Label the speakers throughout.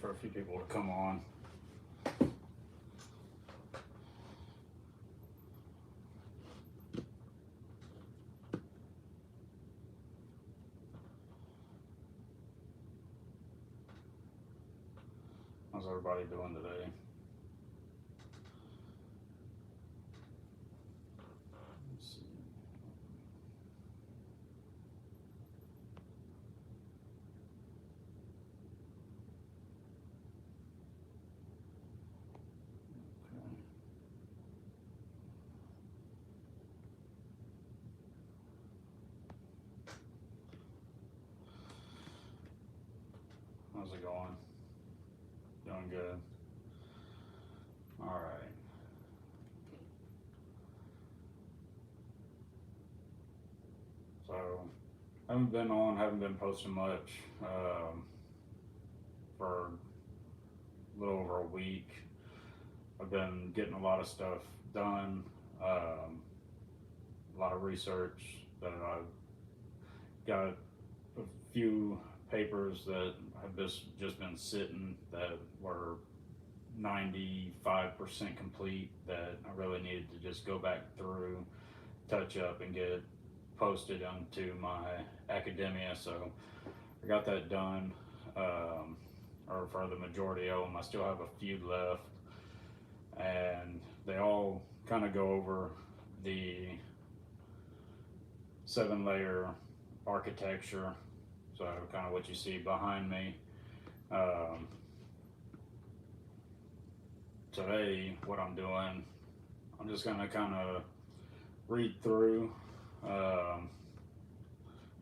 Speaker 1: for a few people to come on. How's everybody doing today? Let's see. Okay. How's it going? Doing good. All right. So, haven't been posting much for a little over a week. I've been getting a lot of stuff done, a lot of research that I've got a few papers that have just been sitting that were 95% complete that I really needed to just go back through, touch up, and get posted onto my academia. So I got that done, or for the majority of them. I still have a few left, and they all kind of go over the 7-layer architecture. So kind of what you see behind me. Today, what I'm doing, I'm just gonna kind of read through.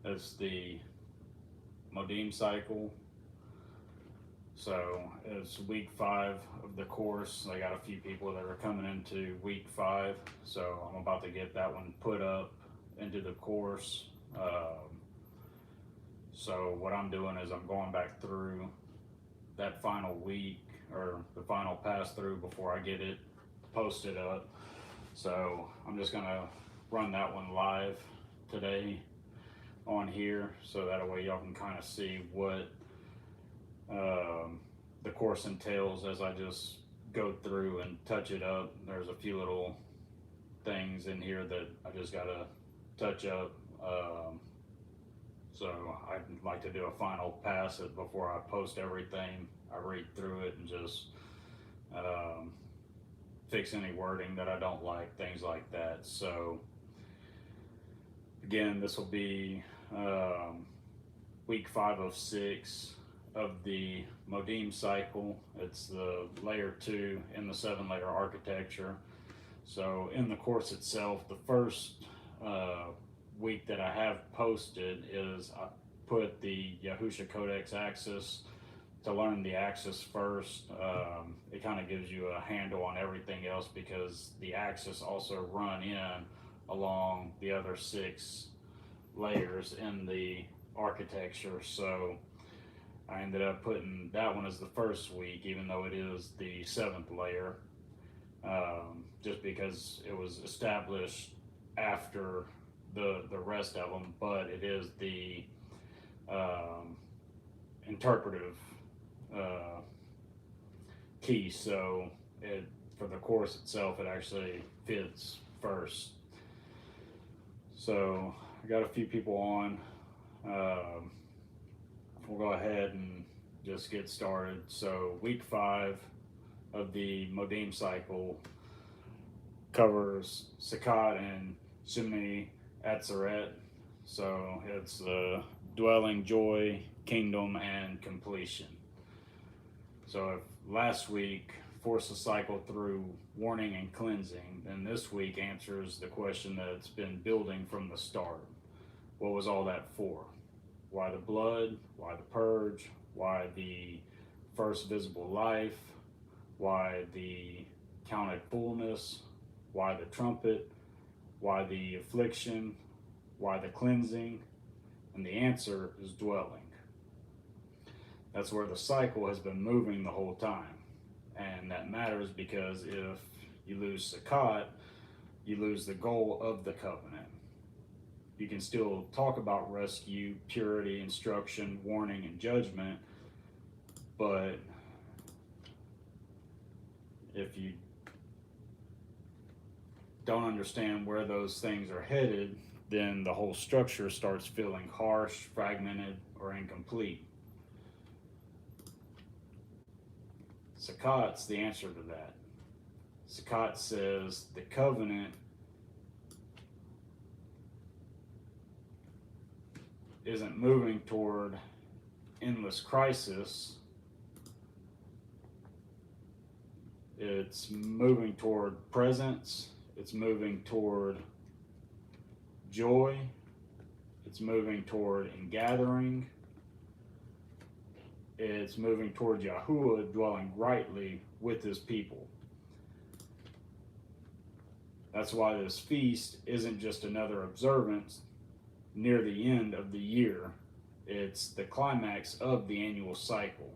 Speaker 1: It's the Modine cycle. So it's week 5 of the course. I got a few people that are coming into week 5, so I'm about to get that one put up into the course. So what I'm doing is I'm going back through that final week, or the final pass through, before I get it posted up. So I'm just gonna run that one live today on here, so that way y'all can kind of see what the course entails as I just go through and touch it up. There's a few little things in here that I just gotta touch up. So I'd like to do a final pass it before I post everything. I read through it and just fix any wording that I don't like, things like that. So again, this will be week 5 of 6 of the Modine cycle. It's the layer 2 in the 7-layer architecture. So in the course itself, the first week that I have posted is I put the Yahusha Codex Axis to learn the Axis first. It kind of gives you a handle on everything else, because the Axis also run in along the other 6 layers in the architecture. So I ended up putting that one as the first week, even though it is the 7th layer, just because it was established after the rest of them, but it is the interpretive key. So for the course itself, it actually fits first. So I got a few people on. We'll go ahead and just get started. So week 5 of the Modine cycle covers Sakat and Shimni Atzeret. So it's the dwelling, joy, kingdom, and completion. So if last week forced the cycle through warning and cleansing, then this week answers the question that's been building from the start. What was all that for? Why the blood? Why the purge? Why the first visible life? Why the counted fullness? Why the trumpet? Why the affliction? Why the cleansing? And the answer is dwelling. That's where the cycle has been moving the whole time. And that matters because if you lose Sakat, you lose the goal of the covenant. You can still talk about rescue, purity, instruction, warning, and judgment, but if you don't understand where those things are headed, then the whole structure starts feeling harsh, fragmented, or incomplete. Sukkot's the answer to that. Sukkot says the covenant isn't moving toward endless crisis. It's moving toward presence. It's moving toward joy. It's moving toward ingathering. It's moving toward Yahuwah dwelling rightly with his people. That's why this feast isn't just another observance near the end of the year. It's the climax of the annual cycle.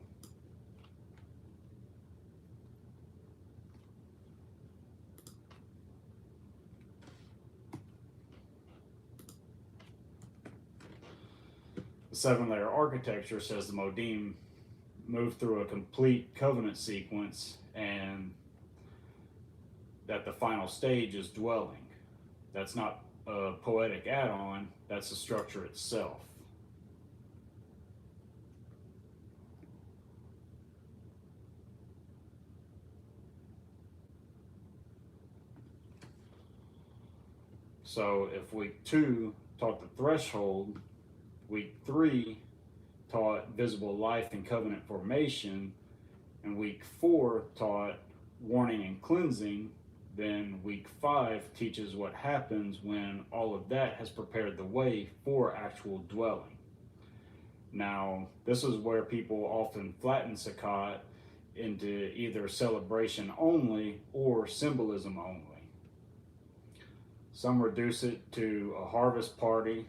Speaker 1: The 7-layer architecture says the Modim move through a complete covenant sequence, and that the final stage is dwelling. That's not a poetic add-on, that's the structure itself. So if week 2 taught the threshold, week 3 taught visible life and covenant formation, and week 4 taught warning and cleansing, then week 5 teaches what happens when all of that has prepared the way for actual dwelling. Now, this is where people often flatten Sukkot into either celebration only or symbolism only. Some reduce it to a harvest party.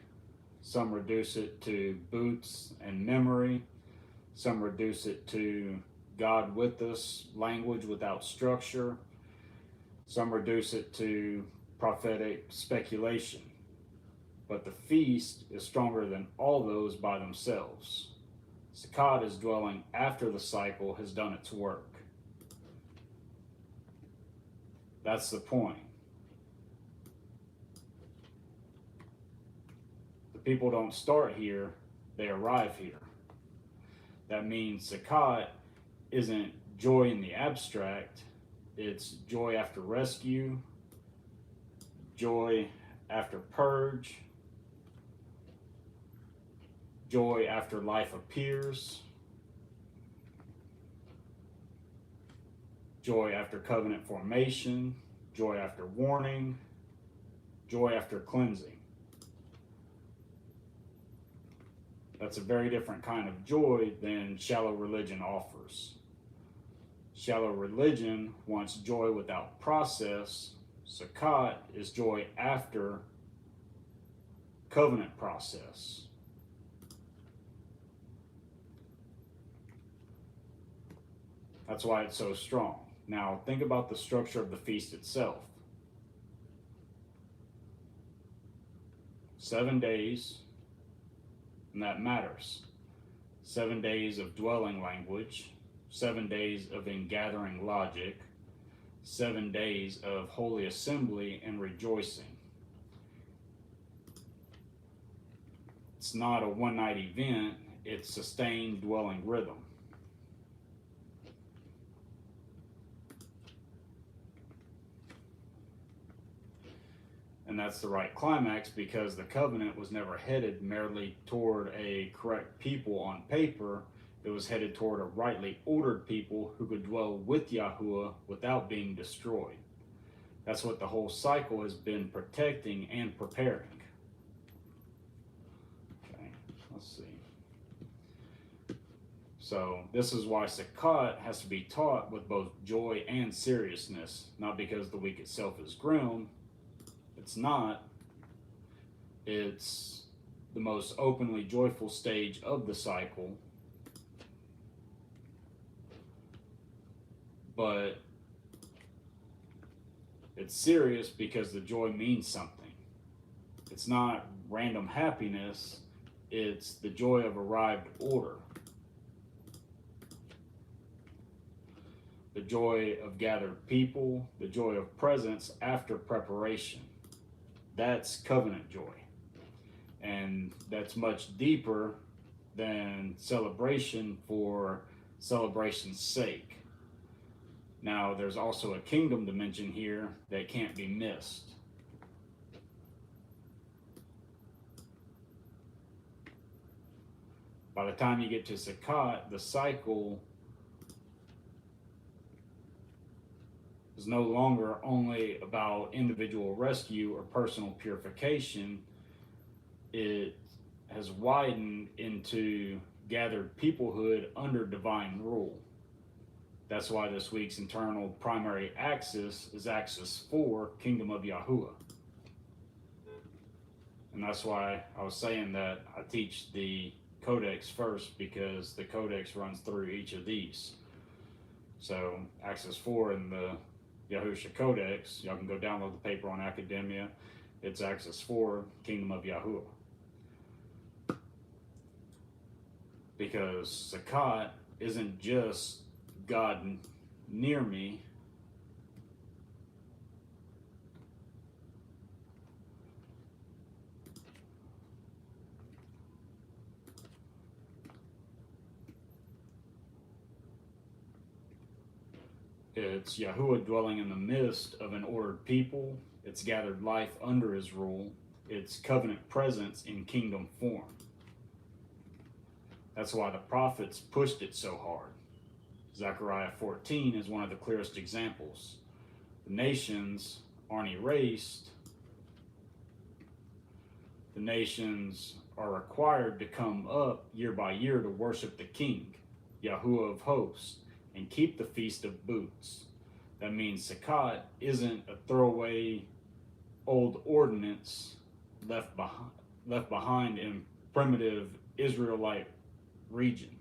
Speaker 1: Some reduce it to boots and memory. Some reduce it to God with us, language without structure. Some reduce it to prophetic speculation. But the feast is stronger than all those by themselves. Sukkot is dwelling after the cycle has done its work. That's the point. People don't start here, they arrive here. That means Sukkot isn't joy in the abstract, it's joy after rescue, joy after purge, joy after life appears, joy after covenant formation, joy after warning, joy after cleansing. That's a very different kind of joy than shallow religion offers. Shallow religion wants joy without process. Sukkot is joy after covenant process. That's why it's so strong. Now, think about the structure of the feast itself. 7 days. And that matters. 7 days of dwelling language, 7 days of ingathering logic, 7 days of holy assembly and rejoicing. It's not a one-night event, it's sustained dwelling rhythm. And that's the right climax because the covenant was never headed merely toward a correct people on paper. It was headed toward a rightly ordered people who could dwell with Yahuwah without being destroyed. That's what the whole cycle has been protecting and preparing. Okay, let's see. So this is why Sukkot has to be taught with both joy and seriousness, not because the week itself is grim. It's not. It's the most openly joyful stage of the cycle. But it's serious because the joy means something. It's not random happiness. It's the joy of arrived order. The joy of gathered people, the joy of presence after preparation. That's covenant joy. And that's much deeper than celebration for celebration's sake. Now, there's also a kingdom dimension here that can't be missed. By the time you get to Sukkot, the cycle is no longer only about individual rescue or personal purification. It has widened into gathered peoplehood under divine rule. That's why this week's internal primary axis is axis 4, Kingdom of Yahuwah. And that's why I was saying that I teach the Codex first, because the Codex runs through each of these. So axis 4 in the Yahusha Codex, y'all can go download the paper on Academia. It's axis 4, Kingdom of Yahuwah. Because Sukkot isn't just God near me. It's Yahuwah dwelling in the midst of an ordered people. It's gathered life under his rule. It's covenant presence in kingdom form. That's why the prophets pushed it so hard. Zechariah 14 is one of the clearest examples. The nations aren't erased. The nations are required to come up year by year to worship the King, Yahuwah of hosts, and keep the Feast of Booths. That means Sukkot isn't a throwaway old ordinance left behind in primitive Israelite region.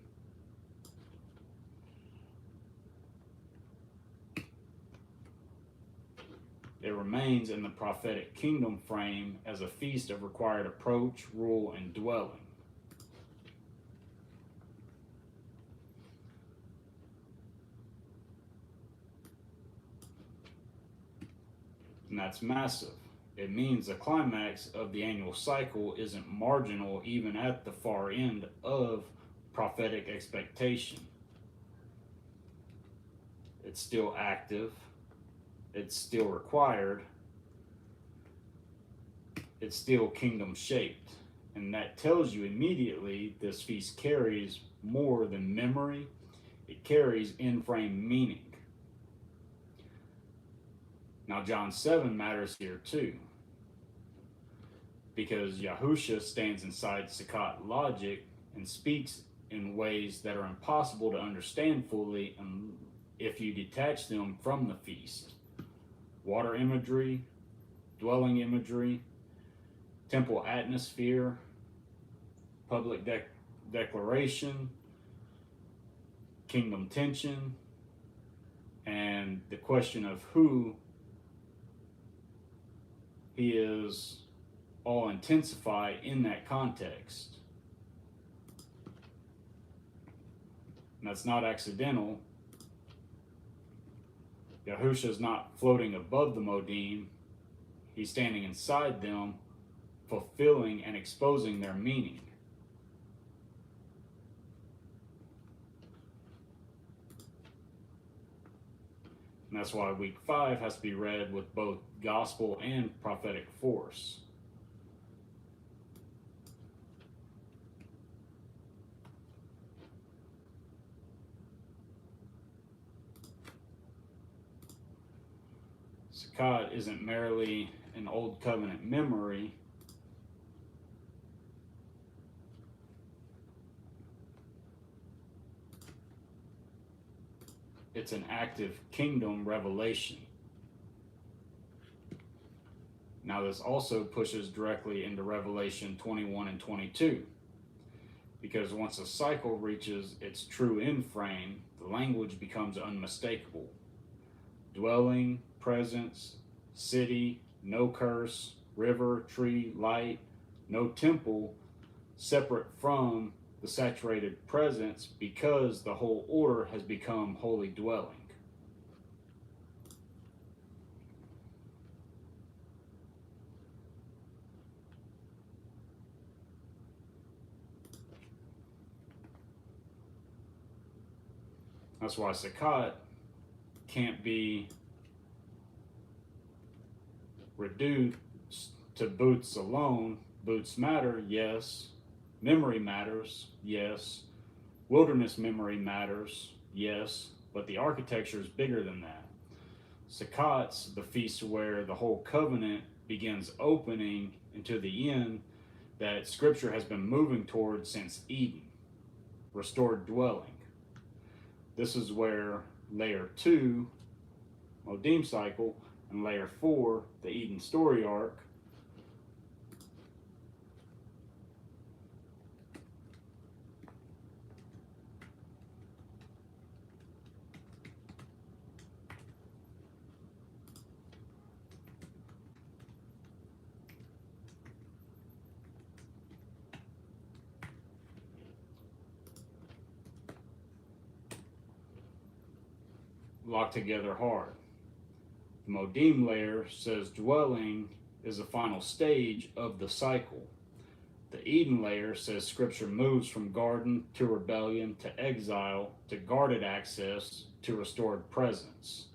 Speaker 1: It remains in the prophetic kingdom frame as a feast of required approach, rule, and dwelling. And that's massive. It means the climax of the annual cycle isn't marginal even at the far end of prophetic expectation. It's still active. It's still required. It's still kingdom shaped. And that tells you immediately this feast carries more than memory. It carries in-frame meaning. Now, John 7 matters here too, because Yahusha stands inside Sukkot logic and speaks in ways that are impossible to understand fully if you detach them from the feast. Water imagery, dwelling imagery, temple atmosphere, public declaration, kingdom tension, and the question of who he is all intensify in that context. And that's not accidental. Yahusha is not floating above the Modim. He's standing inside them, fulfilling and exposing their meaning. And that's why week 5 has to be read with both gospel and prophetic force. Sukkot isn't merely an old covenant memory. It's an active kingdom revelation. Now, this also pushes directly into Revelation 21 and 22, because once a cycle reaches its true end frame, the language becomes unmistakable. Dwelling, presence, city, no curse, river, tree, light, no temple, separate from the saturated presence, because the whole order has become holy dwelling. That's why Sukkot can't be reduced to boots alone. Boots matter, yes. Memory matters, yes. Wilderness memory matters, yes. But the architecture is bigger than that. Sukkot's the feast where the whole covenant begins opening into the end that Scripture has been moving towards since Eden, restored dwelling. This is where layer 2, Modim cycle, and layer 4, the Eden story arc, lock together hard. The Modim layer says dwelling is the final stage of the cycle. The Eden layer says Scripture moves from garden to rebellion to exile to guarded access to restored presence.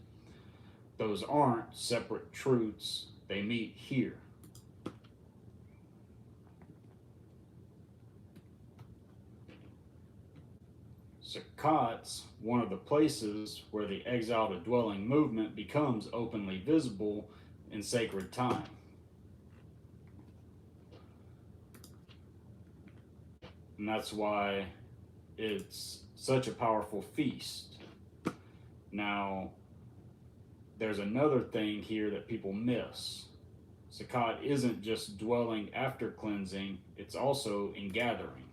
Speaker 1: Those aren't separate truths, they meet here. Sukkot's one of the places where the exile to dwelling movement becomes openly visible in sacred time. And that's why it's such a powerful feast. Now, there's another thing here that people miss. Sukkot isn't just dwelling after cleansing, it's also in gathering.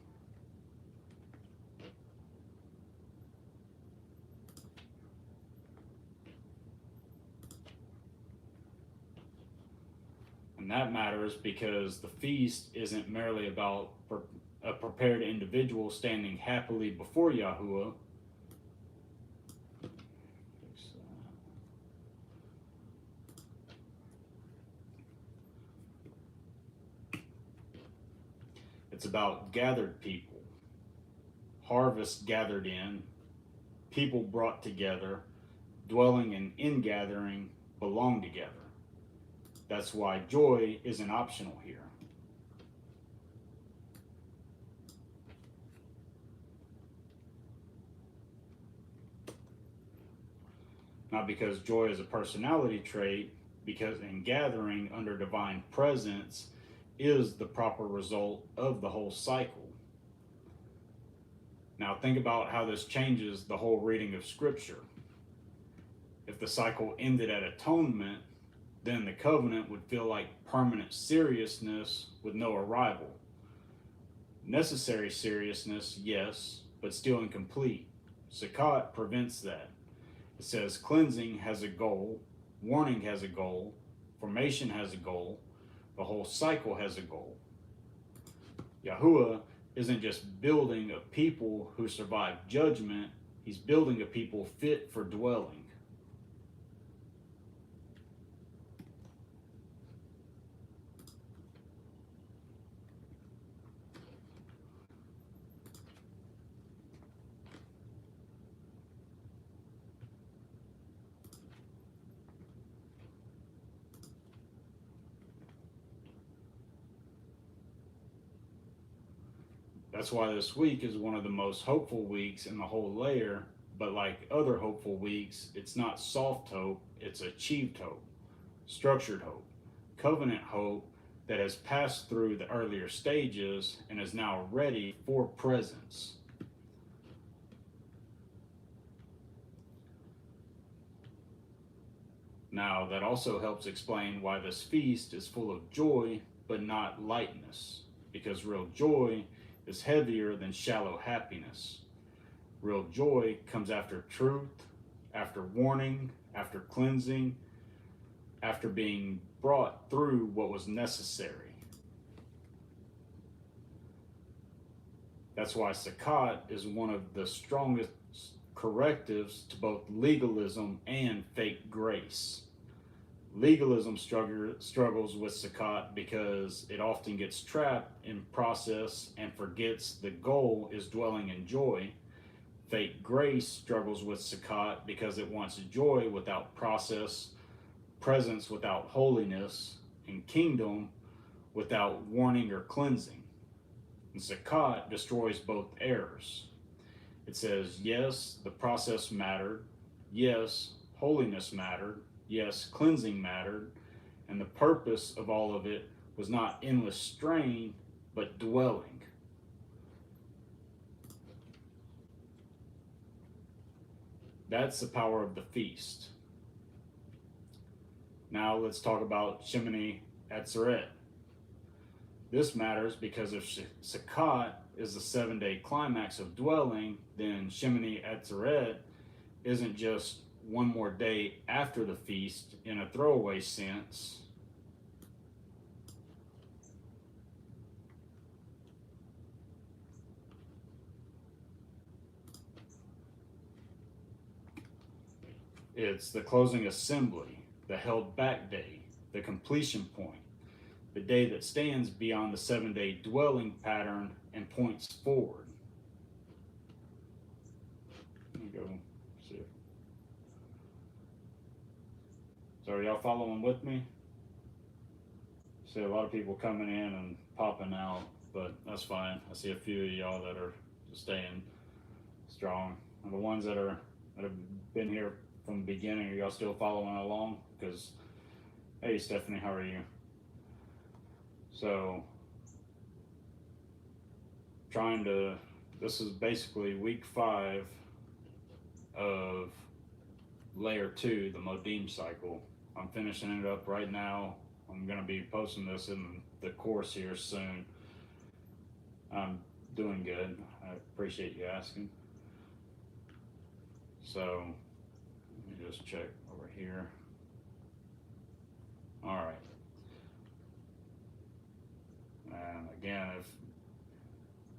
Speaker 1: And that matters because the feast isn't merely about a prepared individual standing happily before Yahuwah. It's about gathered people, harvest gathered in, people brought together, dwelling and ingathering belong together. That's why joy isn't optional here. Not because joy is a personality trait, because in gathering under divine presence is the proper result of the whole cycle. Now think about how this changes the whole reading of Scripture. If the cycle ended at atonement, then the covenant would feel like permanent seriousness with no arrival. Necessary seriousness, yes, but still incomplete. Sukkot prevents that. It says cleansing has a goal, warning has a goal, formation has a goal, the whole cycle has a goal. Yahuwah isn't just building a people who survive judgment, he's building a people fit for dwelling. That's why this week is one of the most hopeful weeks in the whole layer, but like other hopeful weeks, it's not soft hope, it's achieved hope, structured hope, covenant hope that has passed through the earlier stages and is now ready for presence. Now, that also helps explain why this feast is full of joy, but not lightness, because real joy is heavier than shallow happiness. Real joy comes after truth, after warning, after cleansing, after being brought through what was necessary. That's why Sukkot is one of the strongest correctives to both legalism and fake grace. Legalism struggles with Sukkot because it often gets trapped in process and forgets the goal is dwelling in joy. Fake grace struggles with Sakat because it wants joy without process, presence without holiness, and kingdom without warning or cleansing. And Sakat destroys both errors. It says, yes, the process mattered. Yes, holiness mattered. Yes, cleansing mattered. And the purpose of all of it was not endless strain, but dwelling. That's the power of the feast. Now let's talk about Shemini Atzeret. This matters because if Sukkot is the 7-day climax of dwelling, then Shemini Atzeret isn't just one more day after the feast in a throwaway sense. It's the closing assembly, the held back day, the completion point, the day that stands beyond the 7-day dwelling pattern and points forward. Let me go see. So are y'all following with me? See a lot of people coming in and popping out, but that's fine. I see a few of y'all that are staying strong. And the ones that have been here from the beginning, are y'all still following along? Because, hey, Stephanie, how are you? So, this is basically week 5 of layer 2, the Modim cycle. I'm finishing it up right now. I'm going to be posting this in the course here soon. I'm doing good. I appreciate you asking. So, let me just check over here. All right. And again, if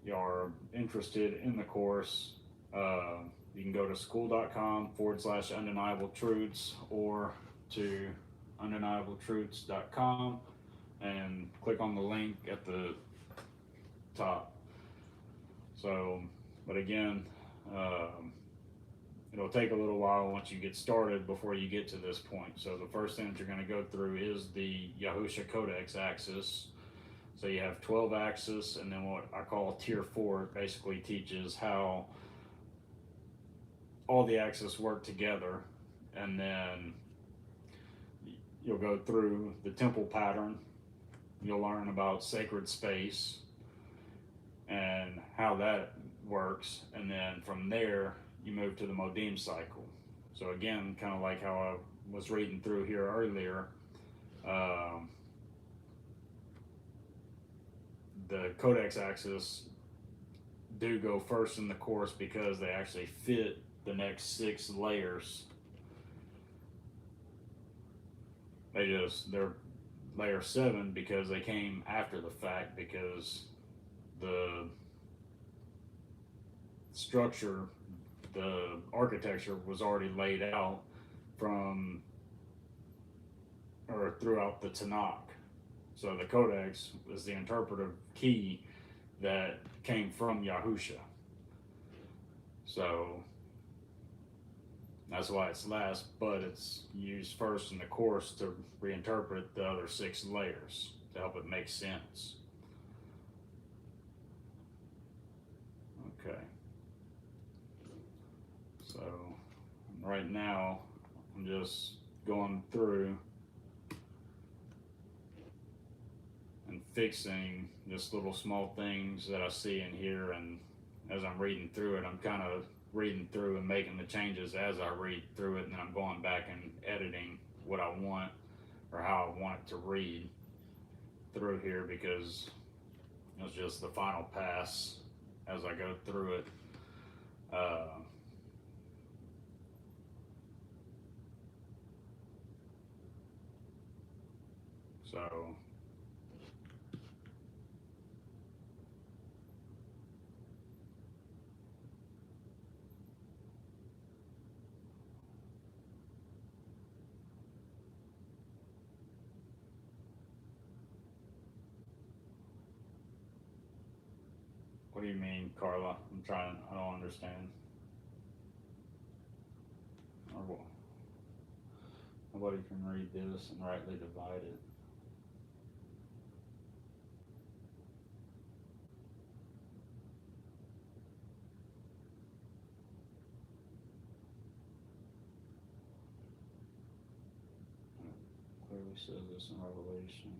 Speaker 1: you are interested in the course, you can go to school.com/undeniable truths or to undeniabletruths.com and click on the link at the top. So, but again, it'll take a little while once you get started before you get to this point. So the first thing that you're going to go through is the Yahusha Codex axis. So you have 12 axis, and then what I call tier 4 basically teaches how all the axis work together, and then you'll go through the temple pattern. You'll learn about sacred space and how that works, and then from there you move to the Modim cycle. So again, kind of like how I was reading through here earlier, the Codex axis do go first in the course because they actually fit the next 6 layers. They're layer 7 because they came after the fact, because the structure, the architecture was already laid out from or throughout the Tanakh. So the Codex is the interpretive key that came from Yahusha. So that's why it's last, but it's used first in the course to reinterpret the other 6 layers to help it make sense. Okay. So right now I'm just going through and fixing just little small things that I see in here, and as I'm reading through it, I'm kind of reading through and making the changes as I read through it, and then I'm going back and editing what I want or how I want it to read through here, because it's just the final pass as I go through it. So what do you mean, Carla? I don't understand. nobody can read this and rightly divide it. It clearly says this in Revelation.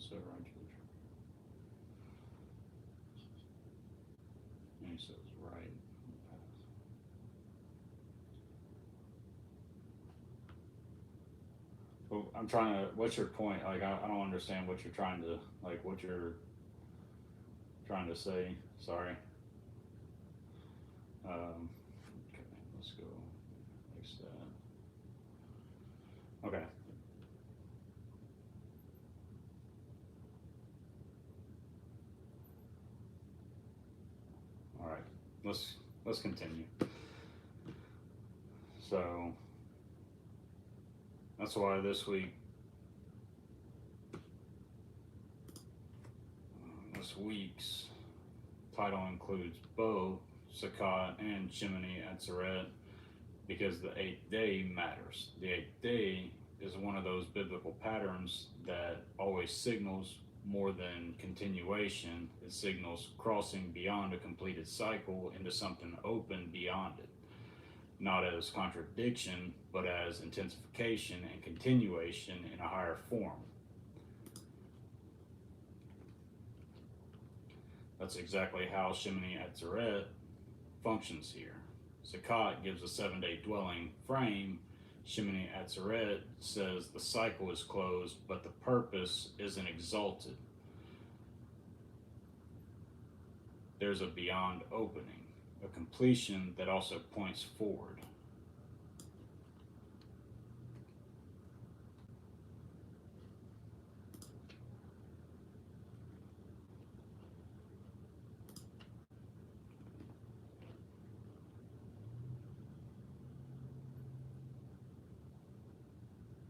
Speaker 1: So right to the and he says right. Well, I'm trying to. What's your point? Like, I don't understand what you're trying to. Like, what you're trying to say. Sorry. Okay, let's go. Fix that. Okay. All right. Let's continue. So that's why this week's title includes both Sukkot and Shemini Atzeret because the eighth day matters. The eighth day is one of those biblical patterns that always signals more than continuation. It signals crossing beyond a completed cycle into something open beyond it. Not as contradiction, but as intensification and continuation in a higher form. That's exactly how Shemini Atzeret functions here. Sukkot gives a 7-day dwelling frame. Shemini Atzeret says the cycle is closed, but the purpose isn't exalted. There's a beyond opening, a completion that also points forward.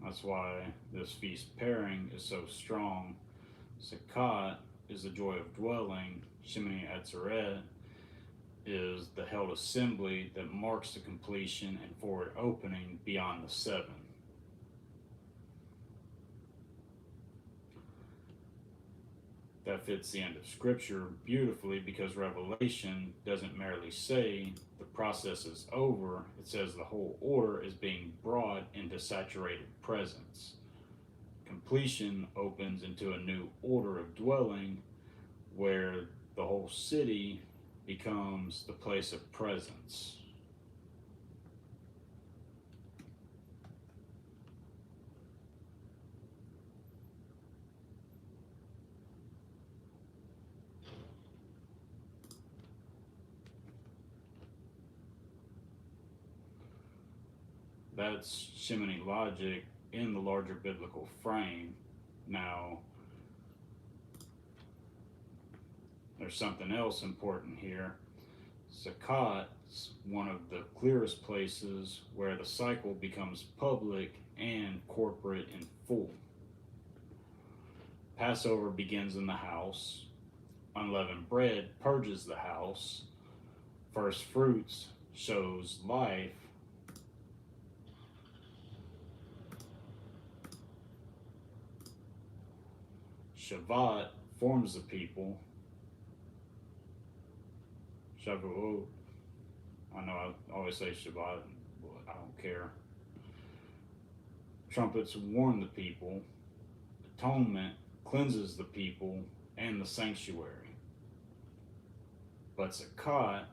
Speaker 1: That's why this feast pairing is so strong. Sukkot is the joy of dwelling. Shemini Atzeret is the held assembly that marks the completion and forward opening beyond the 7. That fits the end of Scripture beautifully because Revelation doesn't merely say the process is over, it says the whole order is being brought into saturated presence. Completion opens into a new order of dwelling where the whole city becomes the place of presence. That's Shemini logic in the larger biblical frame. Now, there's something else important here. Sukkot's one of the clearest places where the cycle becomes public and corporate in full. Passover begins in the house. Unleavened bread purges the house. First fruits shows life. Shabbat forms the people. Shavuot. I know I always say Shabbat, but I don't care. Trumpets warn the people. Atonement cleanses the people and the sanctuary. But Sukkot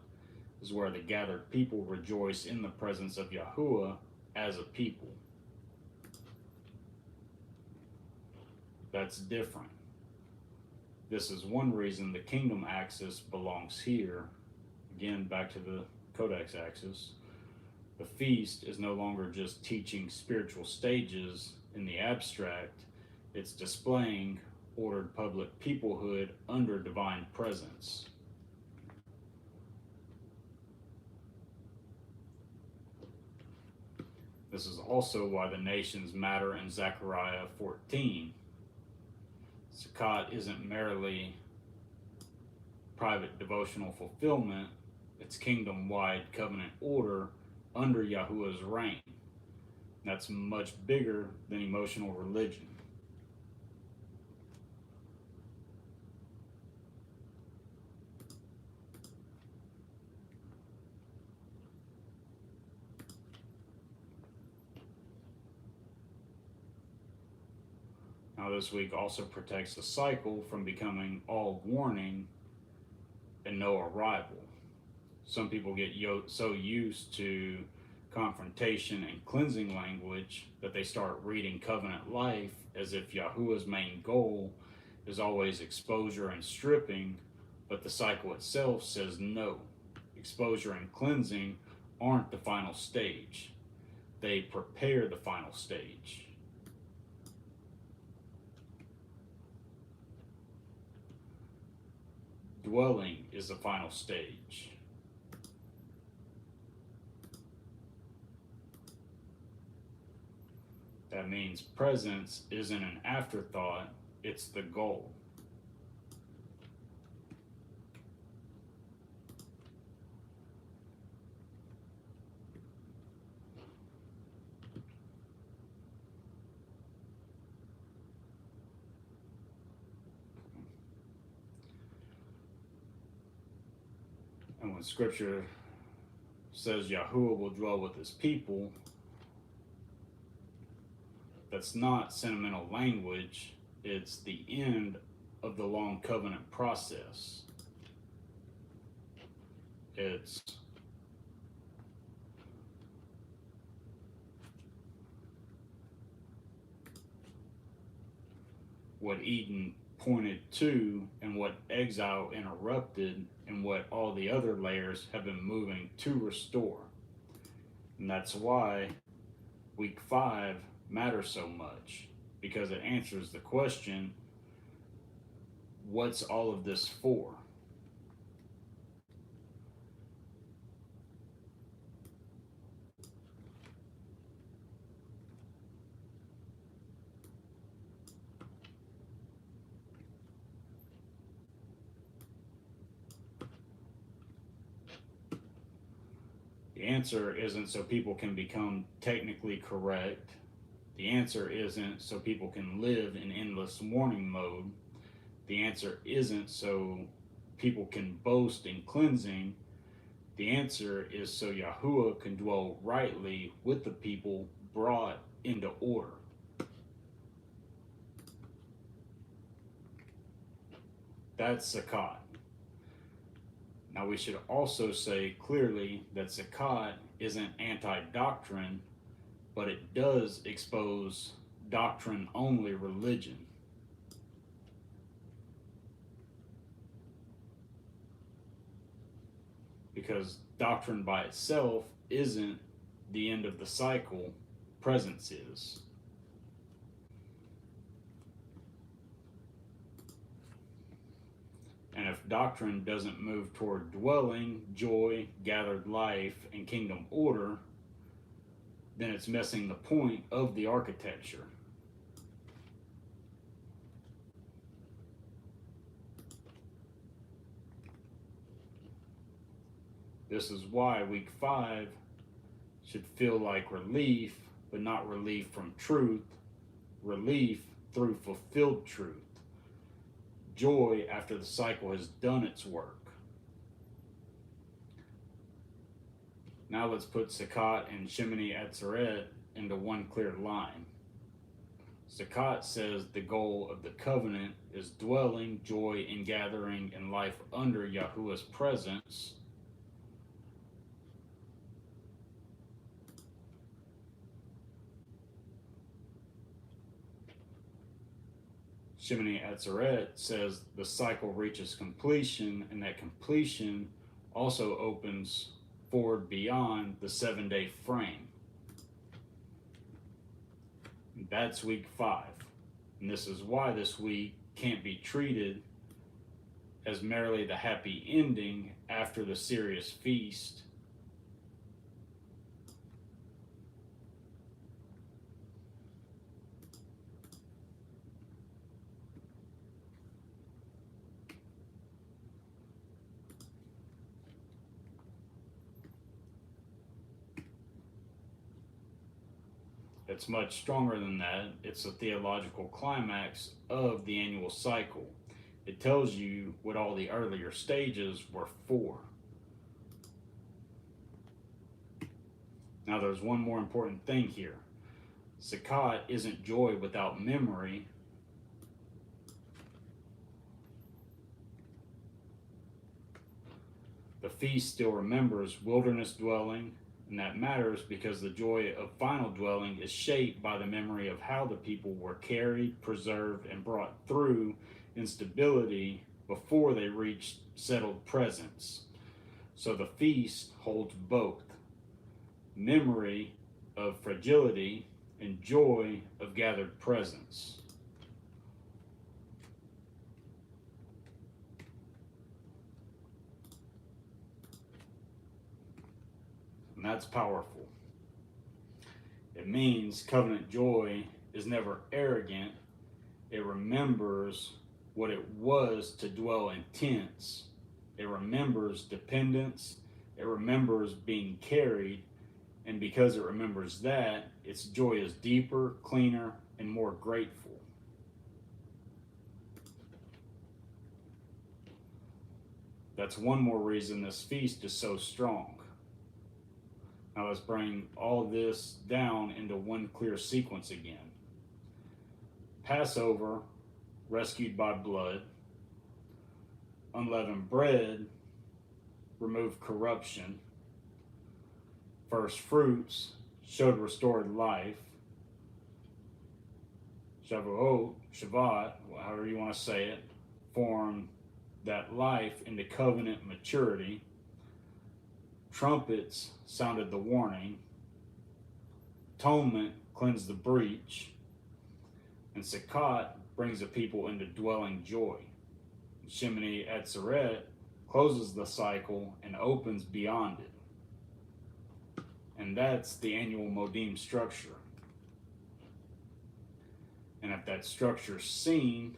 Speaker 1: is where the gathered people rejoice in the presence of Yahuwah as a people. That's different. This is one reason the kingdom axis belongs here. Again, back to the Codex axis. The feast is no longer just teaching spiritual stages in the abstract, it's displaying ordered public peoplehood under divine presence. This is also why the nations matter in Zechariah 14. Sukkot isn't merely private devotional fulfillment, it's kingdom wide covenant order under Yahuwah's reign. That's much bigger than emotional religion. Now, this week also protects the cycle from becoming all warning and no arrival. Some people get so used to confrontation and cleansing language that they start reading covenant life as if Yahuwah's main goal is always exposure and stripping, but the cycle itself says no. Exposure and cleansing aren't the final stage. They prepare the final stage. Dwelling is the final stage. That means presence isn't an afterthought, it's the goal. And when scripture says Yahuwah will dwell with his people, that's not sentimental language, it's the end of the long covenant process. It's what Eden pointed to and what exile interrupted and what all the other layers have been moving to restore. And that's why week 5 matters so much, because it answers the question, what's all of this for? The answer isn't so people can become technically correct. The answer isn't so people can live in endless warning mode. The answer isn't so people can boast in cleansing. The answer is so Yahuwah can dwell rightly with the people brought into order. That's Sukkot. Now we should also say clearly that Sukkot isn't anti-doctrine, but it does expose doctrine-only religion. Because doctrine by itself isn't the end of the cycle, presence is. And if doctrine doesn't move toward dwelling, joy, gathered life, and kingdom order, then it's missing the point of the architecture. This is why week 5 should feel like relief, but not relief from truth, relief through fulfilled truth. Joy after the cycle has done its work. Now let's put Sukkot and Shemini Atzeret into one clear line. Sukkot says the goal of the covenant is dwelling, joy, and gathering in life under Yahuwah's presence. Shemini Atzeret says the cycle reaches completion, and that completion also opens forward beyond the 7-day frame. That's week 5. And this is why this week can't be treated as merely the happy ending after the serious feast. it's much stronger than that. It's a theological climax of the annual cycle. It tells you what all the earlier stages were for. Now, there's one more important thing here. Sukkot isn't joy without memory. The feast still remembers wilderness dwelling, and that matters because the joy of final dwelling is shaped by the memory of how the people were carried, preserved, and brought through instability before they reached settled presence. So the feast holds both memory of fragility and joy of gathered presence. And that's powerful. It means covenant joy is never arrogant. It remembers what it was to dwell in tents. It remembers dependence. It remembers being carried. And because it remembers that, its joy is deeper, cleaner, and more grateful. That's one more reason this feast is so strong. Now let's bring all this down into one clear sequence again. Passover, rescued by blood. Unleavened bread, removed corruption. First fruits showed restored life. Shavuot, Shabbat, however you want to say it, formed that life into covenant maturity. Trumpets sounded the warning. Atonement cleansed the breach. And Sukkot brings the people into dwelling joy. Shemini Atzeret closes the cycle and opens beyond it. And that's the annual Modim structure. And if that structure is seen,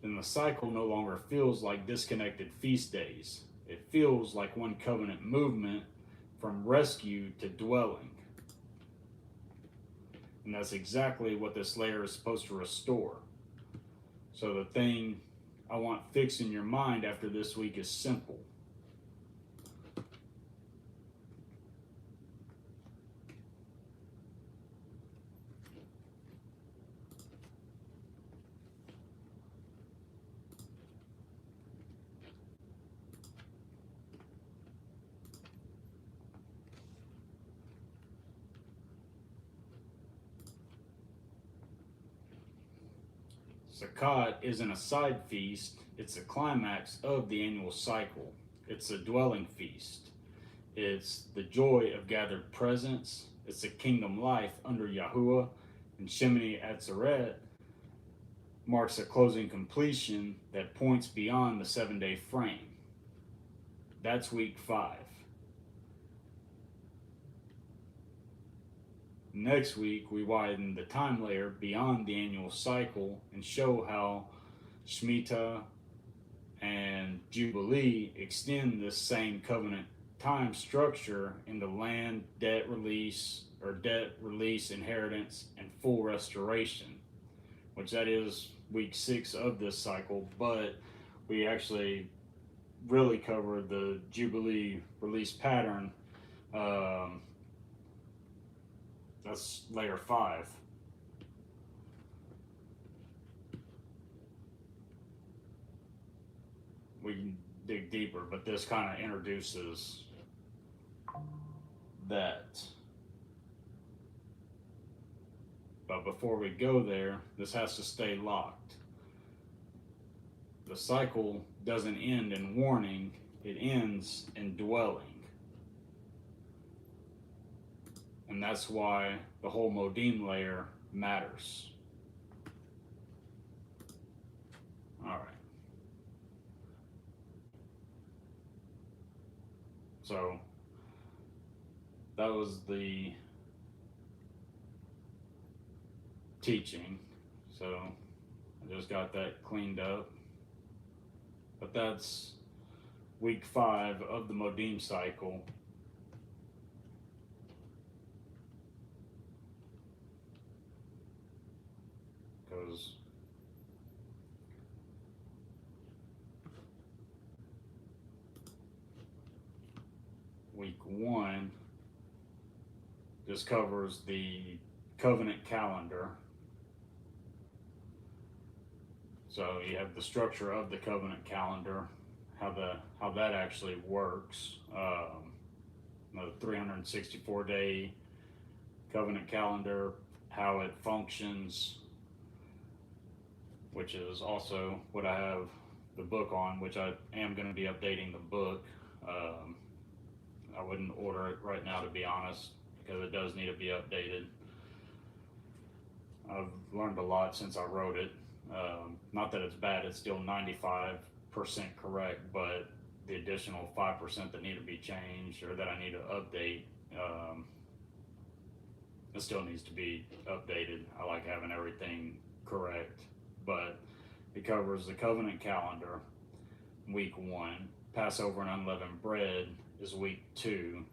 Speaker 1: then the cycle no longer feels like disconnected feast days. It feels like one covenant movement from rescue to dwelling. And that's exactly what this layer is supposed to restore. So the thing I want fixed in your mind after this week is simple. Sukkot isn't a side feast, it's a climax of the annual cycle. It's a dwelling feast. It's the joy of gathered presence. It's a kingdom life under Yahuwah. And Shemini Atzeret marks a closing completion that points beyond the 7-day frame. That's week 5. Next week, we widen the time layer beyond the annual cycle and show how Shemitah and Jubilee extend this same covenant time structure into land, debt release, inheritance, and full restoration, which that is week 6 of this cycle, but we actually really cover the Jubilee release pattern. That's layer 5. We can dig deeper, but this kind of introduces that. But before we go there, this has to stay locked. The cycle doesn't end in warning, it ends in dwelling. And that's why the whole Modim layer matters. All right. So that was the teaching. So I just got that cleaned up. But that's week 5 of the Modim cycle. week 1 just covers the covenant calendar. So you have the structure of the covenant calendar, how that actually works. The 364-day covenant calendar, how it functions, which is also what I have the book on, which I am going to be updating the book. I wouldn't order it right now, to be honest, because it does need to be updated. I've learned a lot since I wrote it. Not that it's bad, it's still 95% correct, but the additional 5% that need to be changed or that I need to update, it still needs to be updated. I like having everything correct, but it covers the covenant calendar, week 1. Passover and unleavened bread is week 2.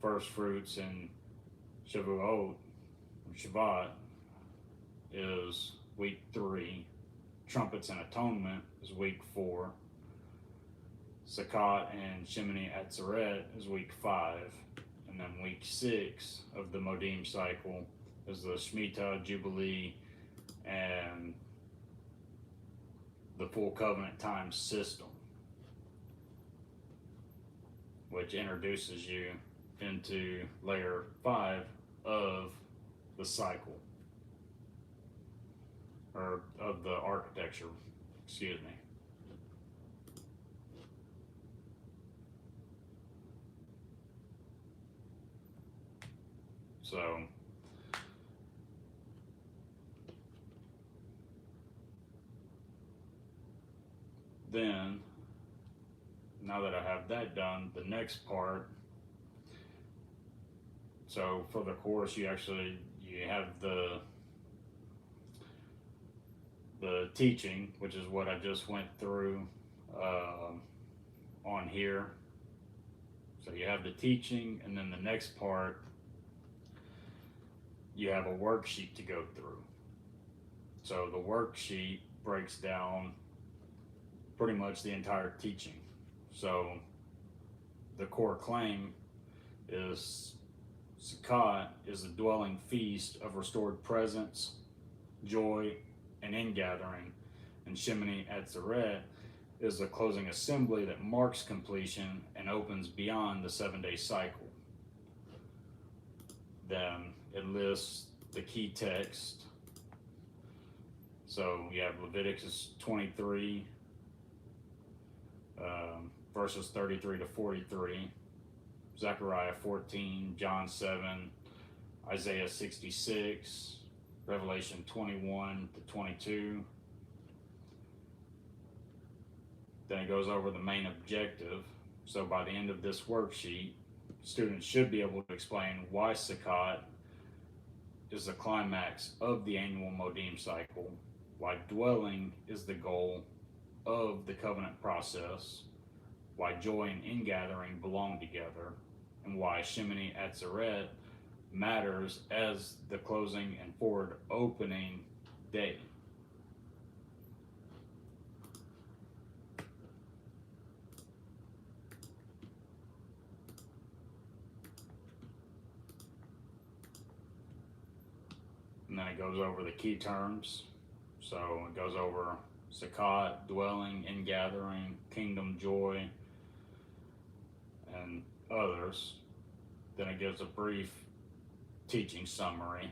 Speaker 1: First fruits and Shavuot, Shabbat, is week 3. Trumpets and atonement is week 4. Sukkot and Shemini Atzeret is week 5. And then week 6 of the Modim cycle is the Shemitah, Jubilee, and the full covenant time system, which introduces you into layer 5 of the cycle, or of the architecture, excuse me. So then, now that I have that done, the next part, so for the course you have the teaching, which is what I just went through on here. So you have the teaching, and then the next part you have a worksheet to go through. So the worksheet breaks down pretty much the entire teaching. So the core claim is Sukkot is the dwelling feast of restored presence, joy, and ingathering, and Shemini Atzeret is the closing assembly that marks completion and opens beyond the 7-day cycle. Then it lists the key text. So you have Leviticus 23, verses 33 to 43, Zechariah 14, John 7, Isaiah 66, Revelation 21 to 22. Then it goes over the main objective. So by the end of this worksheet, students should be able to explain why Sukkot is the climax of the annual Modim cycle, why dwelling is the goal of the covenant process, why joy and ingathering belong together, and why Shemini Atzeret matters as the closing and forward opening day. And then it goes over the key terms. So it goes over Sukkot, dwelling, ingathering, kingdom, joy, and others. Then it gives a brief teaching summary.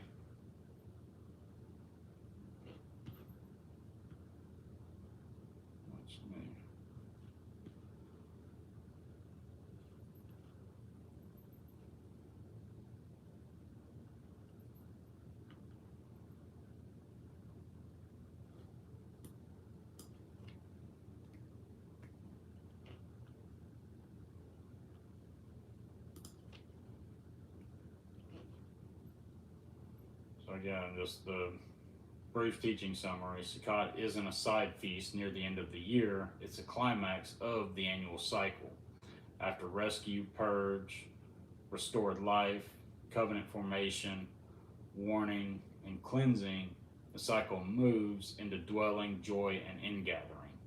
Speaker 1: So again, just the brief teaching summary. Sukkot isn't a side feast near the end of the year. It's a climax of the annual cycle. After rescue, purge, restored life, covenant formation, warning, and cleansing, the cycle moves into dwelling, joy, and ingathering.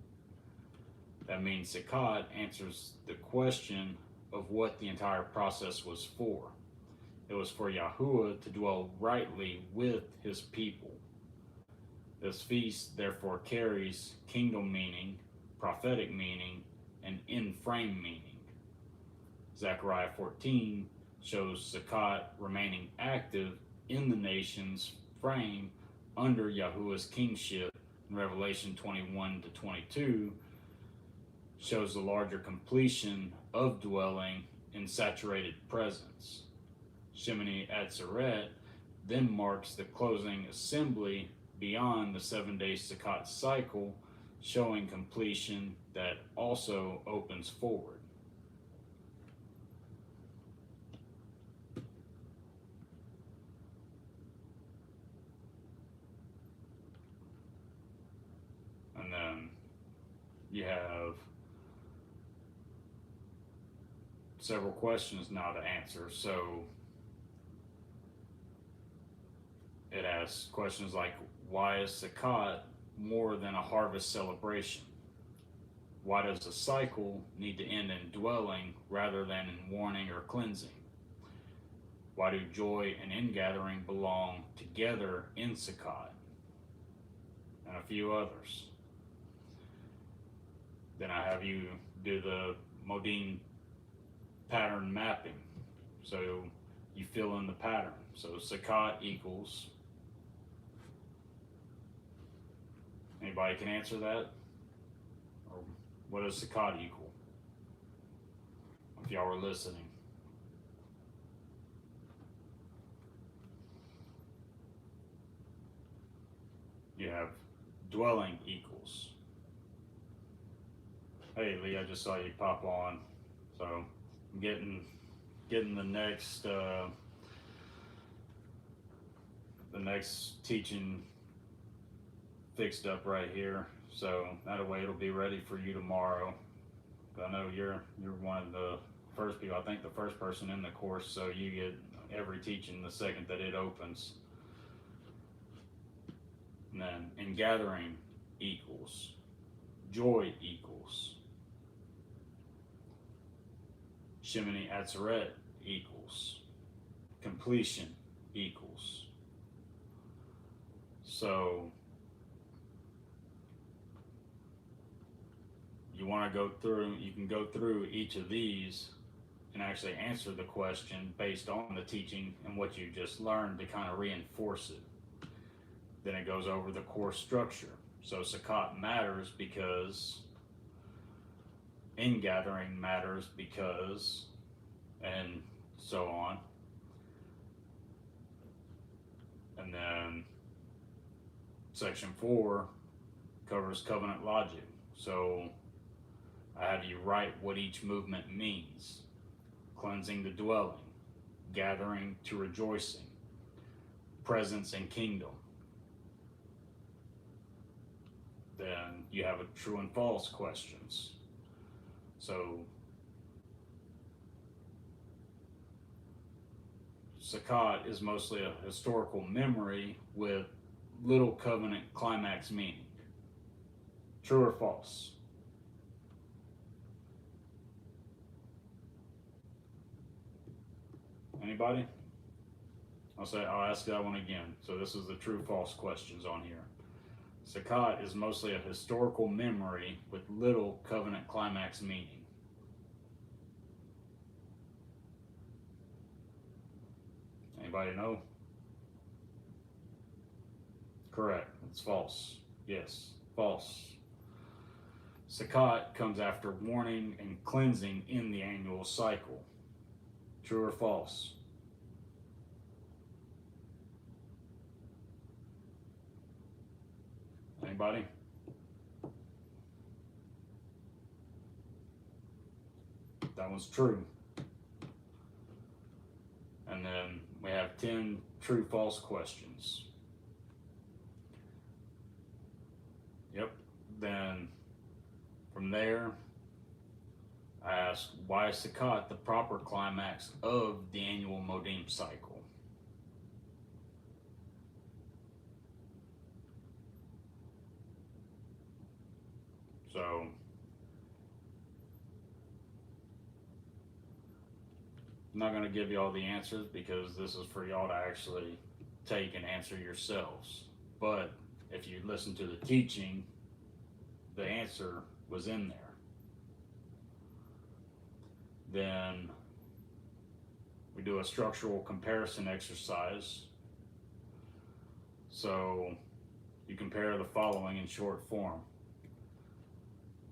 Speaker 1: That means Sukkot answers the question of what the entire process was for. It was for Yahuwah to dwell rightly with his people. This feast therefore carries kingdom meaning, prophetic meaning, and in-frame meaning. Zechariah 14 shows Sukkot remaining active in the nation's frame under Yahuwah's kingship. In Revelation 21 to 22 shows the larger completion of dwelling in saturated presence. Shemini Atzeret then marks the closing assembly beyond the 7-day Sukkot cycle, showing completion that also opens forward. And then you have several questions now to answer. So it asks questions like, why is Sukkot more than a harvest celebration? Why does a cycle need to end in dwelling rather than in warning or cleansing? Why do joy and ingathering belong together in Sukkot? And a few others. Then I have you do the Modin pattern mapping. So you fill in the pattern. So Sukkot equals. Anybody can answer that? Or what does Sukkot equal? If y'all were listening. You have dwelling equals. Hey Lee, I just saw you pop on. So I'm getting the next teaching fixed up right here, so that way it'll be ready for you tomorrow. I know you're one of the first people, I think the first person in the course, so you get every teaching the second that it opens. And then in gathering equals, joy equals, Shemini Atzeret equals, completion equals. So you want to go through, you can go through each of these and actually answer the question based on the teaching and what you just learned to kind of reinforce it. Then it goes over the core structure. So Sukkot matters because, ingathering matters because, and so on. And then section 4 covers covenant logic. So I have you write what each movement means. Cleansing the dwelling, gathering to rejoicing, presence and kingdom. Then you have a true and false questions. So Sukkot is mostly a historical memory with little covenant climax meaning. True or false? Anybody? I'll ask that one again. So this is the true false questions on here. Sukkot is mostly a historical memory with little covenant climax meaning. Anybody know? Correct. It's false. Yes, false. Sukkot comes after warning and cleansing in the annual cycle. True or false? Anybody? That one's true. And then we have 10 true false questions. Yep. Then from there, I ask, why is Sukkot the proper climax of the annual Modim cycle? So I'm not going to give you all the answers because this is for y'all to actually take and answer yourselves. But if you listen to the teaching, the answer was in there. Then we do a structural comparison exercise. So you compare the following in short form: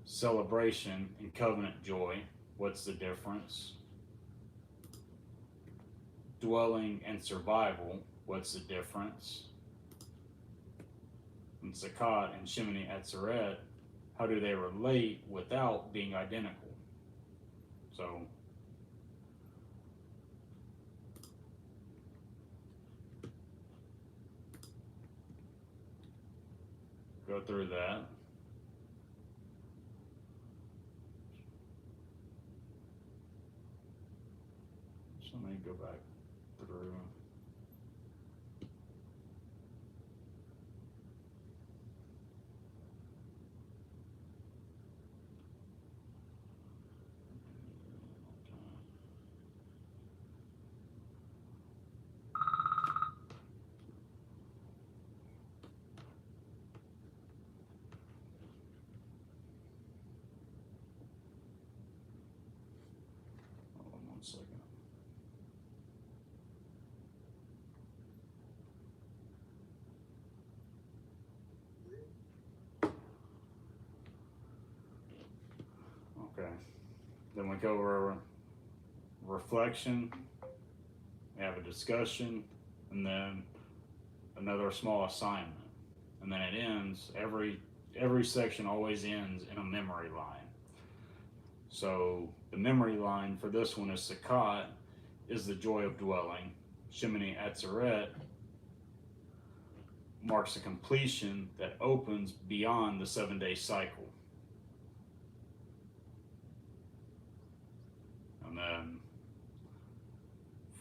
Speaker 1: celebration and covenant joy, what's the difference? Dwelling and survival, what's the difference? And Sukkot and Shemini Atzeret, how do they relate without being identical? So go through that. So let me go back through. Hold on 1 second. Okay. Then we go over reflection, we have a discussion, and then another small assignment. And then it ends, every section always ends in a memory line. So the memory line for this one is Sukkot is the joy of dwelling. Shemini Atzeret marks a completion that opens beyond the 7-day cycle. And then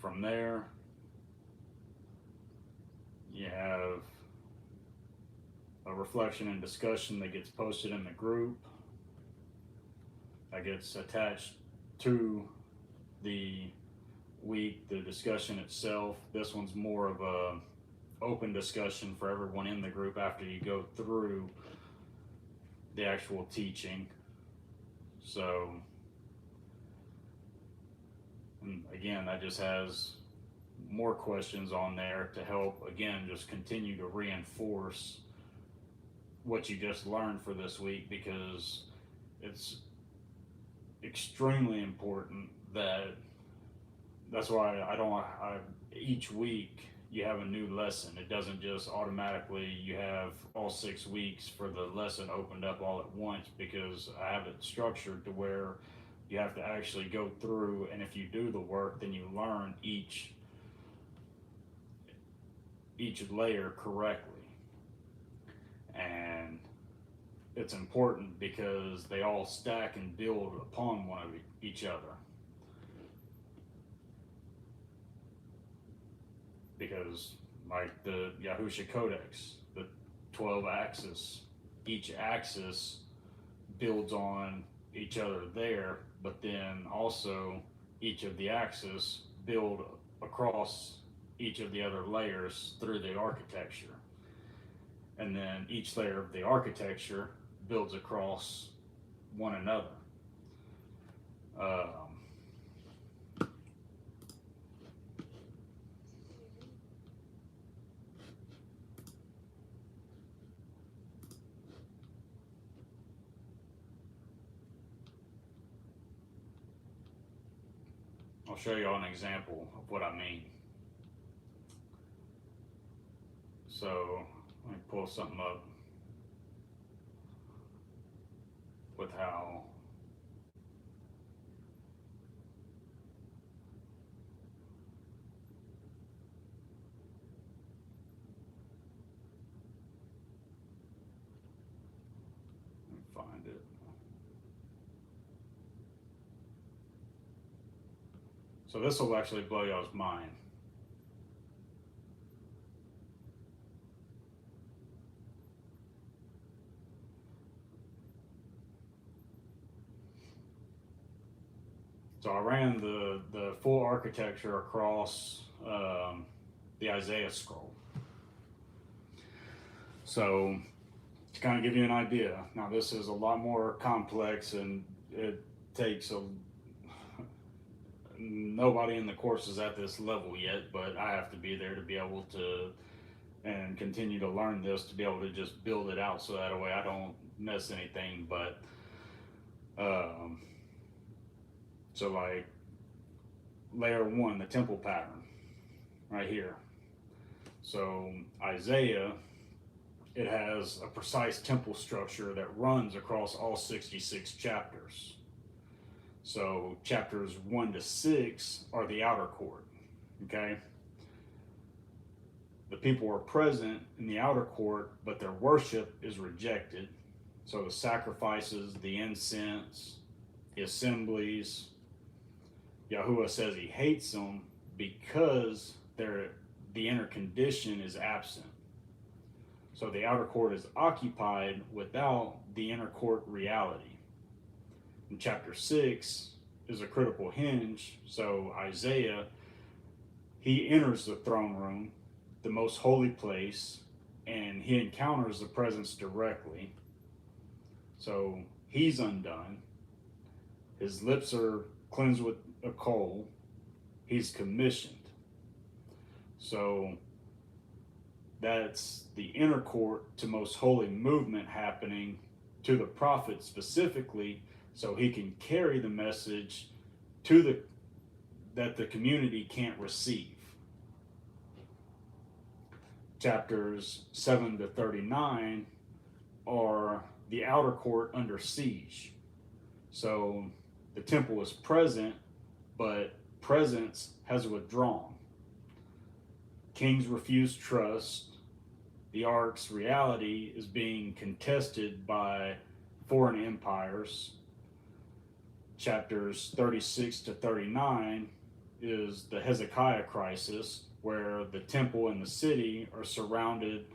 Speaker 1: from there, you have a reflection and discussion that gets posted in the group, that gets attached to the week, the discussion itself. This one's more of a open discussion for everyone in the group after you go through the actual teaching. So, and again, that just has more questions on there to help, again, just continue to reinforce what you just learned for this week, because it's extremely important that's why each week you have a new lesson. It doesn't just automatically you have all 6 weeks for the lesson opened up all at once, because I have it structured to where you have to actually go through, and if you do the work, then you learn each layer correctly. And it's important because they all stack and build upon one of each other. Because like the Yahusha Codex, the 12 axis, each axis builds on each other there, but then also each of the axis build across each of the other layers through the architecture. And then each layer of the architecture builds across one another. I'll show you an example of what I mean. So let me pull something up with how find it. So this will actually blow y'all's mind. So I ran the full architecture across the Isaiah scroll. So to kind of give you an idea, now this is a lot more complex, and it takes nobody in the course is at this level yet, but I have to be there to be able to and continue to learn this to be able to just build it out so that way I don't miss anything. But so like layer one, the temple pattern right here. So Isaiah, it has a precise temple structure that runs across all 66 chapters. So chapters 1 to 6 are the outer court, okay? The people are present in the outer court, but their worship is rejected. So the sacrifices, the incense, the assemblies, Yahuwah says he hates them because the inner condition is absent. So the outer court is occupied without the inner court reality. In chapter 6 is a critical hinge. So Isaiah, he enters the throne room, the most holy place, and he encounters the presence directly. So he's undone. His lips are cleansed with a coal. He's commissioned. So that's the inner court to most holy movement happening to the prophet specifically, so he can carry the message to that the community can't receive. Chapters 7 to 39 are the outer court under siege. So the temple is present, but presence has withdrawn. Kings refuse trust. The ark's reality is being contested by foreign empires. Chapters 36 to 39 is the Hezekiah crisis, where the temple and the city are surrounded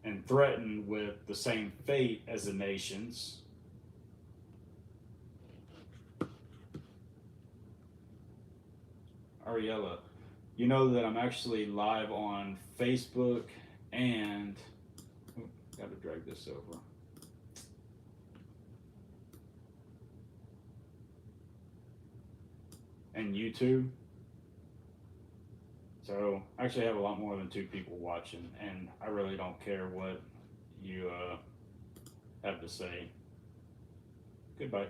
Speaker 1: and threatened with the same fate as the nations. Ariella, you know that I'm actually live on Facebook and gotta drag this over. And YouTube. So I actually have a lot more than 2 people watching, and I really don't care what you have to say. Goodbye.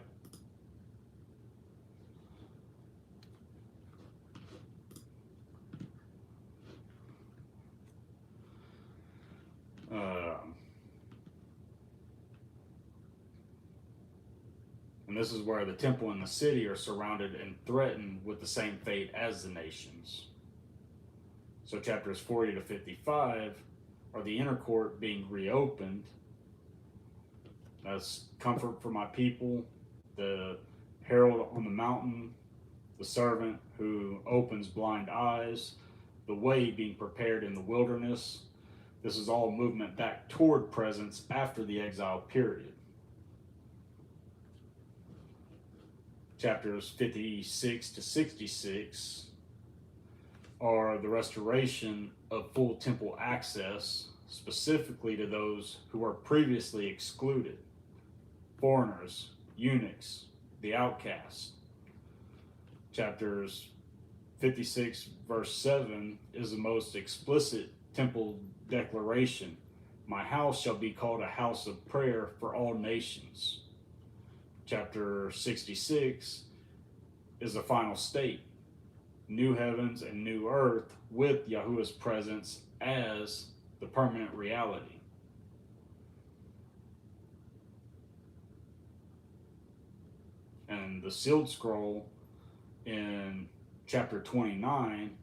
Speaker 1: And this is where the temple and the city are surrounded and threatened with the same fate as the nations. So chapters 40 to 55 are the inner court being reopened. That's comfort for my people, the herald on the mountain, the servant who opens blind eyes, the way being prepared in the wilderness. This is all movement back toward presence after the exile period. Chapters 56 to 66 are the restoration of full temple access, specifically to those who were previously excluded: foreigners, eunuchs, the outcast. Chapters 56 verse 7 is the most explicit temple declaration. My house shall be called a house of prayer for all nations. Chapter 66 is the final state: new heavens and new earth with Yahuwah's presence as the permanent reality. And the sealed scroll in chapter 29,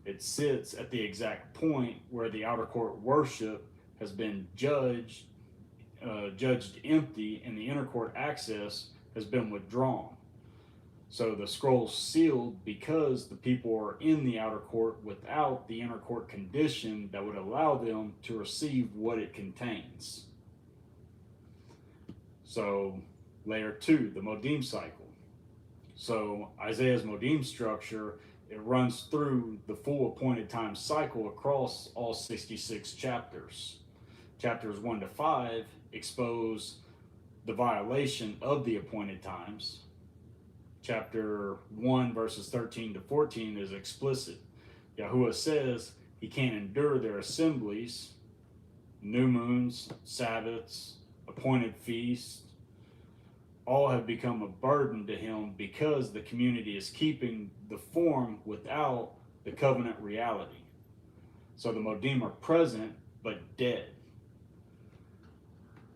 Speaker 1: it sits at the exact point where the outer court worship has been judged empty, and the inner court access has been withdrawn. So the scroll's sealed because the people are in the outer court without the inner court condition that would allow them to receive what it contains. So layer 2, the Modim cycle. So Isaiah's Modim structure, it runs through the full appointed time cycle across all 66 chapters. Chapters 1 to 5 expose the violation of the appointed times. Chapter 1, verses 13 to 14 is explicit. Yahuwah says he can't endure their assemblies, new moons, Sabbaths, appointed feasts. All have become a burden to him because the community is keeping the form without the covenant reality. So the Modim are present but dead.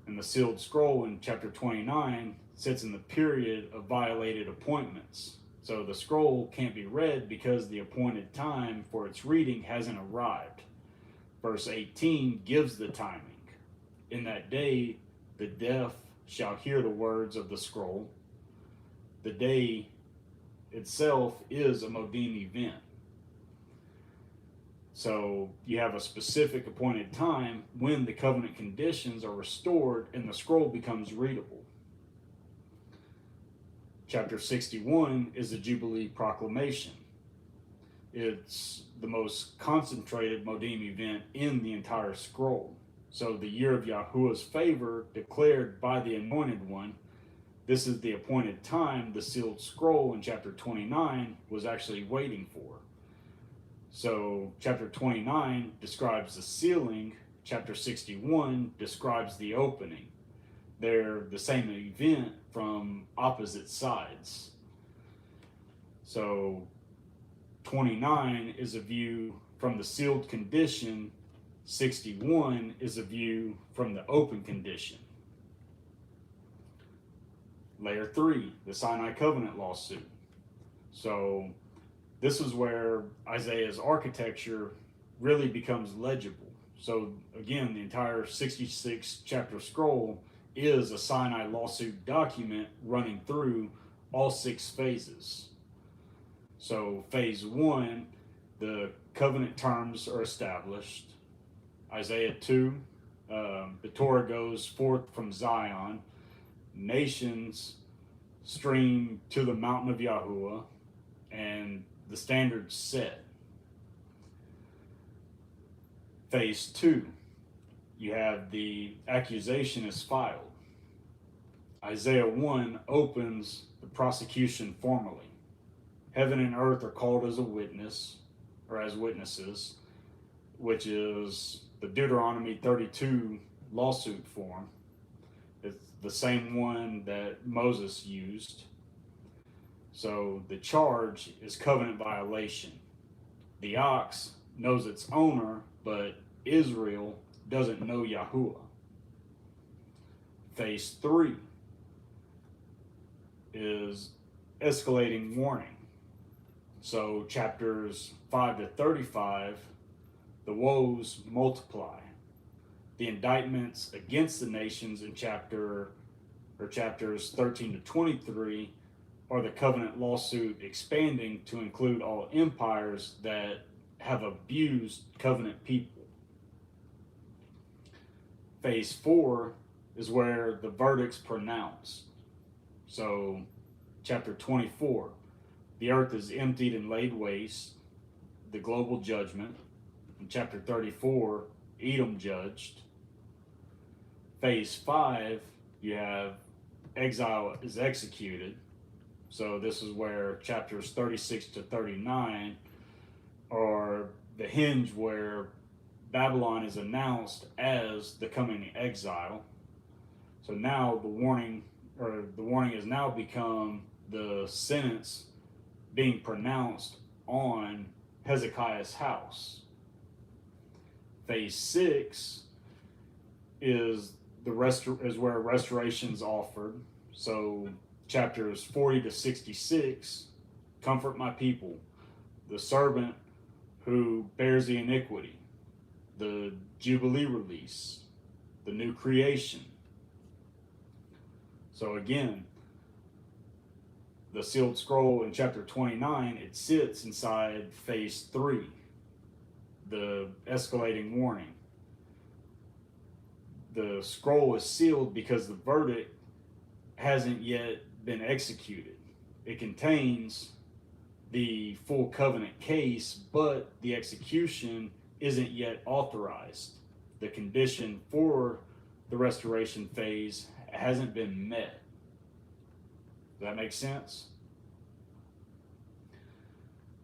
Speaker 1: And the sealed scroll in chapter 29 sits in the period of violated appointments. So the scroll can't be read because the appointed time for its reading hasn't arrived. Verse 18 gives the timing. In that day, the deaf shall hear the words of the scroll. The day itself is a Modim event. So you have a specific appointed time when the covenant conditions are restored and the scroll becomes readable. Chapter 61 is the Jubilee Proclamation. It's the most concentrated Modim event in the entire scroll. So the year of Yahuwah's favor declared by the Anointed One, this is the appointed time the sealed scroll in chapter 29 was actually waiting for. So chapter 29 describes the sealing, chapter 61 describes the opening. They're the same event from opposite sides. So 29 is a view from the sealed condition, 61 is a view from the open condition. Layer 3, the Sinai Covenant lawsuit. So this is where Isaiah's architecture really becomes legible. So again, the entire 66 chapter scroll is a Sinai lawsuit document running through all 6 phases. So phase 1, the covenant terms are established. Isaiah 2, the Torah goes forth from Zion. Nations stream to the mountain of Yahuwah, and the standards set. Phase 2, you have the accusation is filed. Isaiah 1 opens the prosecution formally. Heaven and earth are called as a witness, or as witnesses, which is the Deuteronomy 32 lawsuit form. It's the same one that Moses used. So the charge is covenant violation. The ox knows its owner, but Israel doesn't know Yahuwah. Phase 3 is escalating warning. So chapters 5 to 35, the woes multiply. The indictments against the nations in chapters 13 to 23 are the covenant lawsuit expanding to include all empires that have abused covenant people. Phase 4 is where the verdict's pronounced. So chapter 24, the earth is emptied and laid waste, the global judgment. In chapter 34, Edom judged. Phase 5, you have exile is executed. So this is where chapters 36 to 39 are the hinge where Babylon is announced as the coming exile. So now the warning has now become the sentence being pronounced on Hezekiah's house. Phase 6 is where restoration is offered. So chapters 40 to 66, comfort my people, the servant who bears the iniquity, the Jubilee release, the new creation. So again, the sealed scroll in chapter 29, it sits inside phase 3, the escalating warning. The scroll is sealed because the verdict hasn't yet been executed. it contains the full covenant case, but the execution isn't yet authorized. The condition for the restoration phase hasn't been met. Does that make sense?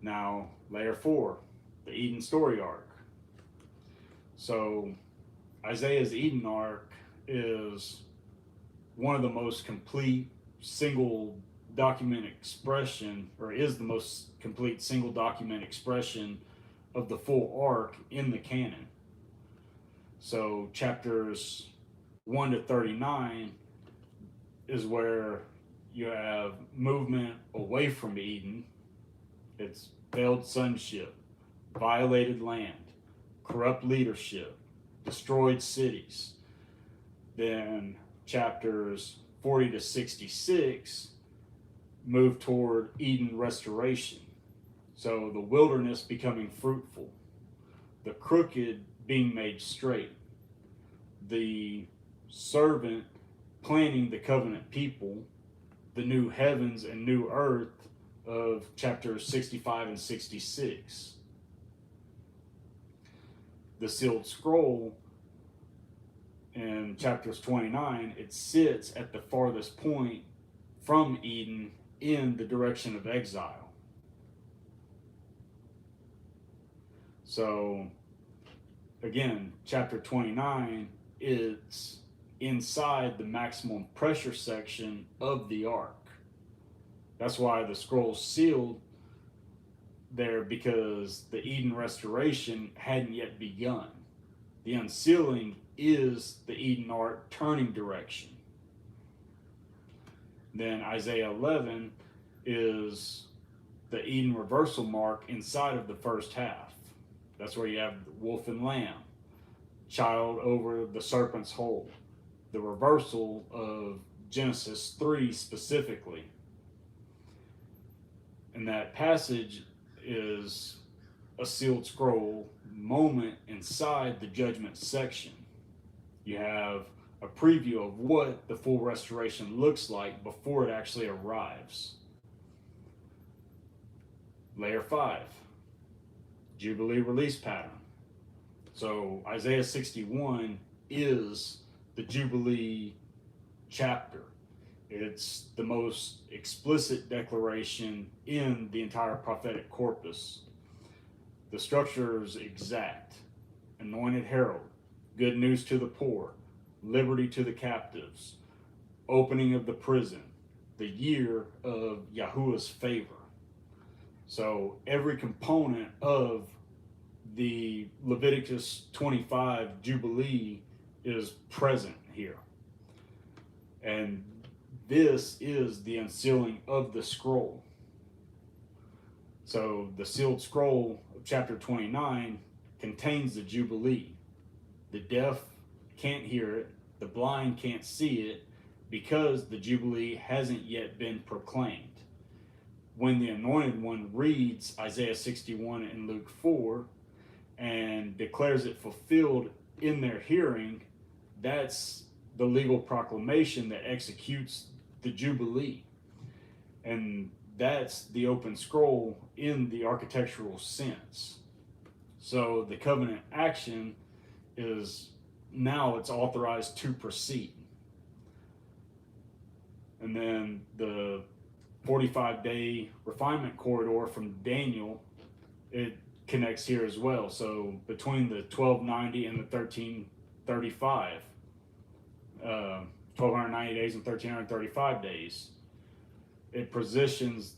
Speaker 1: Now, layer 4, the Eden story arc. So, Isaiah's Eden arc is one of the most complete single document expression, or is the most complete single document expression of the full arc in the canon. So chapters 1 to 39 is where you have movement away from Eden. It's failed sonship, violated land, corrupt leadership, destroyed cities. Then chapters 40 to 66 move toward Eden restoration. So the wilderness becoming fruitful, the crooked being made straight, the servant planning the covenant people, the new heavens and new earth of chapters 65 and 66. The sealed scroll in chapters 29, it sits at the farthest point from Eden in the direction of exile. So again, chapter 29 is inside the maximum pressure section of the ark. That's why the scroll's sealed there, because the Eden restoration hadn't yet begun. The unsealing is the Eden ark turning direction. Then Isaiah 11 is the Eden reversal mark inside of the first half. That's where you have the wolf and lamb, child over the serpent's hole, the reversal of Genesis 3 specifically. And that passage is a sealed scroll moment inside the judgment section. You have a preview of what the full restoration looks like before it actually arrives. Layer 5, Jubilee release pattern. So Isaiah 61 is the Jubilee chapter. It's the most explicit declaration in the entire prophetic corpus. The structure is exact. Anointed herald, good news to the poor, liberty to the captives, opening of the prison, the year of Yahuwah's favor. So every component of the Leviticus 25 Jubilee is present here. And this is the unsealing of the scroll. So the sealed scroll of chapter 29 contains the Jubilee. The deaf can't hear it, the blind can't see it, because the Jubilee hasn't yet been proclaimed. When the Anointed One reads Isaiah 61 and Luke 4 and declares it fulfilled in their hearing, that's the legal proclamation that executes the Jubilee. And that's the open scroll in the architectural sense. So the covenant action is now it's authorized to proceed. And then the 45-day refinement corridor from Daniel, it connects here as well. So between the 1290 and the 1335, 1290 days and 1335 days, it positions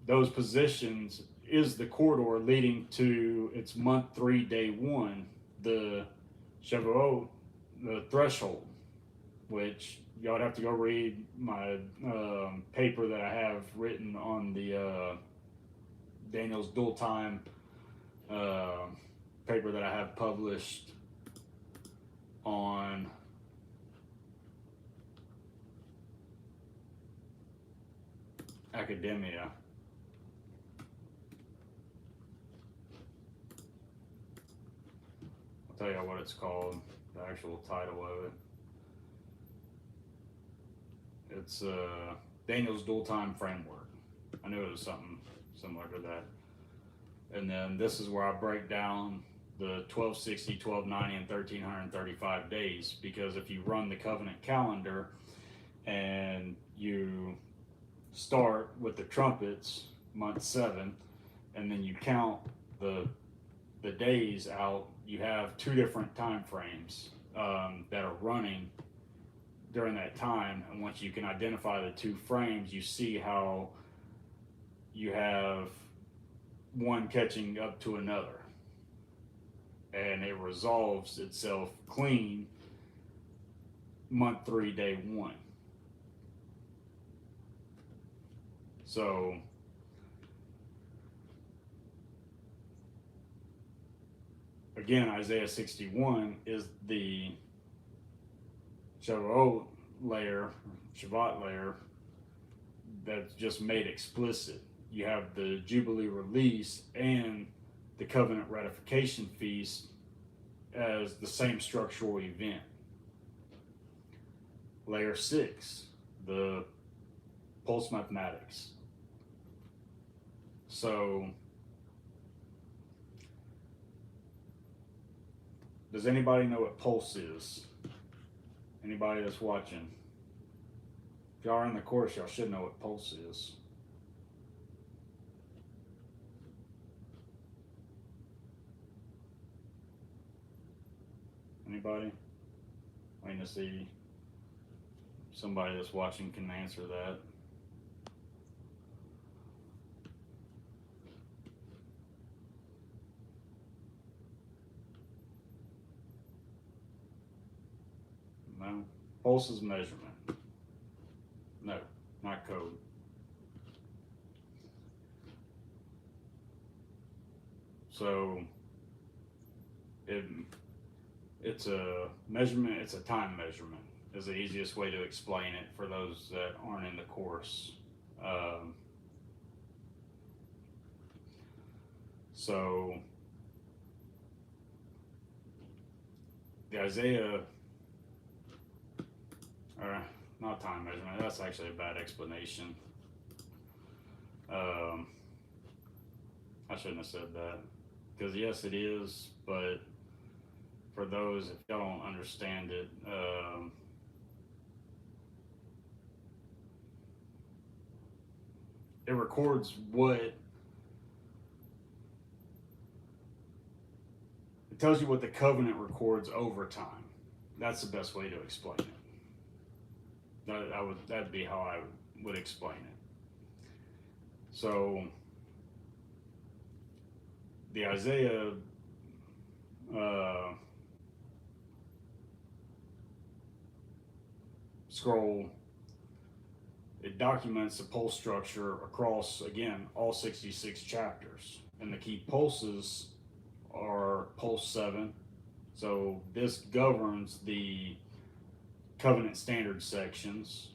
Speaker 1: those positions is the corridor leading to its month 3, day 1, the Shavuot, the threshold, which y'all would have to go read my paper that I have written on the Daniel's dual time paper that I have published on Academia. I'll tell you what it's called, the actual title of it It's Daniel's dual time framework. I knew it was something similar to that. And then this is where I break down the 1260, 1290, and 1335 days, because if you run the covenant calendar and you start with the trumpets, month 7, and then you count the days out, you have 2 different time frames that are running during that time. And once you can identify the 2 frames, you see how you have one catching up to another, and it resolves itself clean month 3, day 1. So again, Isaiah 61 is the Shavuot layer, Shabbat layer, that's just made explicit. You have the Jubilee release and the covenant ratification feast as the same structural event. Layer 6, the pulse mathematics. So, does anybody know what pulse is? Anybody that's watching? If y'all are in the course, y'all should know what pulse is. Anybody? Waiting to see somebody that's watching can answer that. No. Pulse is measurement. No, not code. So it's a measurement, it's a time measurement is the easiest way to explain it for those that aren't in the course. So the Isaiah, or not time measurement, that's actually a bad explanation. I shouldn't have said that, because yes, it is, but for those, if y'all don't understand it, it records what, it tells you what the covenant records over time. That's the best way to explain it. That'd be how I would explain it. So the Isaiah scroll, it documents the pulse structure across, again, all 66 chapters. And the key pulses are pulse 7. So this governs the covenant standard sections.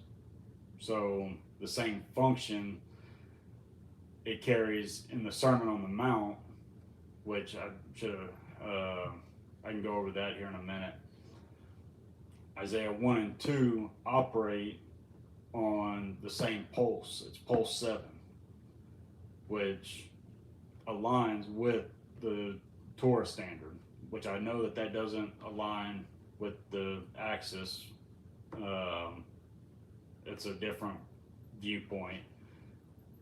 Speaker 1: So the same function it carries in the Sermon on the Mount, which I should have, I can go over that here in a minute. Isaiah 1 and 2 operate on the same pulse. It's pulse 7, which aligns with the Torah standard, which I know that doesn't align with the axis. It's a different viewpoint.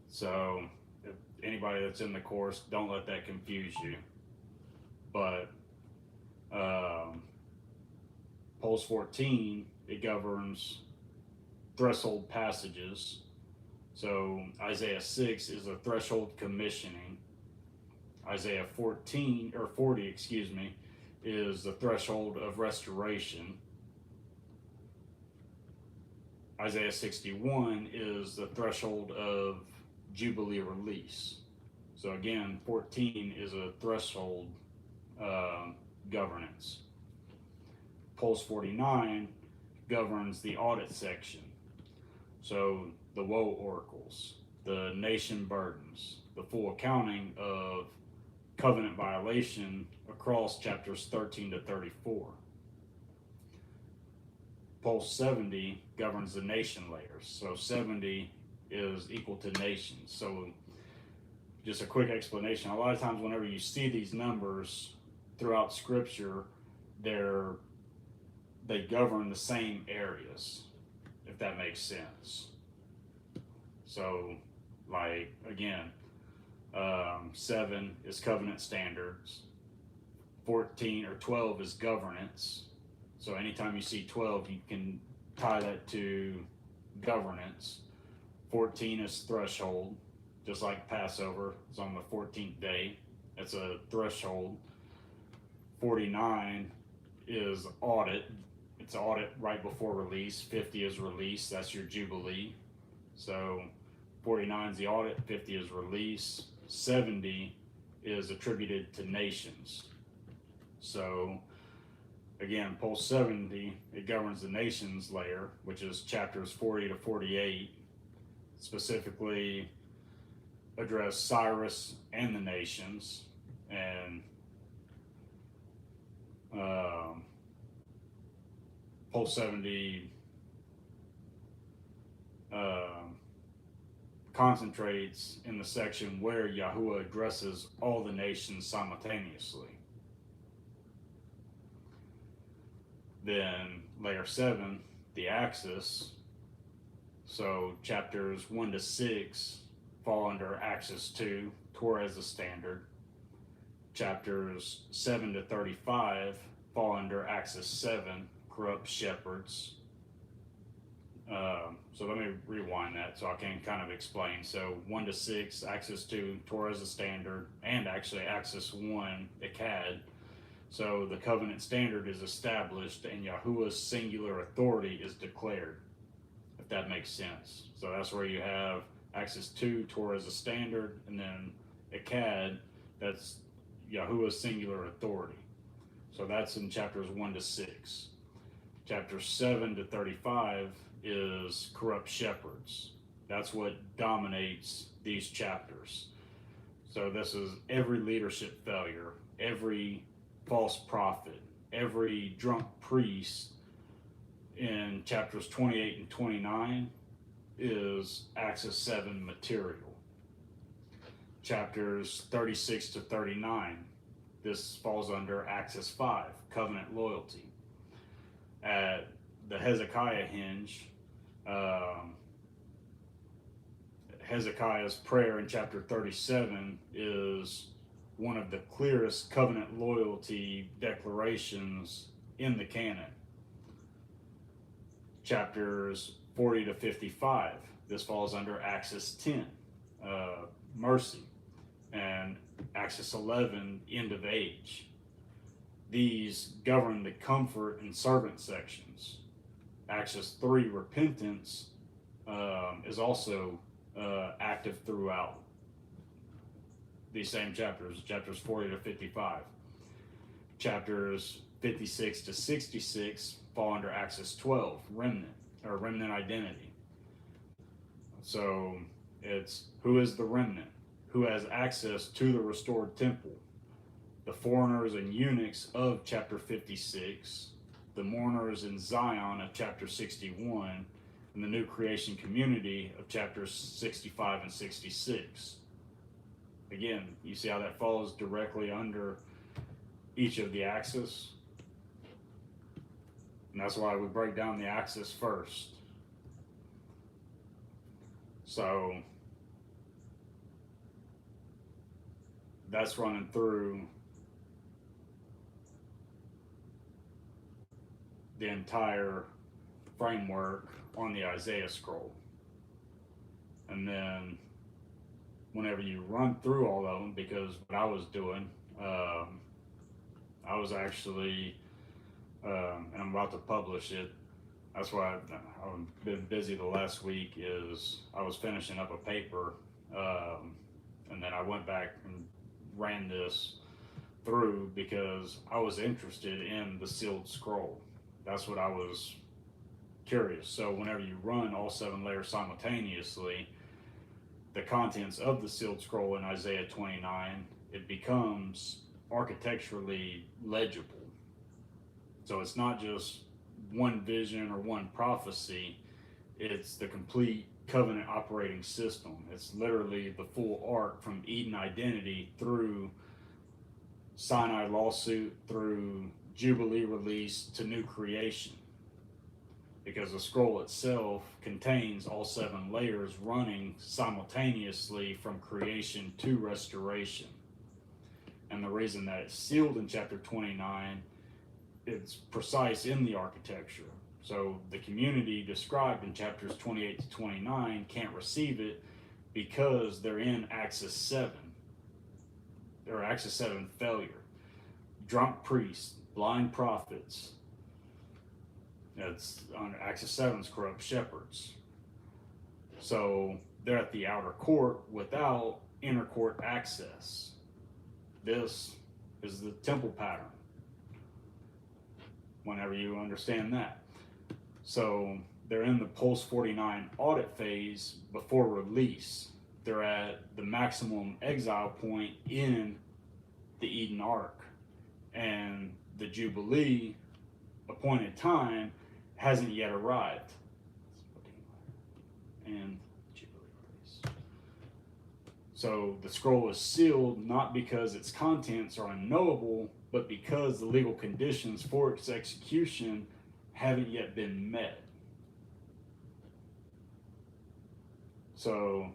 Speaker 1: So if anybody that's in the course, don't let that confuse you. But Pulse 14, it governs threshold passages. So Isaiah 6 is a threshold commissioning. Isaiah 40, is the threshold of restoration. Isaiah 61 is the threshold of Jubilee release. So again, 14 is a threshold governance. Pulse 49 governs the audit section. So the woe oracles, the nation burdens, the full accounting of covenant violation across chapters 13 to 34. Pulse 70 governs the nation layers. So 70 is equal to nations. So just a quick explanation. A lot of times whenever you see these numbers throughout scripture, they govern the same areas, if that makes sense. So like again, 7 is covenant standards, 14 or 12 is governance. So anytime you see 12, you can tie that to governance. 14 is threshold, just like Passover is on the 14th day. That's a threshold. 49 is audit. It's audit right before release. 50 is release. That's your Jubilee. So 49 is the audit, 50 is release. 70 is attributed to nations. So again, Pulse 70, it governs the nations layer, which is chapters 40 to 48, specifically address Cyrus and the nations. And Pulse 70 concentrates in the section where Yahuwah addresses all the nations simultaneously. Then layer 7, the axis. So chapters 1 to 6 fall under axis 2, Torah as a standard. Chapters 7 to 35 fall under axis 7, corrupt shepherds. So let me rewind that so I can kind of explain. So 1 to 6, axis 2, Torah as a standard, and actually axis 1, Akkad. So the covenant standard is established and Yahuwah's singular authority is declared, if that makes sense. So that's where you have axis 2, Torah as a standard, and then Akkad, that's Yahuwah's singular authority. So that's in chapters 1 to 6. Chapters 7 to 35 is corrupt shepherds. That's what dominates these chapters. So this is every leadership failure, every false prophet, every drunk priest in chapters 28 and 29 is axis 7 material. Chapters 36 to 39, this falls under axis 5, covenant loyalty. At the Hezekiah hinge, Hezekiah's prayer in chapter 37 is one of the clearest covenant loyalty declarations in the canon. Chapters 40 to 55, this falls under axis 10, mercy, and axis 11, end of age. These govern the comfort and servant sections. Axis 3, repentance, is also active throughout these same chapters, chapters 40 to 55. Chapters 56 to 66 fall under axis 12, remnant, or remnant identity. So it's who is the remnant? Who has access to the restored temple? The foreigners and eunuchs of chapter 56, the mourners in Zion of chapter 61, and the new creation community of chapters 65 and 66. Again, you see how that falls directly under each of the axes? And that's why we break down the axis first. So that's running through the entire framework on the Isaiah scroll. And then whenever you run through all of them, because what I was doing, I was actually, and I'm about to publish it, that's why I've been busy the last week, is I was finishing up a paper, and then I went back and ran this through because I was interested in the sealed scroll. That's what I was curious. So whenever you run all 7 layers simultaneously, the contents of the sealed scroll in Isaiah 29, it becomes architecturally legible. So it's not just one vision or one prophecy. It's the complete covenant operating system. It's literally the full arc from Eden identity through Sinai lawsuit, through Jubilee release to new creation. Because the scroll itself contains all 7 layers running simultaneously from creation to restoration. And the reason that it's sealed in chapter 29, it's precise in the architecture. So the community described in chapters 28 to 29 can't receive it because they're in Axis 7. They're Axis 7 failure. Drunk priests, blind prophets. That's on Axis 7's corrupt shepherds. So they're at the outer court without inner court access. This is the temple pattern, whenever you understand that. So they're in the post 49 audit phase before release. They're at the maximum exile point in the Eden Ark. And the Jubilee appointed time hasn't yet arrived. And Jubilee release. So the scroll is sealed not because its contents are unknowable, but because the legal conditions for its execution haven't yet been met. So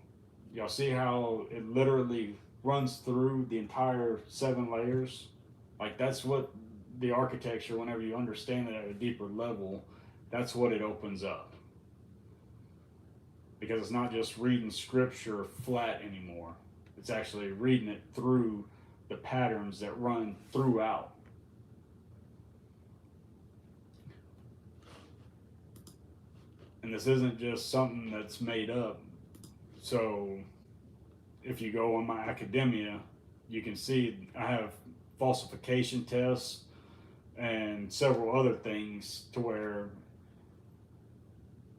Speaker 1: y'all see how it literally runs through the entire 7 layers? Like, that's what the architecture, whenever you understand it at a deeper level, that's what it opens up. Because it's not just reading scripture flat anymore. It's actually reading it through the patterns that run throughout. And this isn't just something that's made up. So if you go on my academia, you can see I have falsification tests and several other things to where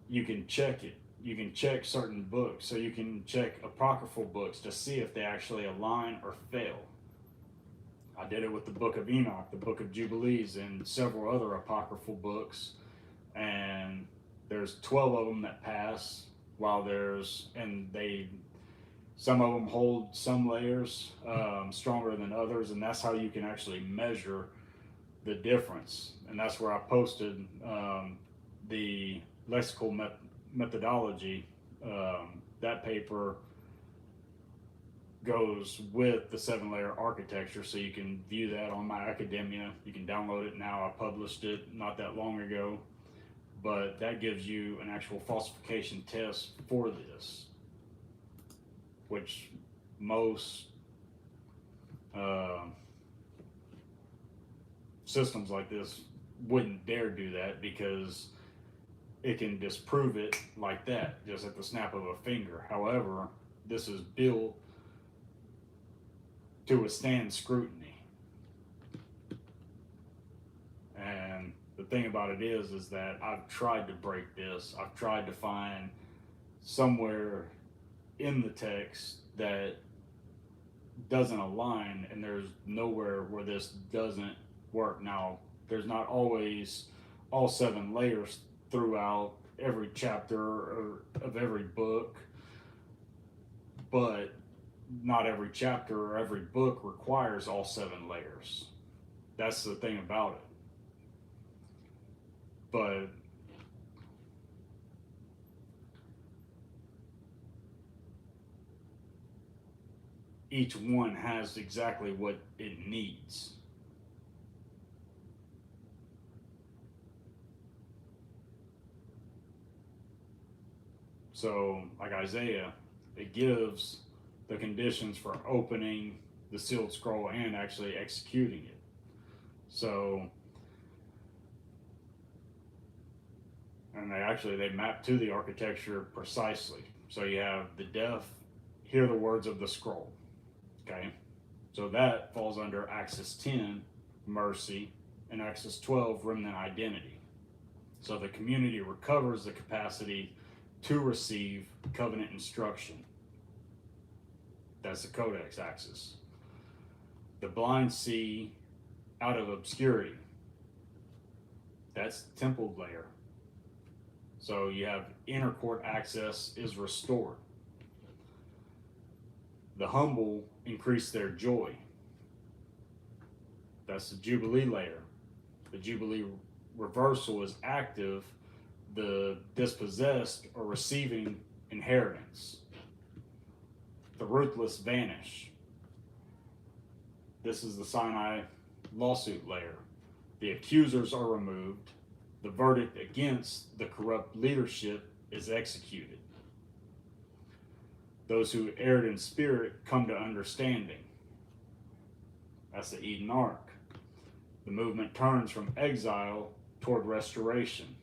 Speaker 1: you can check it. You can check certain books. So you can check apocryphal books to see if they actually align or fail. I did it with the Book of Enoch, the Book of Jubilees, and several other apocryphal books. And there's 12 of them that pass, while some of them hold some layers stronger than others, and that's how you can actually measure the difference. And that's where I posted the lexical methodology. That paper goes with the 7-layer architecture, so you can view that on my academia. You can download it now. I published it not that long ago, but that gives you an actual falsification test for this, which most systems like this wouldn't dare do that, because it can disprove it like that, just at the snap of a finger. However, this is built to withstand scrutiny. And the thing about it is that I've tried to break this. I've tried to find somewhere in the text that doesn't align, and there's nowhere where this doesn't work. Now, there's not always all 7 layers throughout every chapter of every book, but not every chapter or every book requires all 7 layers. That's the thing about it. But each one has exactly what it needs. So, like Isaiah, it gives the conditions for opening the sealed scroll and actually executing it. So, and they map to the architecture precisely. So you have the deaf hear the words of the scroll. Okay, so that falls under Axis 10, mercy, and Axis 12, remnant identity. So the community recovers the capacity to receive covenant instruction. That's the codex axis. The blind see out of obscurity. That's the temple layer. So you have inner court access is restored. The humble increase their joy. That's the Jubilee layer. The Jubilee reversal is active. The dispossessed are receiving inheritance. The ruthless vanish. This is the Sinai lawsuit layer. The accusers are removed. The verdict against the corrupt leadership is executed. Those who erred in spirit come to understanding. That's the Eden Ark. The movement turns from exile toward restoration.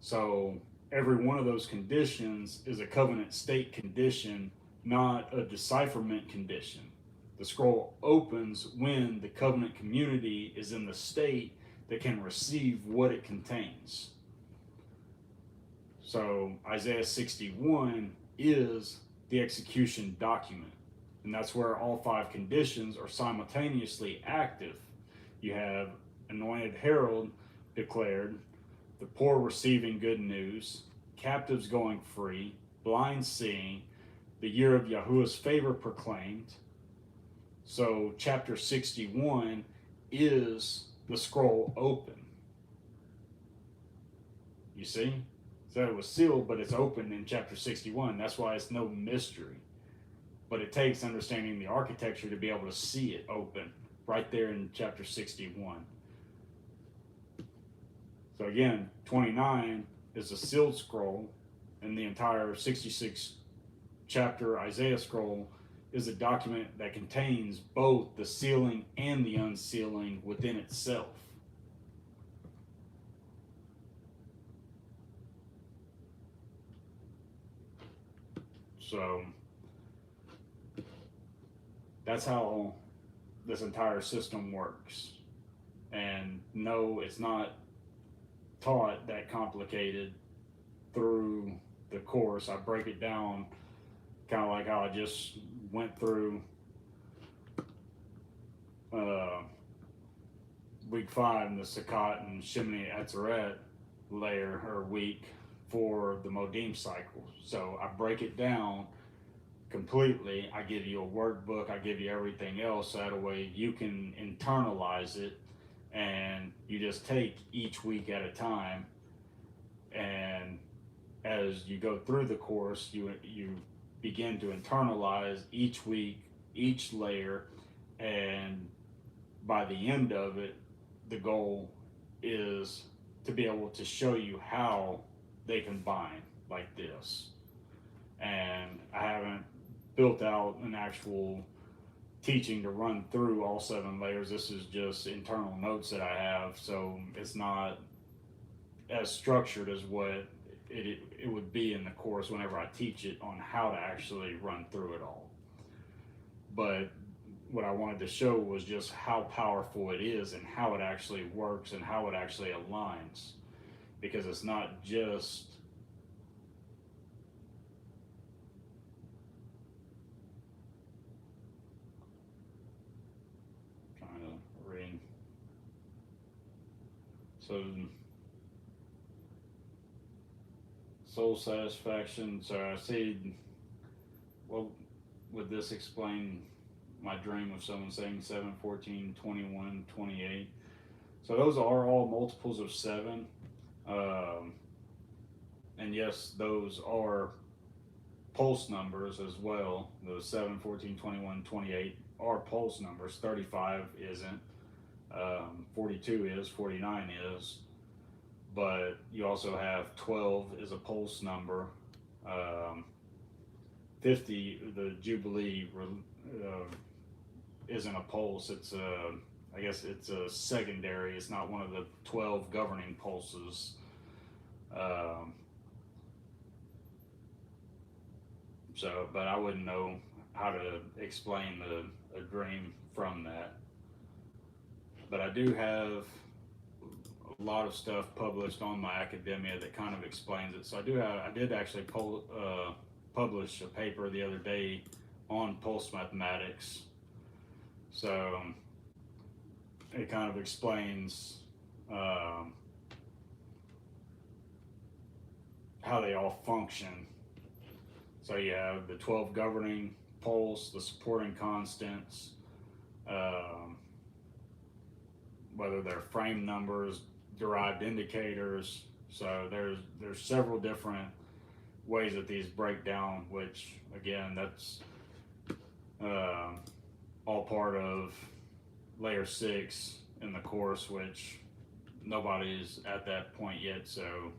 Speaker 1: So every one of those conditions is a covenant state condition, not a decipherment condition. The scroll opens when the covenant community is in the state that can receive what it contains. So Isaiah 61 is the execution document. And that's where all 5 conditions are simultaneously active. You have anointed herald declared, the poor receiving good news, captives going free, blind seeing, the year of Yahuwah's favor proclaimed. So chapter 61 is the scroll open. You see? So it was sealed, but it's open in chapter 61. That's why it's no mystery. But it takes understanding the architecture to be able to see it open right there in chapter 61. So again, 29 is a sealed scroll, and the entire 66 chapter Isaiah scroll is a document that contains both the sealing and the unsealing within itself. So that's how this entire system works. And no, it's not taught that complicated through the course. I break it down kind of like how I just went through week 5 in the Sukkot and Shemini Atzeret layer or week for the Modim cycle. So I break it down completely. I give you a workbook, I give you everything else, so that way you can internalize it, and you just take each week at a time. And as you go through the course, you begin to internalize each week, each layer, and by the end of it, the goal is to be able to show you how they combine like this. And I haven't built out an actual teaching to run through all 7 layers. This is just internal notes that I have, so it's not as structured as what it would be in the course whenever I teach it on how to actually run through it all. But what I wanted to show was just how powerful it is and how it actually works and how it actually aligns, because it's not just trying to read. So soul satisfaction. So I see, well, would this explain my dream of someone saying 7, 14, 21, 28? So those are all multiples of 7. And yes, those are pulse numbers as well. Those 7, 14, 21, 28 are pulse numbers. 35 isn't. 42 is. 49 is. But you also have 12 is a pulse number. 50, the Jubilee, isn't a pulse. It's a, I guess it's a secondary. It's not one of the 12 governing pulses. So, but I wouldn't know how to explain a dream from that. But I do have a lot of stuff published on my academia that kind of explains it. So I did actually publish a paper the other day on pulse mathematics. So it kind of explains um, how they all function. So you have the 12 governing poles, the supporting constants, um, whether they're frame numbers, derived indicators. So there's several different ways that these break down, which again, that's uh, all part of layer 6 in the course, which nobody's at that point yet. So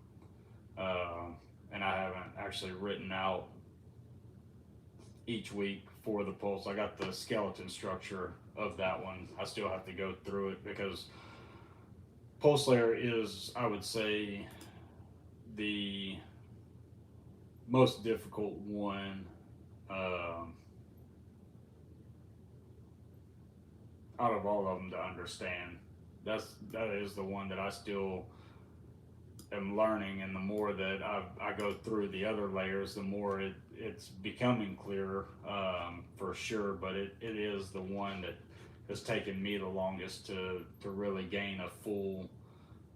Speaker 1: uh, and I haven't actually written out each week for the pulse. I got the skeleton structure of that one. I still have to go through it because pulse layer is, I would say, the most difficult one out of all of them to understand. That is the one that I still am learning, and the more that I go through the other layers, the more it's becoming clearer for sure. But it is the one that has taken me the longest to really gain a full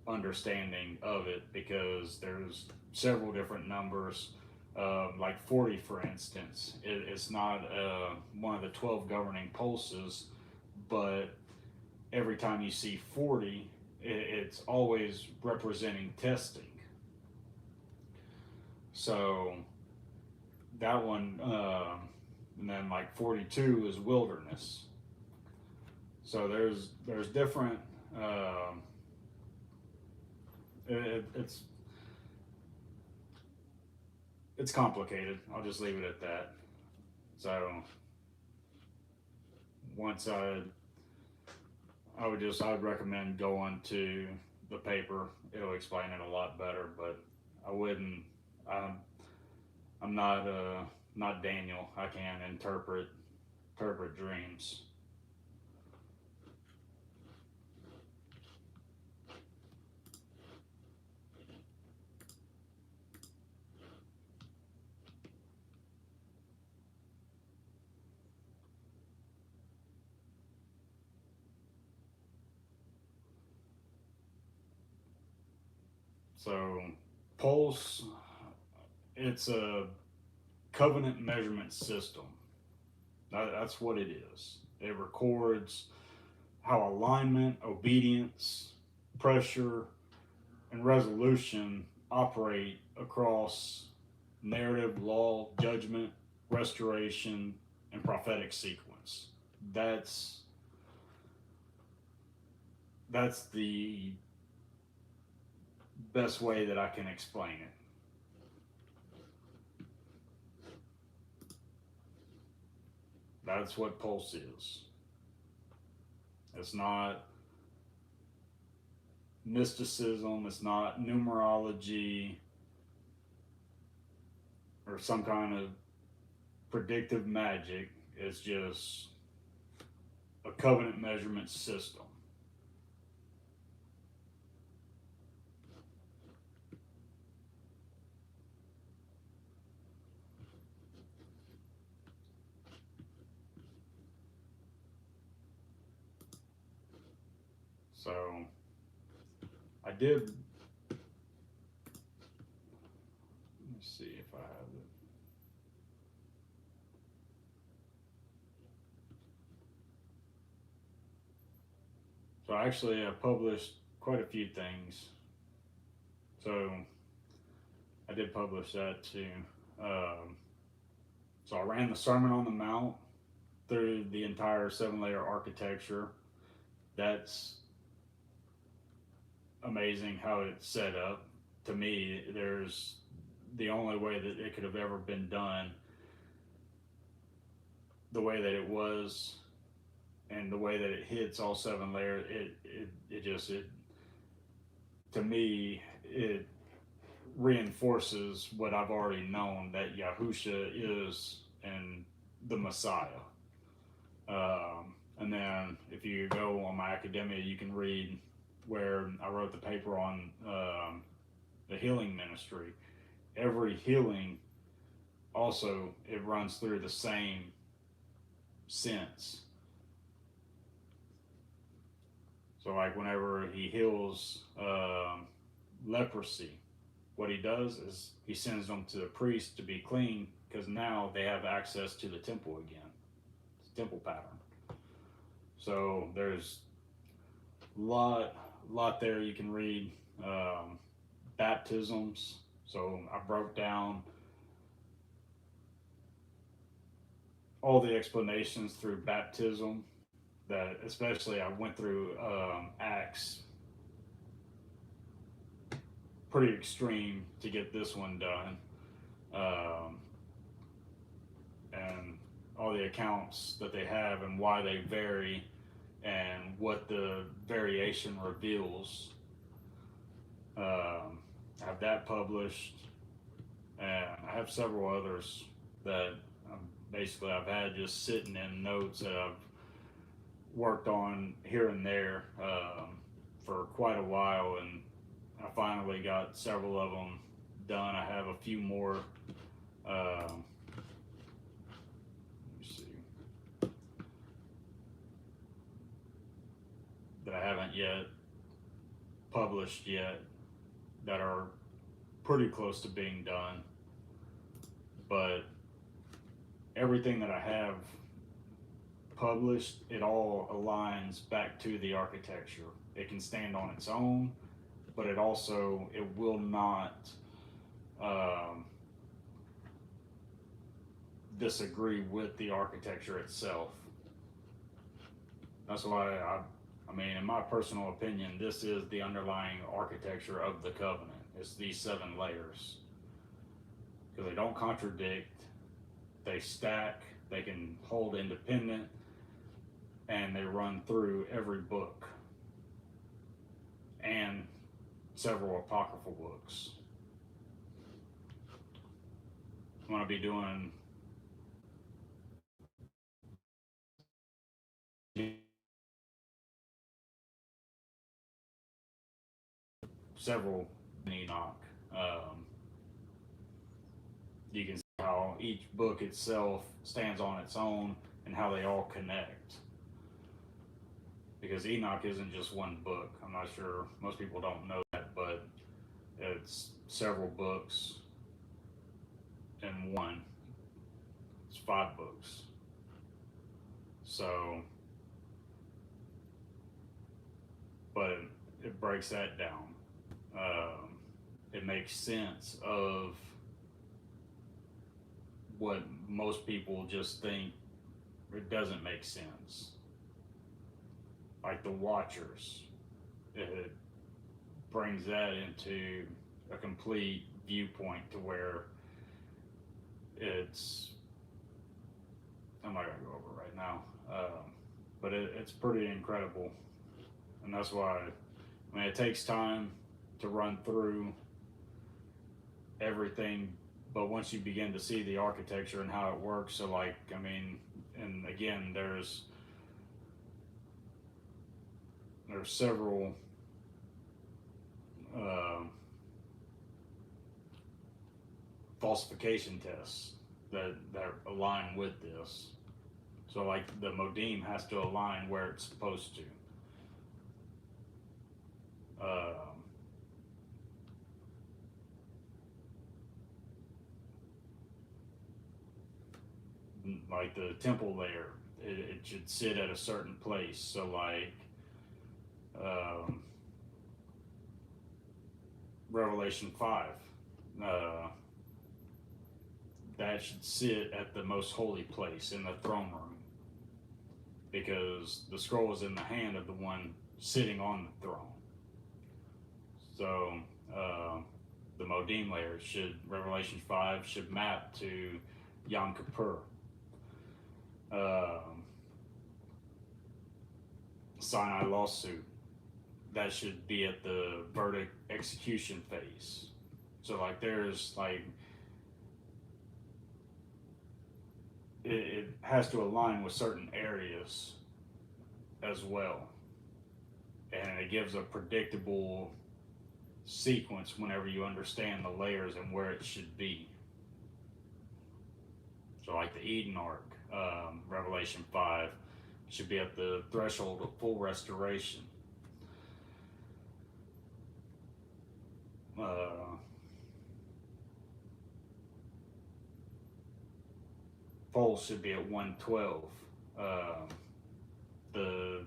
Speaker 1: understanding of it, because there's several different numbers. Like 40, for instance, it's not one of the 12 governing pulses, but every time you see 40, it's always representing testing. So that one, and then like 42 is wilderness. So there's different. It's complicated. I'll just leave it at that. So once I'd recommend going to the paper. It'll explain it a lot better, but I wouldn't. I'm, I'm not Daniel. I can't interpret dreams. So pulse, it's a covenant measurement system. That's what it is. It records how alignment, obedience, pressure, and resolution operate across narrative, law, judgment, restoration, and prophetic sequence. That's that's the best way that I can explain it. That's what pulse is. It's not mysticism, it's not numerology or some kind of predictive magic. It's just a covenant measurement system. So I did. Let me see if I have it. So actually, I published quite a few things. So I did publish that too. So I ran the Sermon on the Mount through the entire 7-layer architecture. That's amazing how it's set up. To me, there's the only way that it could have ever been done the way that it was, and the way that it hits all 7 layers. It to me, it reinforces what I've already known, that Yahusha is and the Messiah. And then if you go on my academia, you can read where I wrote the paper on the healing ministry. Every healing also, it runs through the same sense. So like whenever he heals leprosy, what he does is he sends them to the priest to be clean because now they have access to the temple again. It's a temple pattern. So there's lot there you can read. Baptisms. So I broke down all the explanations through baptism. That especially I went through Acts pretty extreme to get this one done, um, and all the accounts that they have and why they vary and what the variation reveals. I have that published, and I have several others that basically I've had just sitting in notes that I've worked on here and there for quite a while, and I finally got several of them done. I have a few more. Let me see, that I haven't yet published yet that are pretty close to being done, but everything that I have published, it all aligns back to the architecture. It can stand on its own, but it will not disagree with the architecture itself. That's why I mean, in my personal opinion, this is the underlying architecture of the covenant. It's these 7 layers because they don't contradict, they stack, they can hold independent, and they run through every book and several apocryphal books. I'm going to be doing several in Enoch. You can see how each book itself stands on its own and how they all connect. Because Enoch isn't just one book. I'm not sure, most people don't know that, but it's several books in one. It's 5 books. So, but it breaks that down. It makes sense of what most people just think it doesn't make sense. Like the Watchers, it brings that into a complete viewpoint to where it's, I'm not gonna go over it right now, but it's pretty incredible, and that's why, I mean, it takes time to run through everything, but once you begin to see the architecture and how it works, so like, I mean, and again, there's several falsification tests that align with this. So like the modem has to align where it's supposed to. Like the temple layer, it should sit at a certain place. So like Revelation 5, that should sit at the most holy place in the throne room, because the scroll is in the hand of the one sitting on the throne. So the modem layer should, Revelation 5 should map to Yom Kippur. Sinai lawsuit, that should be at the verdict execution phase. So like there's like, it has to align with certain areas as well, and it gives a predictable sequence whenever you understand the layers and where it should be. So like the Eden Ark, Revelation 5 should be at the threshold of full restoration. Pulse should be at 112. Uh, the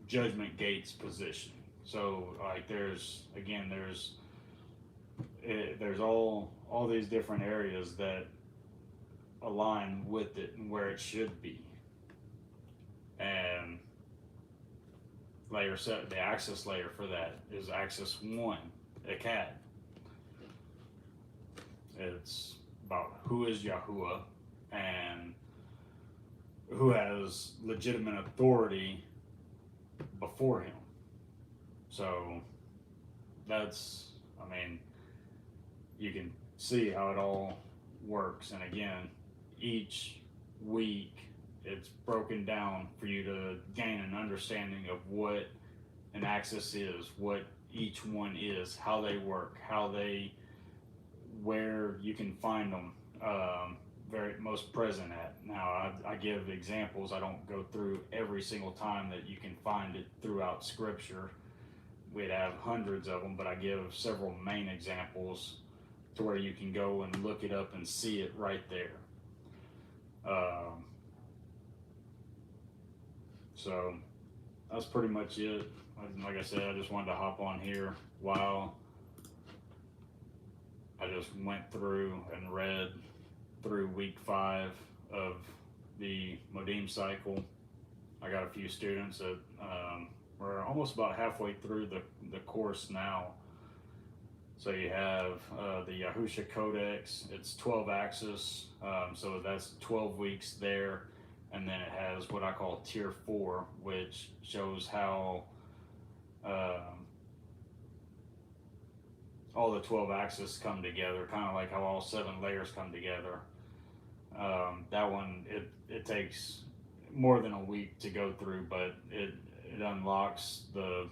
Speaker 1: judgment gates position. So like there's all these different areas that align with it and where it should be. And layer set the access layer for that is access 1, a CAD. It's about who is Yahuwah and who has legitimate authority before him. So that's, I mean, you can see how it all works. And again, each week it's broken down for you to gain an understanding of what an axis is, what each one is, how they work, where you can find them, very most present at. Now, I give examples. I don't go through every single time that you can find it throughout Scripture. We'd have hundreds of them, but I give several main examples to where you can go and look it up and see it right there. So that's pretty much it. Like I said, I just wanted to hop on here while I just went through and read through week 5 of the Modim cycle. I got a few students that we're almost about halfway through the course now. So you have the Yahusha Codex. It's 12 axis, so that's 12 weeks there. And then it has what I call Tier 4, which shows how all the 12 axes come together, kind of like how all 7 layers come together. That one, it takes more than a week to go through, but it unlocks the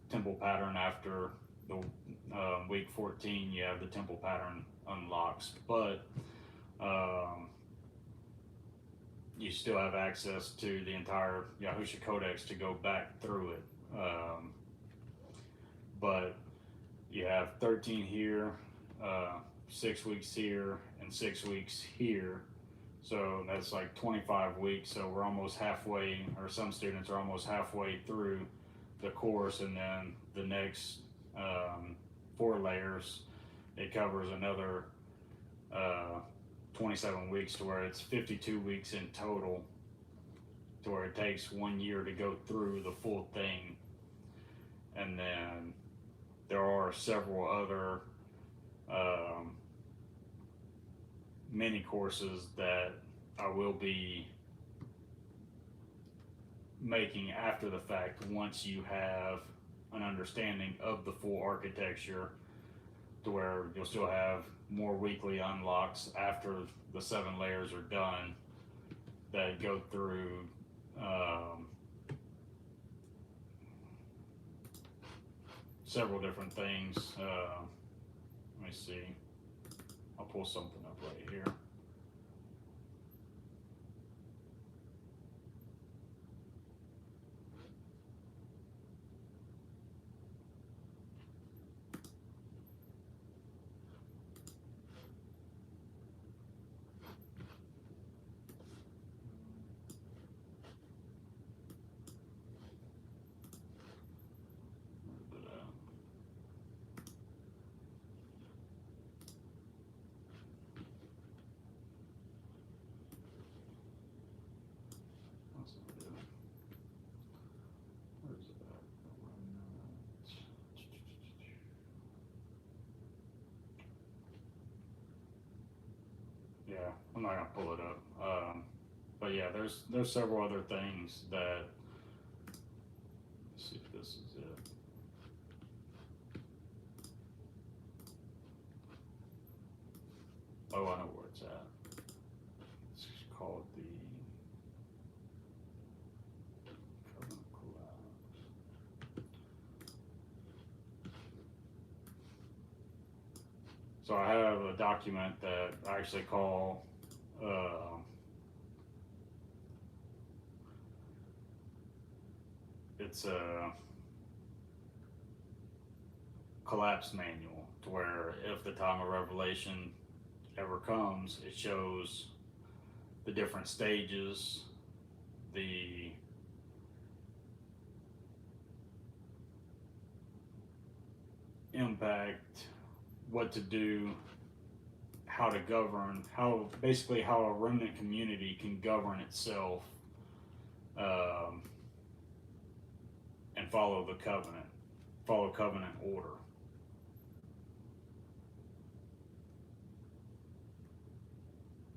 Speaker 1: temple pattern after the week 14. You have the temple pattern unlocks, but you still have access to the entire Yahusha Codex to go back through it. But you have 13 here, 6 weeks here, and 6 weeks here. So that's like 25 weeks. So we're almost halfway, or some students are almost halfway through the course. And then the next 4 layers, it covers another 27 weeks, to where it's 52 weeks in total, to where it takes 1 year to go through the full thing. And then there are several other mini courses that I will be making after the fact, once you have an understanding of the full architecture, to where you'll still have more weekly unlocks after the 7 layers are done that go through several different things. Let me see. I'll pull something up right here. Yeah, I'm not gonna pull it up. But yeah, there's several other things that. Let's see if this is it. Oh, I know where it's at. It's called the Covenant Collapse. So I have a document that I actually call it's collapse manual, to where if the time of revelation ever comes, it shows the different stages, the impact, what to do, how to govern, how basically how a remnant community can govern itself, um, and follow covenant order.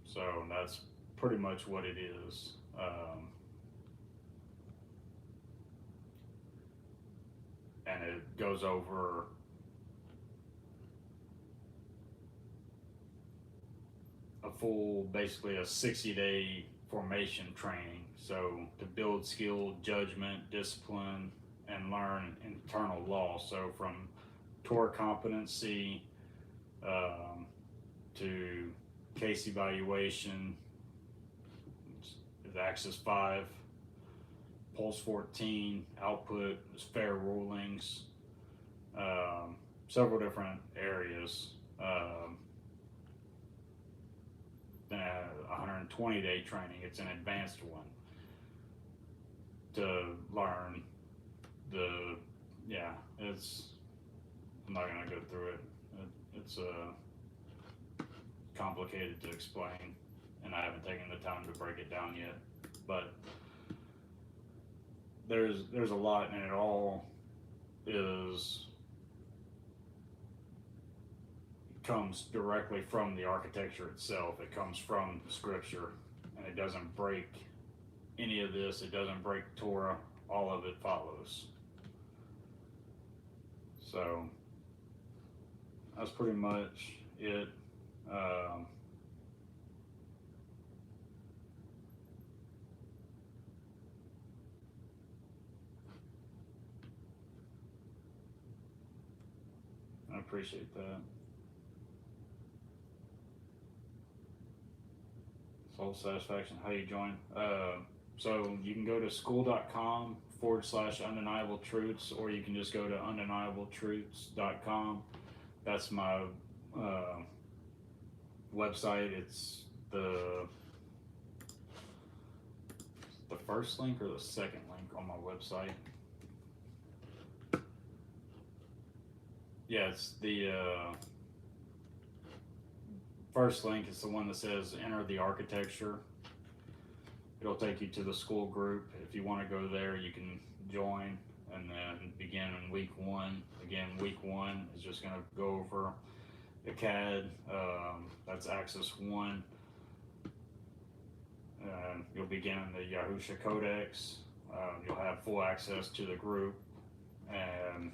Speaker 1: So that's pretty much what it is. And it goes over a full, basically a 60-day formation training. So to build skill, judgment, discipline, and learn internal law. So from Torah competency, to case evaluation, Axis 5, Pulse 14, output, fair rulings, several different areas. 120-day training, it's an advanced one to learn it's, I'm not going to go through it. It's complicated to explain, and I haven't taken the time to break it down yet. But there's a lot, and it all comes directly from the architecture itself. It comes from Scripture, and it doesn't break any of this. It doesn't break Torah. All of it follows. So that's pretty much it. I appreciate that. Soul satisfaction. How do you join? So you can go to school.com/undeniable truths, or you can just go to undeniabletruths.com. That's my website. It's the first link or the second link on my website. Yeah, it's the first link. Is the one that says enter the architecture. It'll take you to the school group. If you want to go there, you can join and then begin in week 1. Again, week 1 is just going to go over the CAD. That's Axis 1. You'll begin in the Yahusha Codex. You'll have full access to the group, and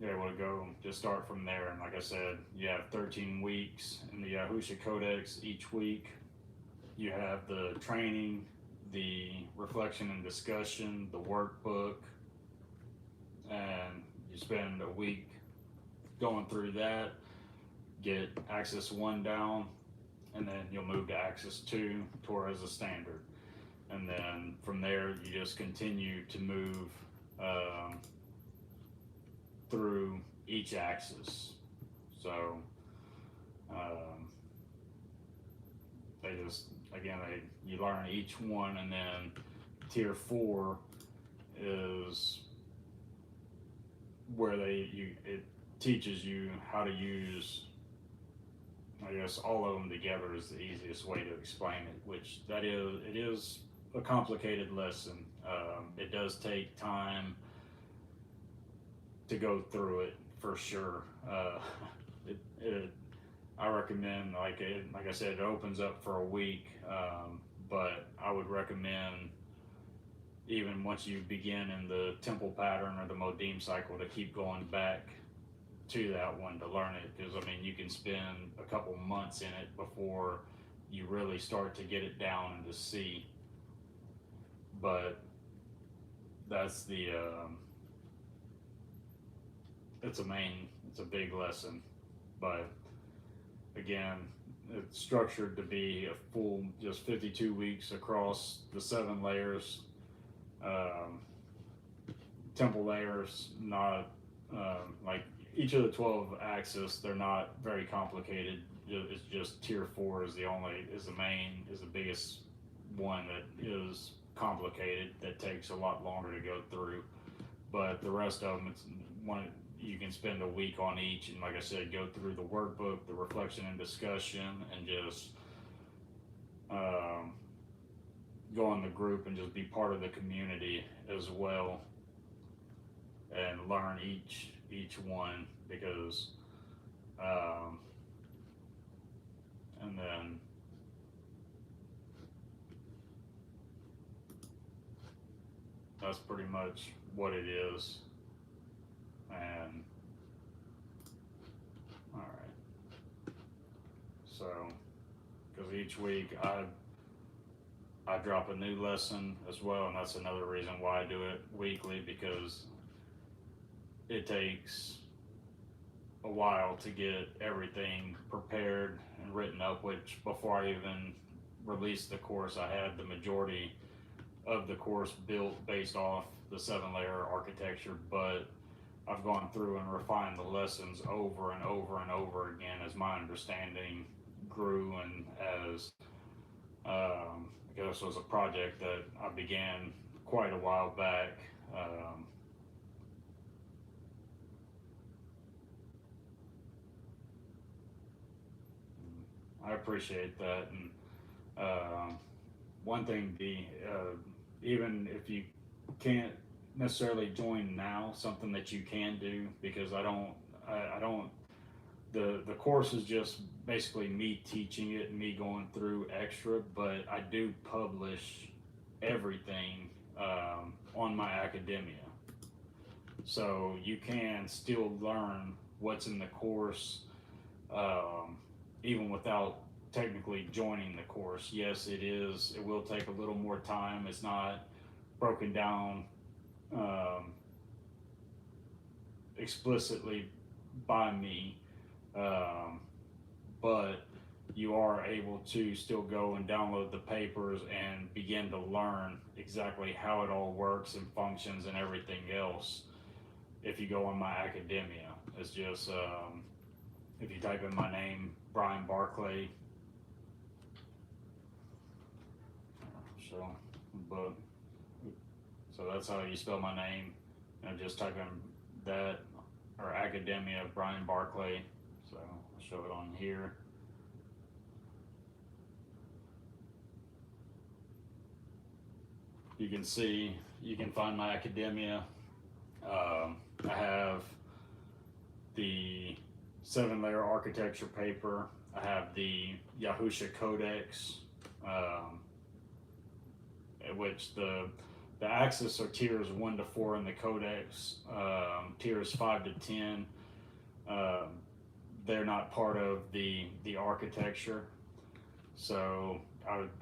Speaker 1: you're able to go just start from there. And like I said, you have 13 weeks in the Yahusha Codex each week. You have the training, the reflection and discussion, the workbook, and you spend a week going through that, get Axis 1 down, and then you'll move to Axis 2, Torah as a standard. And then from there, you just continue to move through each axis. So you learn each one, and then tier 4 is where it teaches you how to use, I guess, all of them together is the easiest way to explain it, which it is a complicated lesson. It does take time to go through it for sure. I recommend, like I said, it opens up for a week, but I would recommend, even once you begin in the temple pattern or the Modim cycle, to keep going back to that one to learn it, because you can spend a couple months in it before you really start to get it down and to see. But that's it's a big lesson. But again, it's structured to be a full just 52 weeks across the 7 layers. Temple layers, not like each of the 12 axis, they're not very complicated. It's just tier 4 is the biggest one that is complicated, that takes a lot longer to go through. But the rest of them, it's one you can spend a week on each, and like I said, go through the workbook, the reflection and discussion, and just go in the group and just be part of the community as well, and learn each one, because and then that's pretty much what it is. And all right, so because each week I drop a new lesson as well, and that's another reason why I do it weekly, because it takes a while to get everything prepared and written up, which before I even released the course, I had the majority of the course built based off the 7-layer architecture, but I've gone through and refined the lessons over and over and over again as my understanding grew, and as because this was a project that I began quite a while back. I appreciate that, and one thing, even if you can't necessarily join now, something that you can do, because I don't. The course is just basically me teaching it and me going through extra, but I do publish everything on my academia, so you can still learn what's in the course, even without technically joining the course. Yes, it will take a little more time. It's not broken down explicitly by me, but you are able to still go and download the papers and begin to learn exactly how it all works and functions and everything else if you go on my academia. It's just if you type in my name, Brian Barclay, but so that's how you spell my name, and just type in that, or academia, Brian Barclay. So I'll show it on here. You can see, you can find my academia. I have the 7-layer architecture paper. I have the Yahusha Codex, which the axis are tiers 1 to 4 in the Codex. Tiers 5 to 10, they're not part of the architecture. So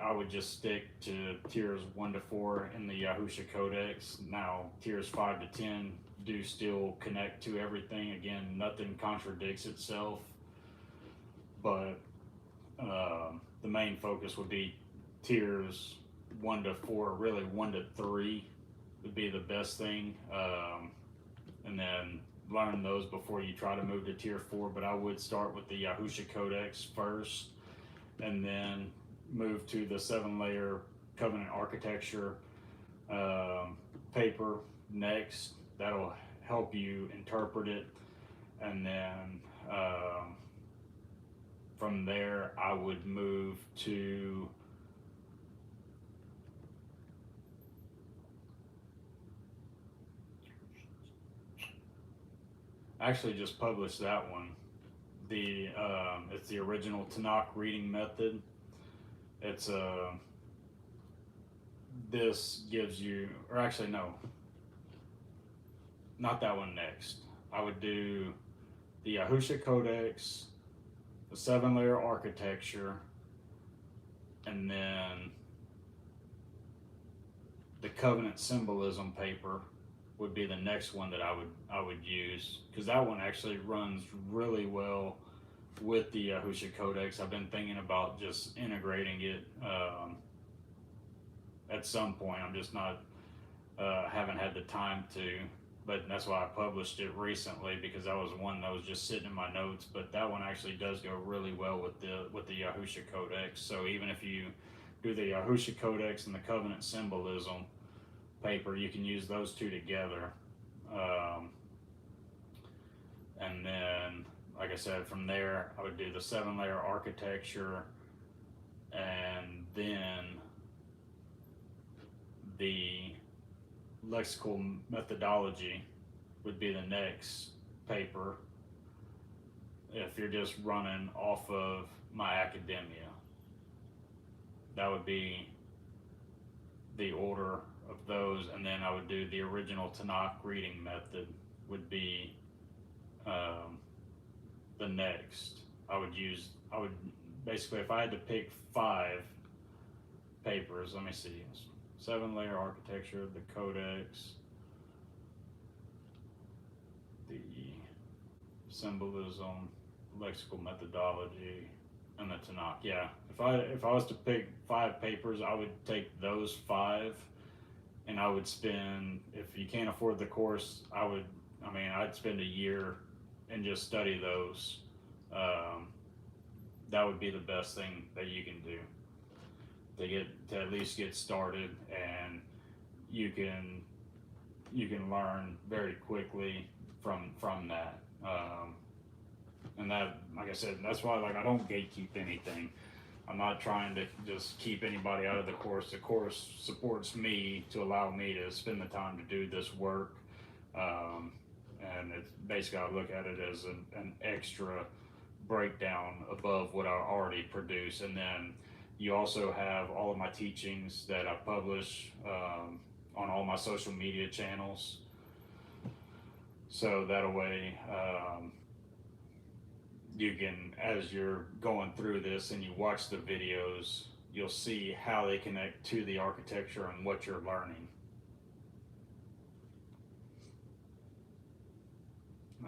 Speaker 1: I would just stick to tiers 1 to 4 in the Yahusha Codex. Now tiers 5 to 10 do still connect to everything. Again, nothing contradicts itself, but the main focus would be tiers 1 to 4, really 1 to 3 would be the best thing, and then learn those before you try to move to tier 4. But I would start with the Yahusha Codex first, and then move to the 7-layer covenant architecture paper next. That'll help you interpret it, and then from there I would move to actually just publish that one. It's the original Tanakh reading method. It's this gives you, or actually no, not that one next. I would do the Yahusha Codex, the 7-layer architecture, and then the covenant symbolism paper would be the next one that I would use, because that one actually runs really well with the Yahusha Codex. I've been thinking about just integrating it at some point. I'm just not haven't had the time to. but that's why I published it recently, because that was one that was just sitting in my notes. But that one actually does go really well with the Yahusha Codex. So even if you do the Yahusha Codex and the Covenant Symbolism paper, you can use those two together. And then, like I said, from there I would do the 7-layer architecture, and then the lexical methodology would be the next paper if you're just running off of my academia. That would be the order of those, and then I would do the original Tanakh reading method would be the next. I would basically, if I had to pick 5 papers, let me see, 7-layer architecture, the Codex, the symbolism, lexical methodology, and the Tanakh. Yeah, if I was to pick 5 papers, I would take those 5, and I would spend, if you can't afford the course, I'd spend a year and just study those. That would be the best thing that you can do to at least get started, and you can learn very quickly from that. And that, like I said, that's why I don't gatekeep anything. I'm not trying to just keep anybody out of the course. The course supports me to allow me to spend the time to do this work. And it's basically, I look at it as an extra breakdown above what I already produce. And then you also have all of my teachings that I publish on all my social media channels. So that way, you can, as you're going through this and you watch the videos, you'll see how they connect to the architecture and what you're learning.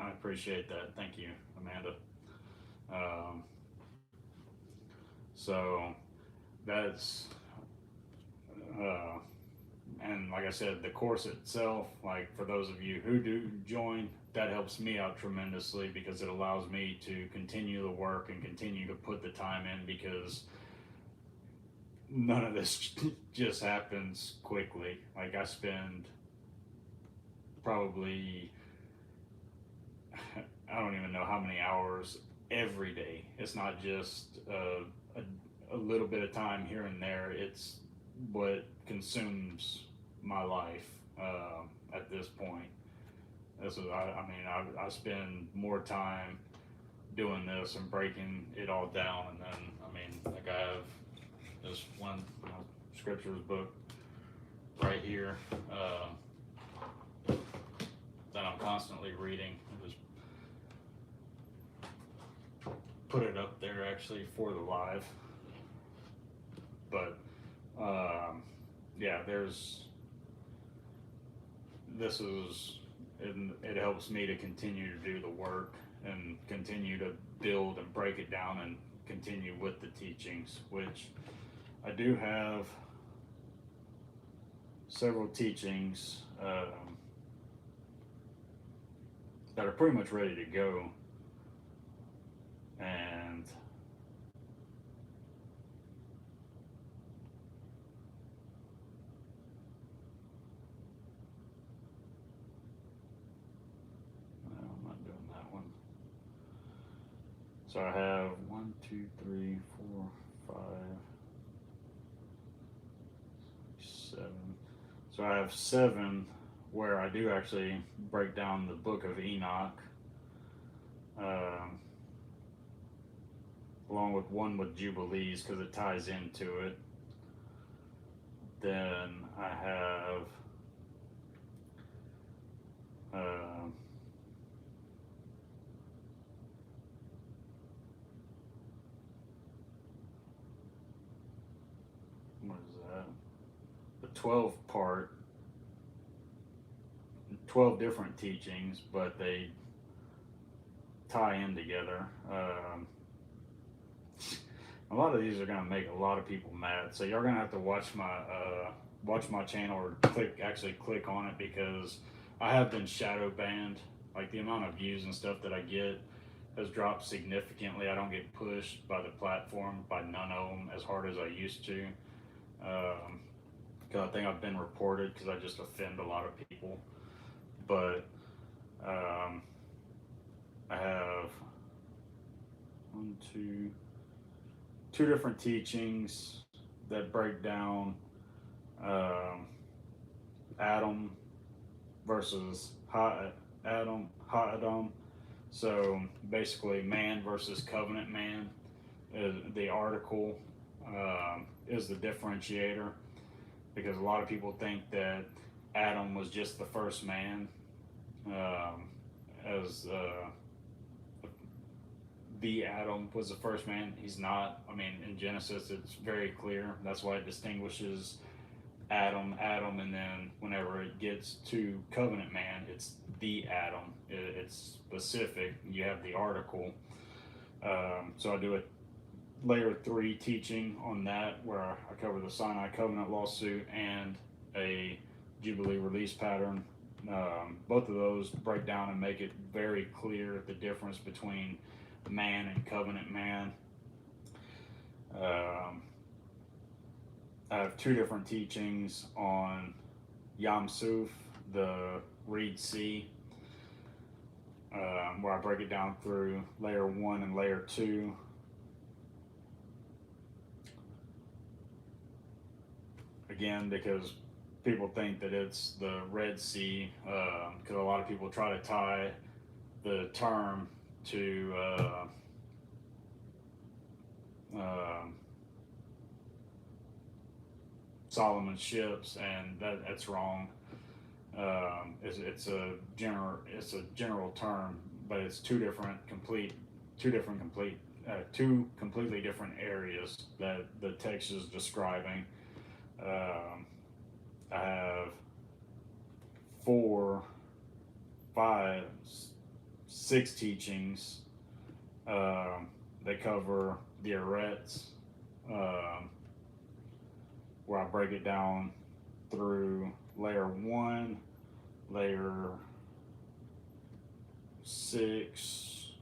Speaker 1: I appreciate that. Thank you, Amanda. So that's, and like I said, the course itself, like for those of you who do join, that helps me out tremendously, because it allows me to continue the work and continue to put the time in, because none of this just happens quickly. Like, I spend probably, I don't even know how many hours every day. It's not just a little bit of time here and there. It's what consumes my life at this point. I spend more time doing this and breaking it all down, and then I have this one scriptures book right here that I'm constantly reading. I just put it up there actually for the live, but yeah, it helps me to continue to do the work and continue to build and break it down and continue with the teachings, which I do have several teachings that are pretty much ready to go, and I'm not doing that one. So I have 1, 2, 3, 4, 5, 7. So I have 7 where I do actually break down the book of Enoch, along with one with Jubilees, because it ties into it. Then I have what is that? The 12 different teachings, but they tie in together. A lot of these are going to make a lot of people mad, so you're going to have to watch my channel, or click on it, because I have been shadow banned. Like the amount of views and stuff that I get has dropped significantly. I don't get pushed by the platform, by none of them, as hard as I used to. Um, 'Cause I think I've been reported because I just offend a lot of people. But um, I have one, two different teachings that break down um, Adam versus Ha Adam. So basically, man versus covenant man. The article is the differentiator because a lot of people think that Adam was just the first man, um, as the Adam was the first man. He's not. I mean, in Genesis, it's very clear. That's why it distinguishes Adam, and then whenever it gets to covenant man, it's the Adam. It's specific. You have the article. So I do a layer 3 teaching on that where I cover the Sinai covenant lawsuit and a Jubilee release pattern. Both of those break down and make it very clear the difference between man and covenant man. I have two different teachings on Yam Suf, the Reed Sea, where I break it down through layer 1 and layer 2. Again, because people think that it's the Red Sea, because a lot of people try to tie the term to Solomon's ships, and that's wrong. It's a general term, but it's two completely different areas that the text is describing. I have 4, 5, 6 teachings that cover the Eretz, where I break it down through layer 1, layer 6.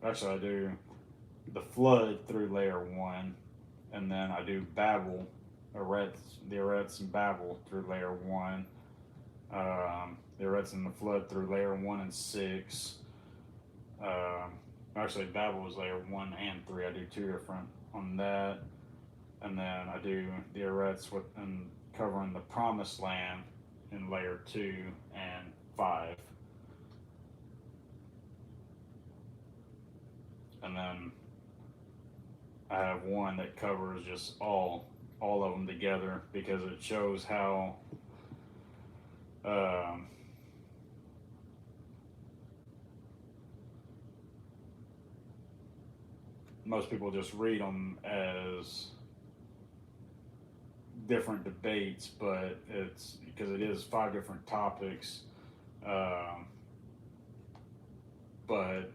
Speaker 1: Actually, I do the flood through layer 1, and then I do Babel, the Eretz and Babel through layer 1. The Eretz and the flood through layer 1 and 6. Actually, Babel was layer 1 and 3. I do 2 different on that. And then I do the Eretz and covering the Promised Land in layer 2 and 5. And then I have one that covers just all of them together because it shows how most people just read them as different debates, but it's because it is 5 different topics. But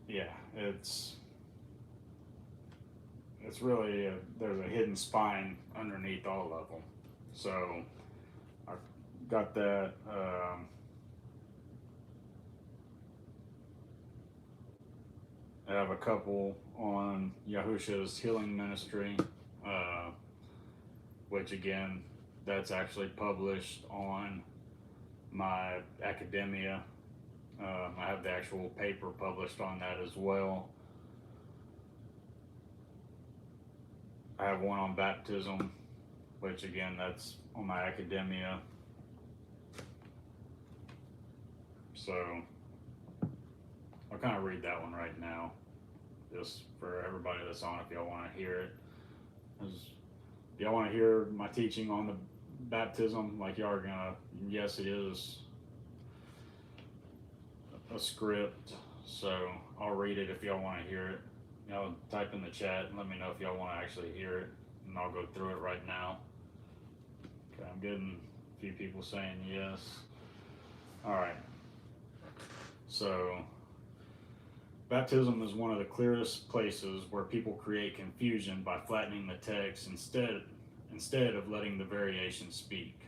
Speaker 1: yeah, it's really there's a hidden spine underneath all of them. So I got that. I have a couple on Yahusha's healing ministry, which again, that's actually published on my academia. I have the actual paper published on that as well. I have one on baptism, which again, that's on my academia. So I'll kind of read that one right now, just for everybody that's on, if y'all want to hear it. If y'all want to hear my teaching on the baptism, like y'all are gonna, yes, it is a script, so I'll read it if y'all want to hear it. Y'all type in the chat and let me know if y'all want to actually hear it, and I'll go through it right now. Okay, I'm getting a few people saying yes. All right. So Baptism is one of the clearest places where people create confusion by flattening the text instead of letting the variation speak.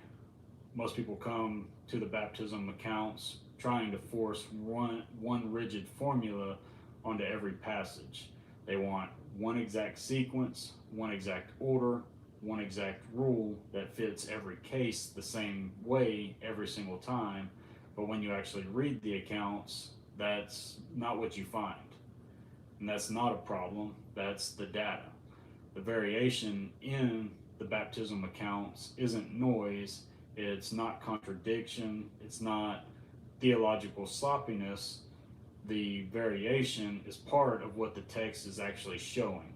Speaker 1: Most people come to the baptism accounts trying to force one rigid formula onto every passage. They want one exact sequence, one exact order, one exact rule that fits every case the same way every single time. But when you actually read the accounts, that's not what you find. And that's not a problem, that's the data. The variation in the baptism accounts isn't noise, it's not contradiction, it's not theological sloppiness. The variation is part of what the text is actually showing.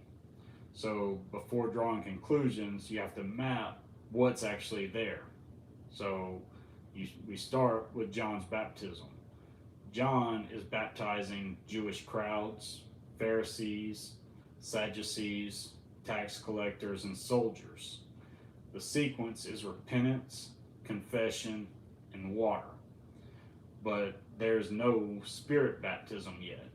Speaker 1: So before drawing conclusions, you have to map what's actually there. So we start with John's baptism. John is baptizing Jewish crowds, Pharisees, Sadducees, tax collectors, and soldiers. The sequence is repentance, confession, and water. But there's no spirit baptism yet.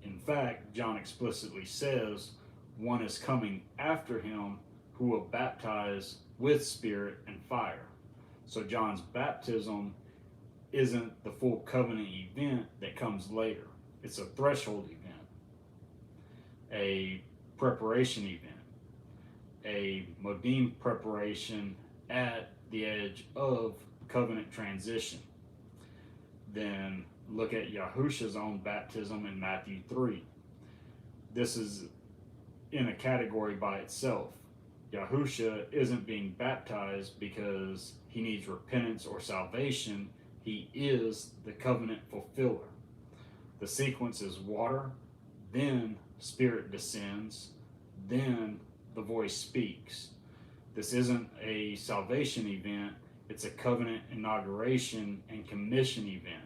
Speaker 1: In fact, John explicitly says one is coming after him who will baptize with spirit and fire. So John's baptism isn't the full covenant event that comes later. It's a threshold event, a preparation event, a modim preparation at the edge of covenant transition. Then look at Yahusha's own baptism in Matthew 3. This is in a category by itself. Yahusha isn't being baptized because he needs repentance or salvation. He is the covenant fulfiller. The sequence is water, then spirit descends, then the voice speaks. This isn't a salvation event, it's a covenant inauguration and commission event.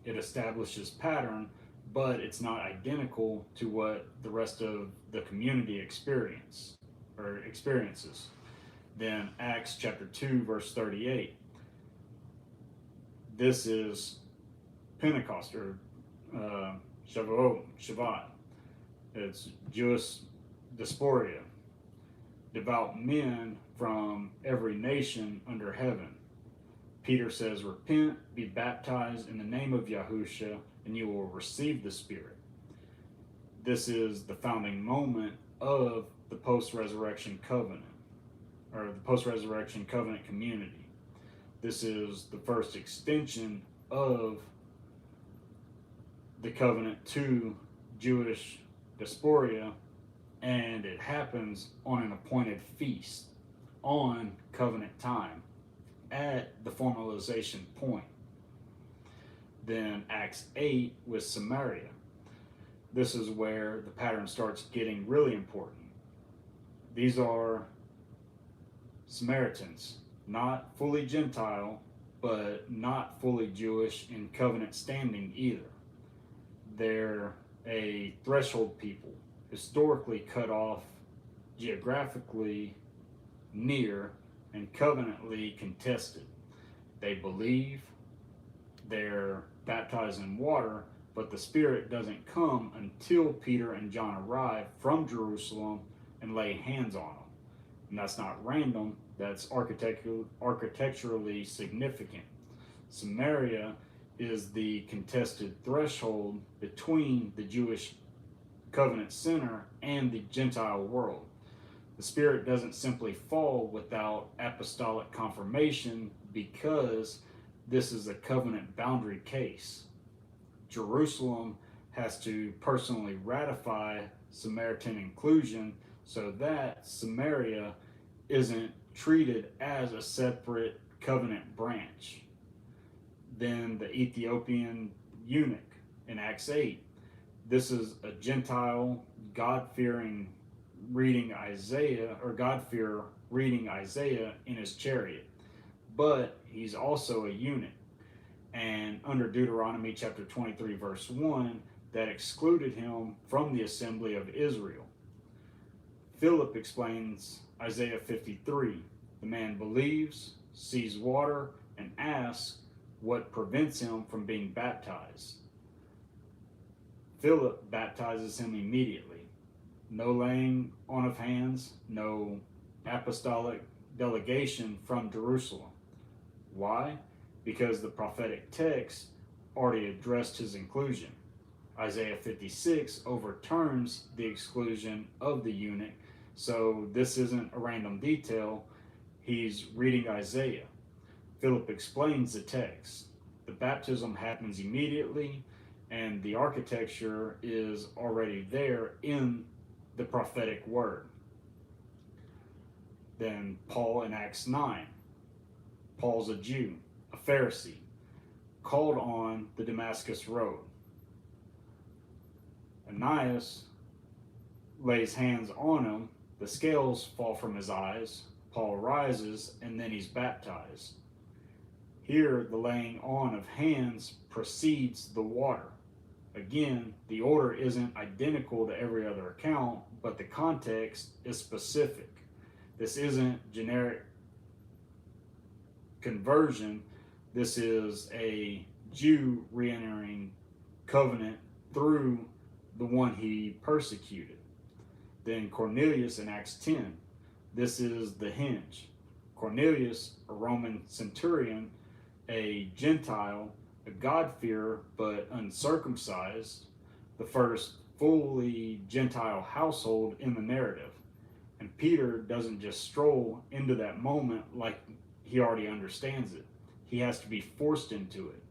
Speaker 1: It establishes pattern, but it's not identical to what the rest of the community experiences. Then Acts chapter 2, verse 38. This is Pentecost, or Shavuot. It's Jewish diaspora, devout men from every nation under heaven. Peter says, repent, be baptized in the name of Yahusha, and you will receive the Spirit. This is the founding moment of the post-resurrection covenant, or the post-resurrection covenant community. This is the first extension of the covenant to Jewish diaspora, and it happens on an appointed feast, on covenant time, at the formalization point. Then Acts 8 with Samaria. This is where the pattern starts getting really important. These are Samaritans, not fully Gentile, but not fully Jewish in covenant standing either. They're a threshold people, historically cut off, geographically near, and covenantly contested. They believe, they're baptized in water, but the Spirit doesn't come until Peter and John arrive from Jerusalem and lay hands on them. And that's not random, that's architecturally significant. Samaria is the contested threshold between the Jewish covenant center and the Gentile world. The Spirit doesn't simply fall without apostolic confirmation because this is a covenant boundary case. Jerusalem has to personally ratify Samaritan inclusion so that Samaria isn't treated as a separate covenant branch. Then the Ethiopian eunuch in Acts 8. This is a Gentile, God-fearing reading Isaiah, or God-fearer reading Isaiah in his chariot. But he's also a eunuch. And under Deuteronomy chapter 23, verse 1, that excluded him from the assembly of Israel. Philip explains Isaiah 53. The man believes, sees water, and asks what prevents him from being baptized. Philip baptizes him immediately. No laying on of hands, no apostolic delegation from Jerusalem. Why? Because the prophetic text already addressed his inclusion. Isaiah 56 overturns the exclusion of the eunuch, so this isn't a random detail. He's reading Isaiah. Philip explains the text. The baptism happens immediately, and the architecture is already there in the prophetic word. Then Paul in Acts 9. Paul's a Jew, a Pharisee, called on the Damascus Road. Ananias lays hands on him, the scales fall from his eyes, Paul rises, and then he's baptized. Here, the laying on of hands precedes the water. Again, the order isn't identical to every other account, but the context is specific. This isn't generic conversion. This is a Jew re-entering covenant through the one he persecuted. Then Cornelius in Acts 10. This is the hinge. Cornelius, a Roman centurion, a Gentile, a God-fearer but uncircumcised, the first fully Gentile household in the narrative. And Peter doesn't just stroll into that moment like he already understands it. He has to be forced into it.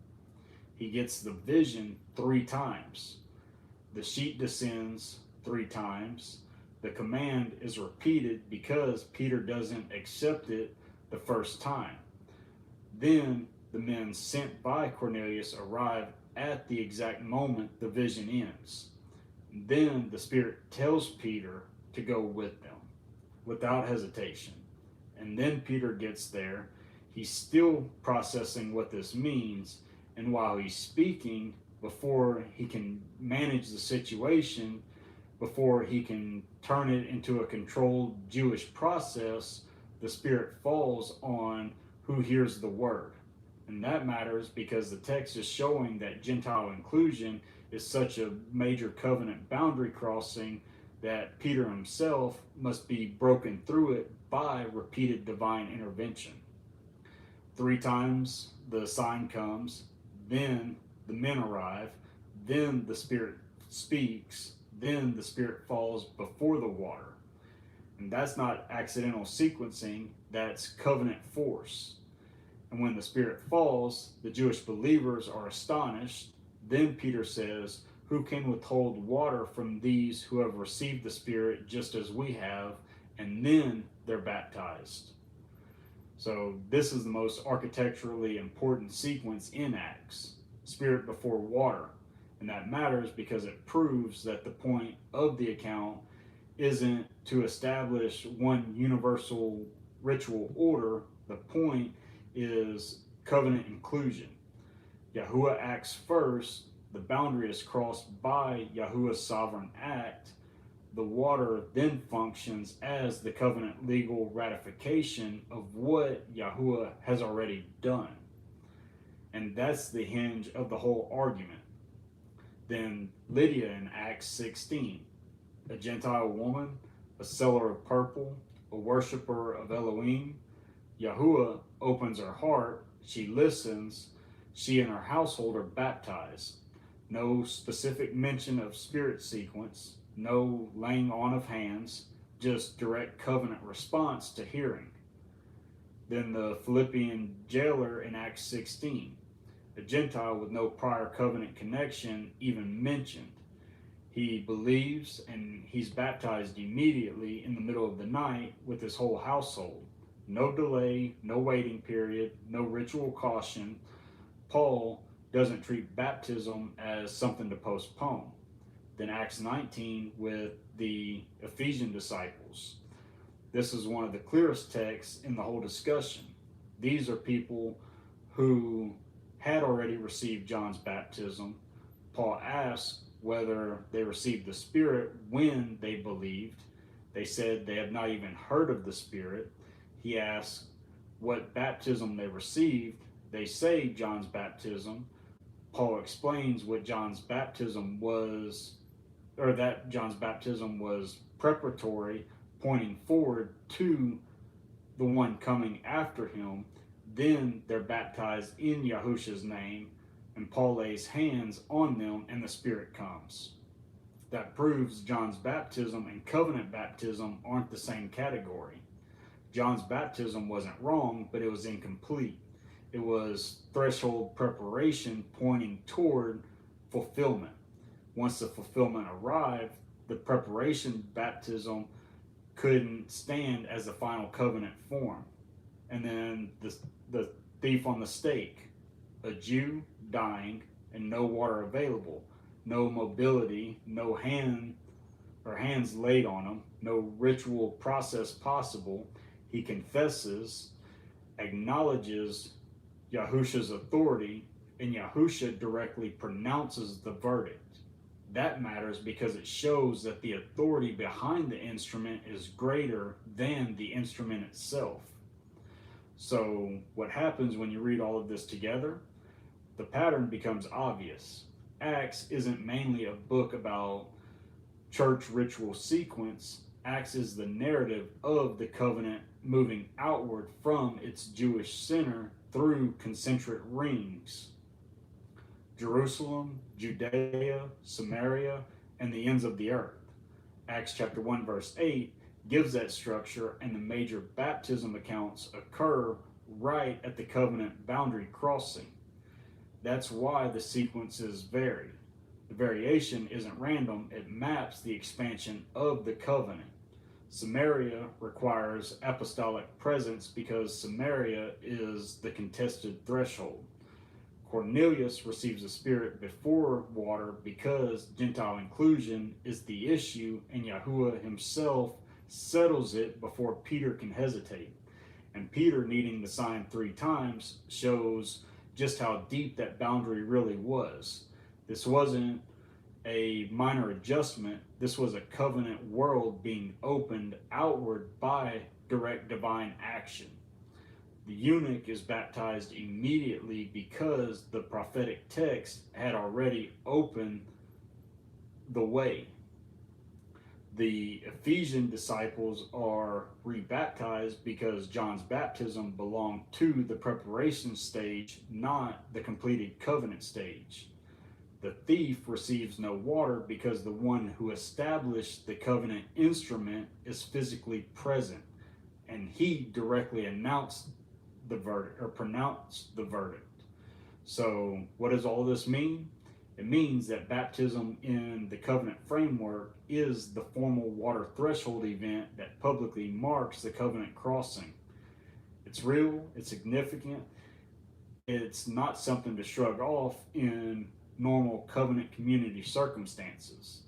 Speaker 1: He gets the vision 3 times. The sheet descends 3 times. The command is repeated because Peter doesn't accept it the first time. Then the men sent by Cornelius arrive at the exact moment the vision ends. Then the Spirit tells Peter to go with them without hesitation. And then Peter gets there. He's still processing what this means. And while he's speaking, before he can manage the situation, before he can turn it into a controlled Jewish process, the Spirit falls on who hears the word. And that matters because the text is showing that Gentile inclusion is such a major covenant boundary crossing that Peter himself must be broken through it by repeated divine intervention. 3 times the sign comes, then the men arrive, then the Spirit speaks, then the Spirit falls before the water. And that's not accidental sequencing, that's covenant force. And when the Spirit falls, the Jewish believers are astonished. Then Peter says, "Who can withhold water from these who have received the Spirit just as we have?" And then they're baptized. So this is the most architecturally important sequence in Acts. Spirit before water. And that matters because it proves that the point of the account isn't to establish one universal ritual order. The point is covenant inclusion. Yahuwah acts first, the boundary is crossed by Yahuwah's sovereign act. The water then functions as the covenant legal ratification of what Yahuwah has already done. And that's the hinge of the whole argument. Then Lydia in Acts 16, a Gentile woman, a seller of purple, a worshiper of Elohim. Yahuwah opens her heart, she listens, she and her household are baptized. No specific mention of Spirit sequence, no laying on of hands, just direct covenant response to hearing. Then the Philippian jailer in Acts 16, a Gentile with no prior covenant connection even mentioned. He believes and he's baptized immediately in the middle of the night with his whole household. No delay, no waiting period, no ritual caution. Paul doesn't treat baptism as something to postpone. Then Acts 19 with the Ephesian disciples. This is one of the clearest texts in the whole discussion. These are people who had already received John's baptism. Paul asked whether they received the Spirit when they believed. They said they have not even heard of the Spirit. He asked what baptism they received. They say John's baptism. Paul explains what John's baptism was, or that John's baptism was preparatory, pointing forward to the one coming after him. Then they're baptized in Yahusha's name, and Paul lays hands on them, and the Spirit comes. That proves John's baptism and covenant baptism aren't the same category. John's baptism wasn't wrong, but it was incomplete. It was threshold preparation pointing toward fulfillment. Once the fulfillment arrived, the preparation baptism couldn't stand as the final covenant form. And then the thief on the stake, a Jew dying and no water available, no mobility, no hands laid on him, no ritual process possible. He confesses, acknowledges Yahusha's authority, and Yahusha directly pronounces the verdict. That matters because it shows that the authority behind the instrument is greater than the instrument itself. So what happens when you read all of this together? The pattern becomes obvious. Acts isn't mainly a book about church ritual sequence. Acts is the narrative of the covenant moving outward from its Jewish center through concentric rings: Jerusalem, Judea, Samaria, and the ends of the earth. Acts chapter 1 verse 8 gives that structure, and the major baptism accounts occur right at the covenant boundary crossing. That's why the sequences vary. The variation isn't random, it maps the expansion of the covenant. Samaria requires apostolic presence because Samaria is the contested threshold. Cornelius receives the Spirit before water because Gentile inclusion is the issue, and Yahuwah himself settles it before Peter can hesitate. And Peter needing the sign 3 times shows just how deep that boundary really was. This wasn't a minor adjustment. This was a covenant world being opened outward by direct divine action. The eunuch is baptized immediately because the prophetic text had already opened the way. The Ephesian disciples are rebaptized because John's baptism belonged to the preparation stage, not the completed covenant stage. The thief receives no water because the one who established the covenant instrument is physically present, and he directly announced the verdict, or pronounced the verdict. So what does all this mean? It means that baptism in the covenant framework is the formal water threshold event that publicly marks the covenant crossing. It's real, it's significant, it's not something to shrug off in normal covenant community circumstances.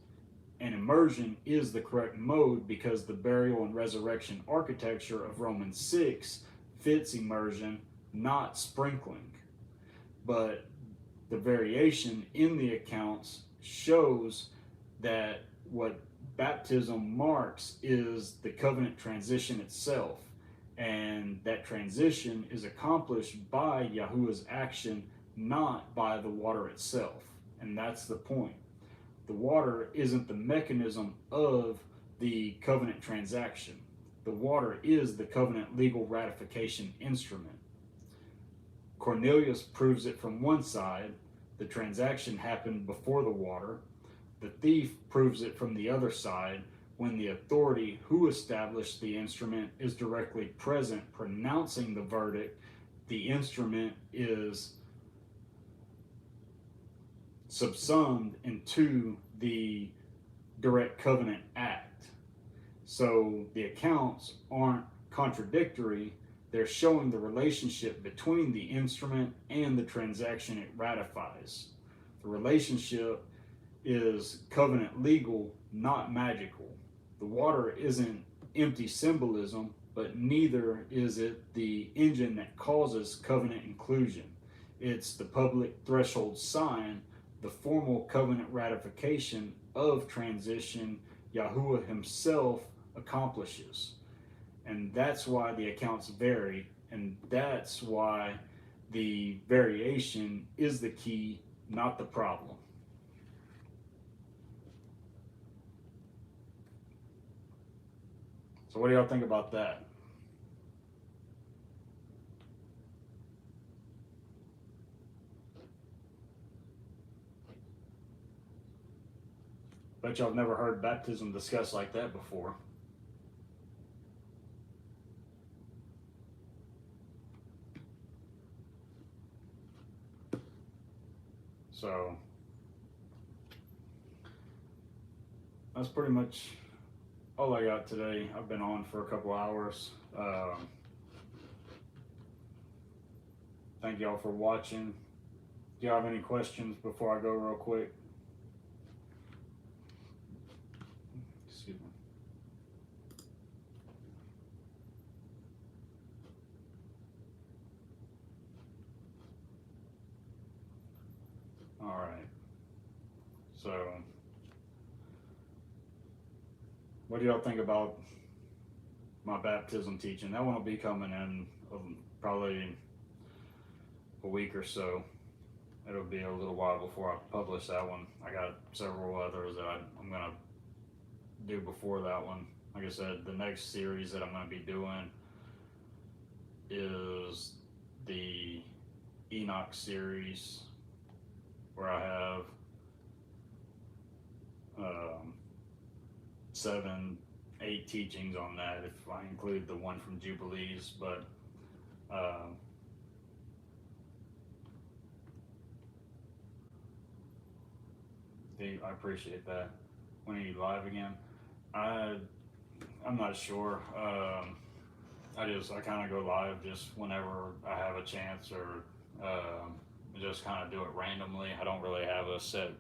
Speaker 1: And immersion is the correct mode because the burial and resurrection architecture of Romans 6 fits immersion, not sprinkling. But the variation in the accounts shows that what baptism marks is the covenant transition itself, and that transition is accomplished by Yahuwah's action, not by the water itself. And that's the point. The water isn't the mechanism of the covenant transaction. The water is the covenant legal ratification instrument. Cornelius proves it from one side. The transaction happened before the water. The thief proves it from the other side when the authority who established the instrument is directly present, pronouncing the verdict. The instrument is subsumed into the direct covenant act. So the accounts aren't contradictory. They're showing the relationship between the instrument and the transaction it ratifies. The relationship is covenant legal, not magical. The water isn't empty symbolism, but neither is it the engine that causes covenant inclusion. It's the public threshold sign, the formal covenant ratification of transition Yahuwah himself accomplishes. And that's why the accounts vary, and that's why the variation is the key not the problem. So what do y'all think about that? Bet y'all have never heard baptism discussed like that before. So that's pretty much all I got today. I've been on for a couple hours. Thank y'all for watching. Do y'all have any questions before I go real quick? Excuse me. All right. So, what do y'all think about my baptism teaching? That one will be coming in probably a week or so. It'll be a little while before I publish that one. I got several others that I'm gonna do before that one. Like I said, the next series that I'm gonna be doing is the Enoch series, where I have 7, 8 teachings on that, if I include the one from Jubilees. But I appreciate that. When are you live again? I'm not sure. I kind of go live just whenever I have a chance, or just kind of do it randomly. I don't really have a set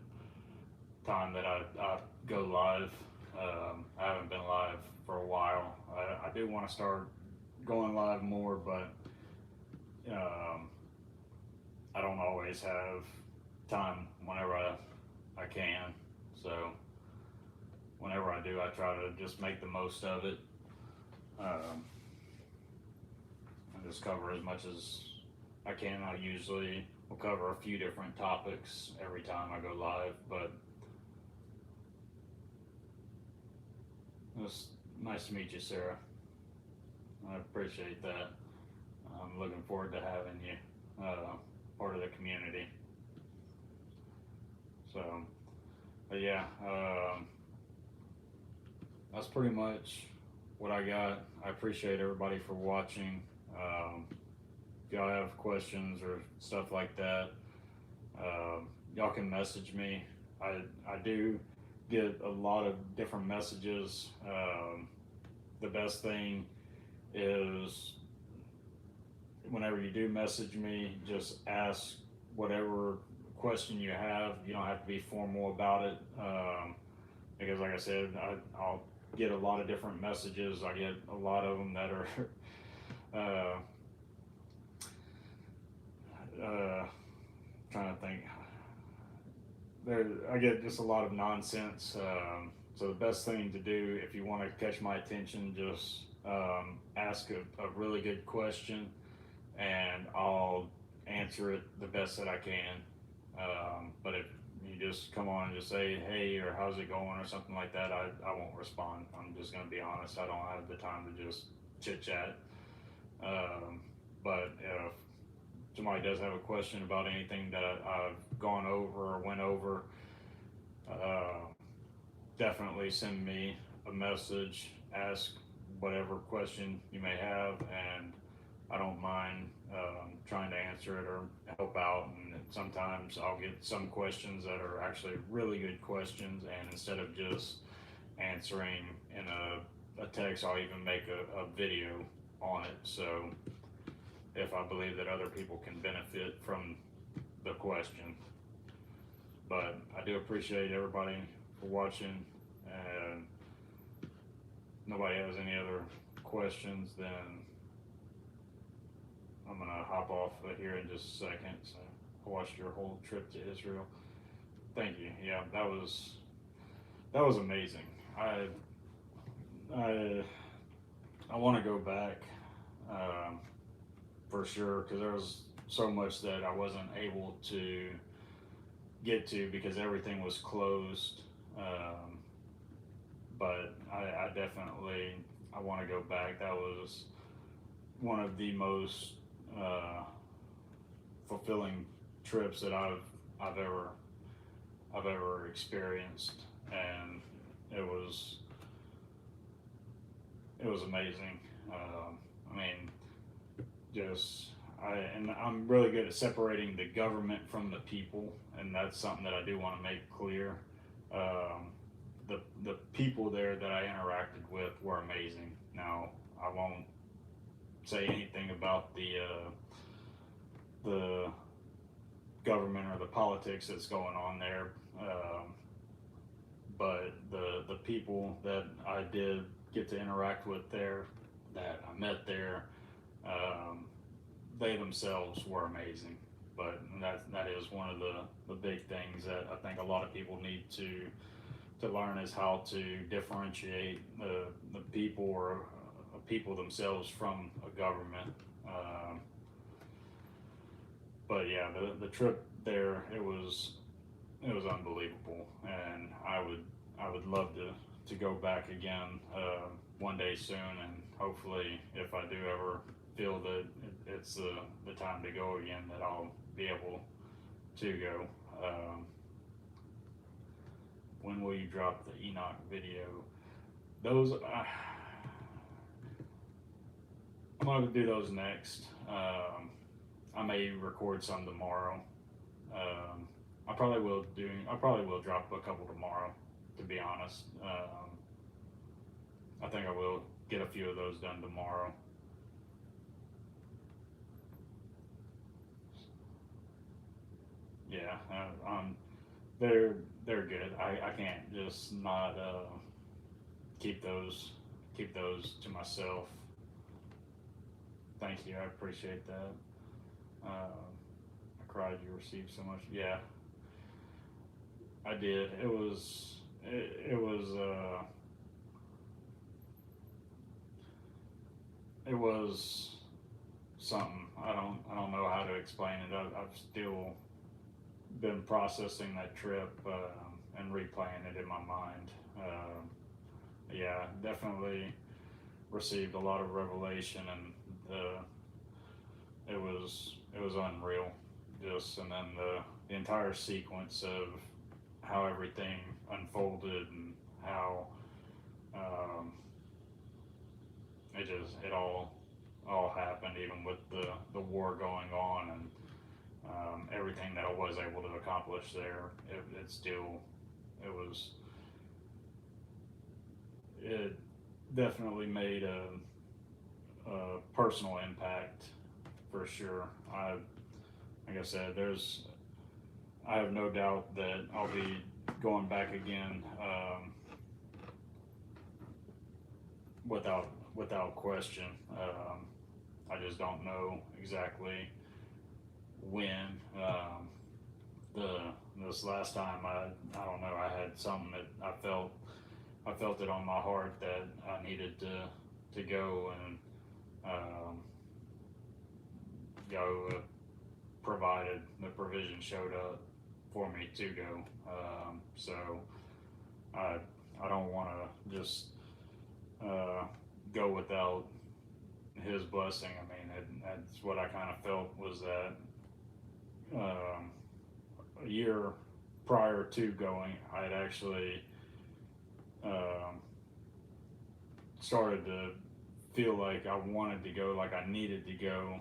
Speaker 1: time that I go live. I haven't been live for a while. I do want to start going live more, but I don't always have time whenever I can. So whenever I do, I try to just make the most of it. I just cover as much as I can. I usually will cover a few different topics every time I go live, but it was nice to meet you, Sarah. I appreciate that. I'm looking forward to having you part of the community. So, but yeah, that's pretty much what I got. I appreciate everybody for watching. If y'all have questions or stuff like that, y'all can message me. I do get a lot of different messages. The best thing is, whenever you do message me, just ask whatever question you have. You don't have to be formal about it, because like I said, I'll get a lot of different messages. I get a lot of them that are trying to think. I get just a lot of nonsense. So the best thing to do, if you want to catch my attention, just ask a really good question, and I'll answer it the best that I can. But if you just come on and just say, hey, or how's it going, or something like that, I won't respond. I'm just going to be honest. I don't have the time to just chit chat. But if somebody does have a question about anything that I've gone over or went over, definitely send me a message, ask whatever question you may have, and I don't mind trying to answer it or help out. And sometimes I'll get some questions that are actually really good questions, and instead of just answering in a text, I'll even make a video on it. So if I believe that other people can benefit from the question. But I do appreciate everybody for watching, and nobody has any other questions, then I'm gonna hop off here in just a second. So I watched your whole trip to Israel. Thank you. Yeah, that was amazing. I want to go back for sure, because there was so much that I wasn't able to get to because everything was closed. But I definitely I want to go back. That was one of the most uh, fulfilling trips that I've ever I've ever experienced, and it was it was amazing. I mean, just I'm really good at separating the government from the people, and that's something that I do want to make clear. Um, the people there that I interacted with were amazing. Now I won't say anything about the government or the politics that's going on there, but the people that I did get to interact with there, that I met there, um, they themselves were amazing. But that is one of the big things that I think a lot of people need to learn is how to differentiate the people or people themselves from a government. But yeah, the trip there it was unbelievable, and I would love to go back again one day soon, and hopefully if I do ever feel that it's the time to go again, that I'll be able to go. When will you drop the Enoch video? Those I'm gonna do those next. I may record some tomorrow. I probably will drop a couple tomorrow. To be honest, I think I will get a few of those done tomorrow. Yeah, they're they're good. I can't just not keep those keep those to myself. Thank you, I appreciate that. I cried you received so much. Yeah, I did. It was something. I don't know how to explain it. I've still been processing that trip and replaying it in my mind. Yeah, definitely received a lot of revelation, and it was unreal. Just and then the entire sequence of how everything unfolded and how um, it all happened, even with the war going on, and everything that I was able to accomplish there. It still it was it definitely made a personal impact for sure. Like I said, I have no doubt that I'll be going back again, without question. I just don't know exactly when. The this last time, I don't know. I had something that I felt it on my heart that I needed to go, and go, provided the provision showed up for me to go. So I I don't want to just go without his blessing. I mean, that's what I kind of felt was that um, a year prior to going, I had actually um, started to feel like I wanted to go, like I needed to go.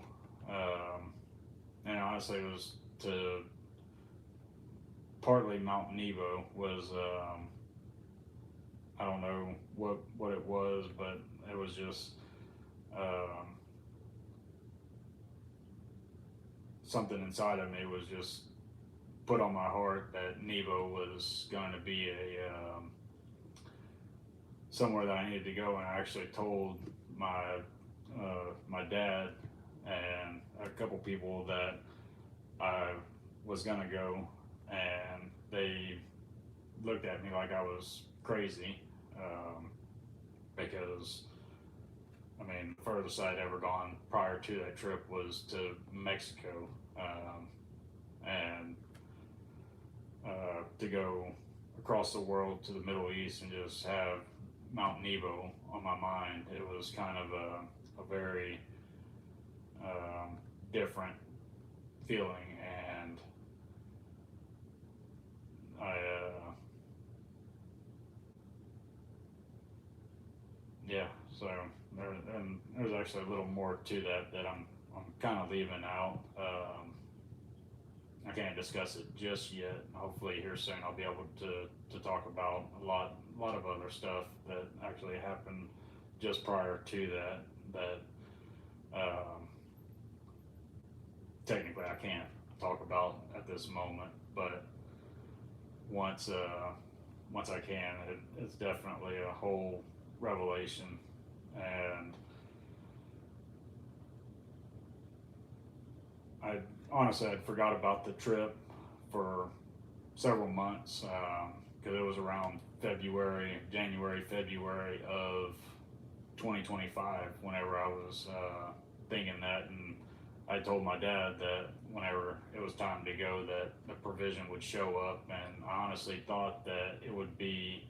Speaker 1: And honestly, it was to partly Mount Nebo was, I don't know what it was, but it was just um, something inside of me was just put on my heart that Nebo was going to be a somewhere that I needed to go, and I actually told my dad and a couple people that I was gonna go, and they looked at me like I was crazy, because I mean, the furthest I'd ever gone prior to that trip was to Mexico, and to go across the world to the Middle East and just have Mount Nebo on my mind. It was kind of a very different feeling, and I yeah. So and there's actually a little more to that that I'm kind of leaving out. I can't discuss it just yet. Hopefully, here soon I'll be able to talk about a lot of other stuff that actually happened just prior to that. That technically I can't talk about at this moment, but once once I can, it's definitely a whole revelation. And I honestly I'd forgot about the trip for several months because it was around January, February of 2025 whenever I was thinking that, and I told my dad that whenever it was time to go that the provision would show up, and I honestly thought that it would be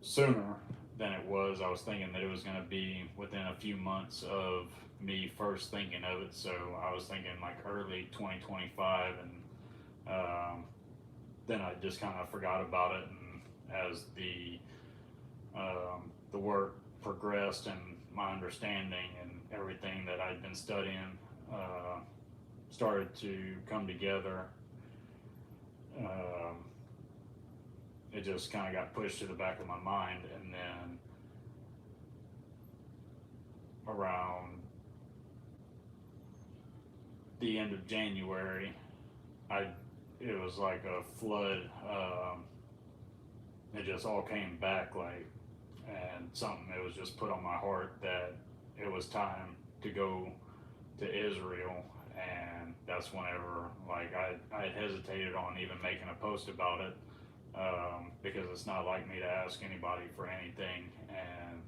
Speaker 1: sooner than it was. I was thinking that it was going to be within a few months of me first thinking of it, so I was thinking like early 2025, and then I just kind of forgot about it. And as the work progressed and my understanding and everything that I'd been studying started to come together, um, it just kind of got pushed to the back of my mind. And then around the end of January, I it was like a flood. It just all came back like, and something it was just put on my heart that it was time to go to Israel. And that's whenever like I had hesitated on even making a post about it, because it's not like me to ask anybody for anything. And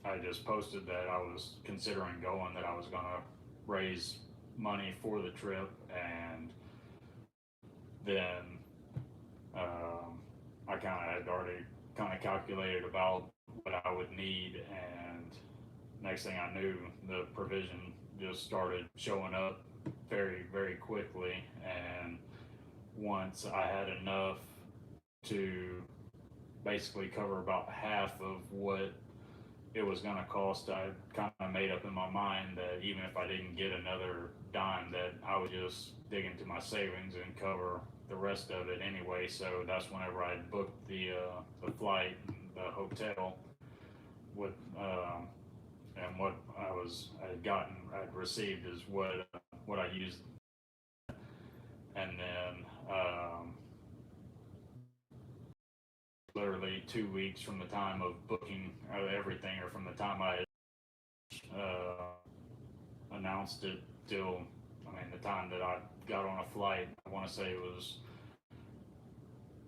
Speaker 1: I just posted that I was considering going, that I was going to raise money for the trip, and then I kind of had already kind of calculated about what I would need, and next thing I knew, the provision just started showing up very, very quickly. And once I had enough to basically cover about half of what it was going to cost, I kind of made up in my mind that even if I didn't get another dime, that I would just dig into my savings and cover the rest of it anyway. So that's whenever I booked the flight, the hotel, with and what I'd received is what I used. And then literally 2 weeks from the time of booking everything, or from the time I announced it till, I mean, the time that I got on a flight, I want to say it was,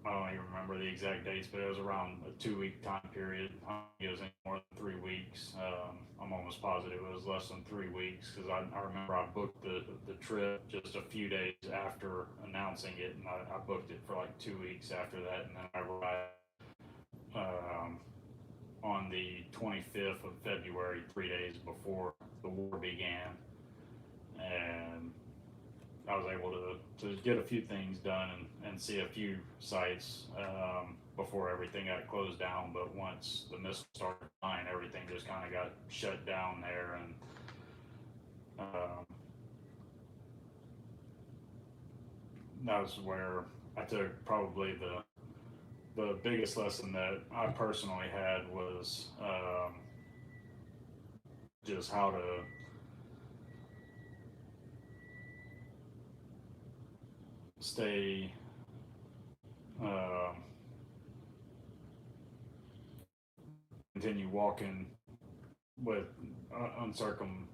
Speaker 1: I don't even remember the exact dates, but it was around a 2 week time period. I don't think it was any more than 3 weeks. I'm almost positive it was less than 3 weeks, because I remember I booked the trip just a few days after announcing it, and I booked it for like 2 weeks after that. And then I arrived on the 25th of February, 3 days before the war began. And I was able to get a few things done, and see a few sites before everything got closed down. But once the missiles started flying, everything just kind of got shut down there. And that was where I took probably the biggest lesson that I personally had was just how to stay continue walking with uncertain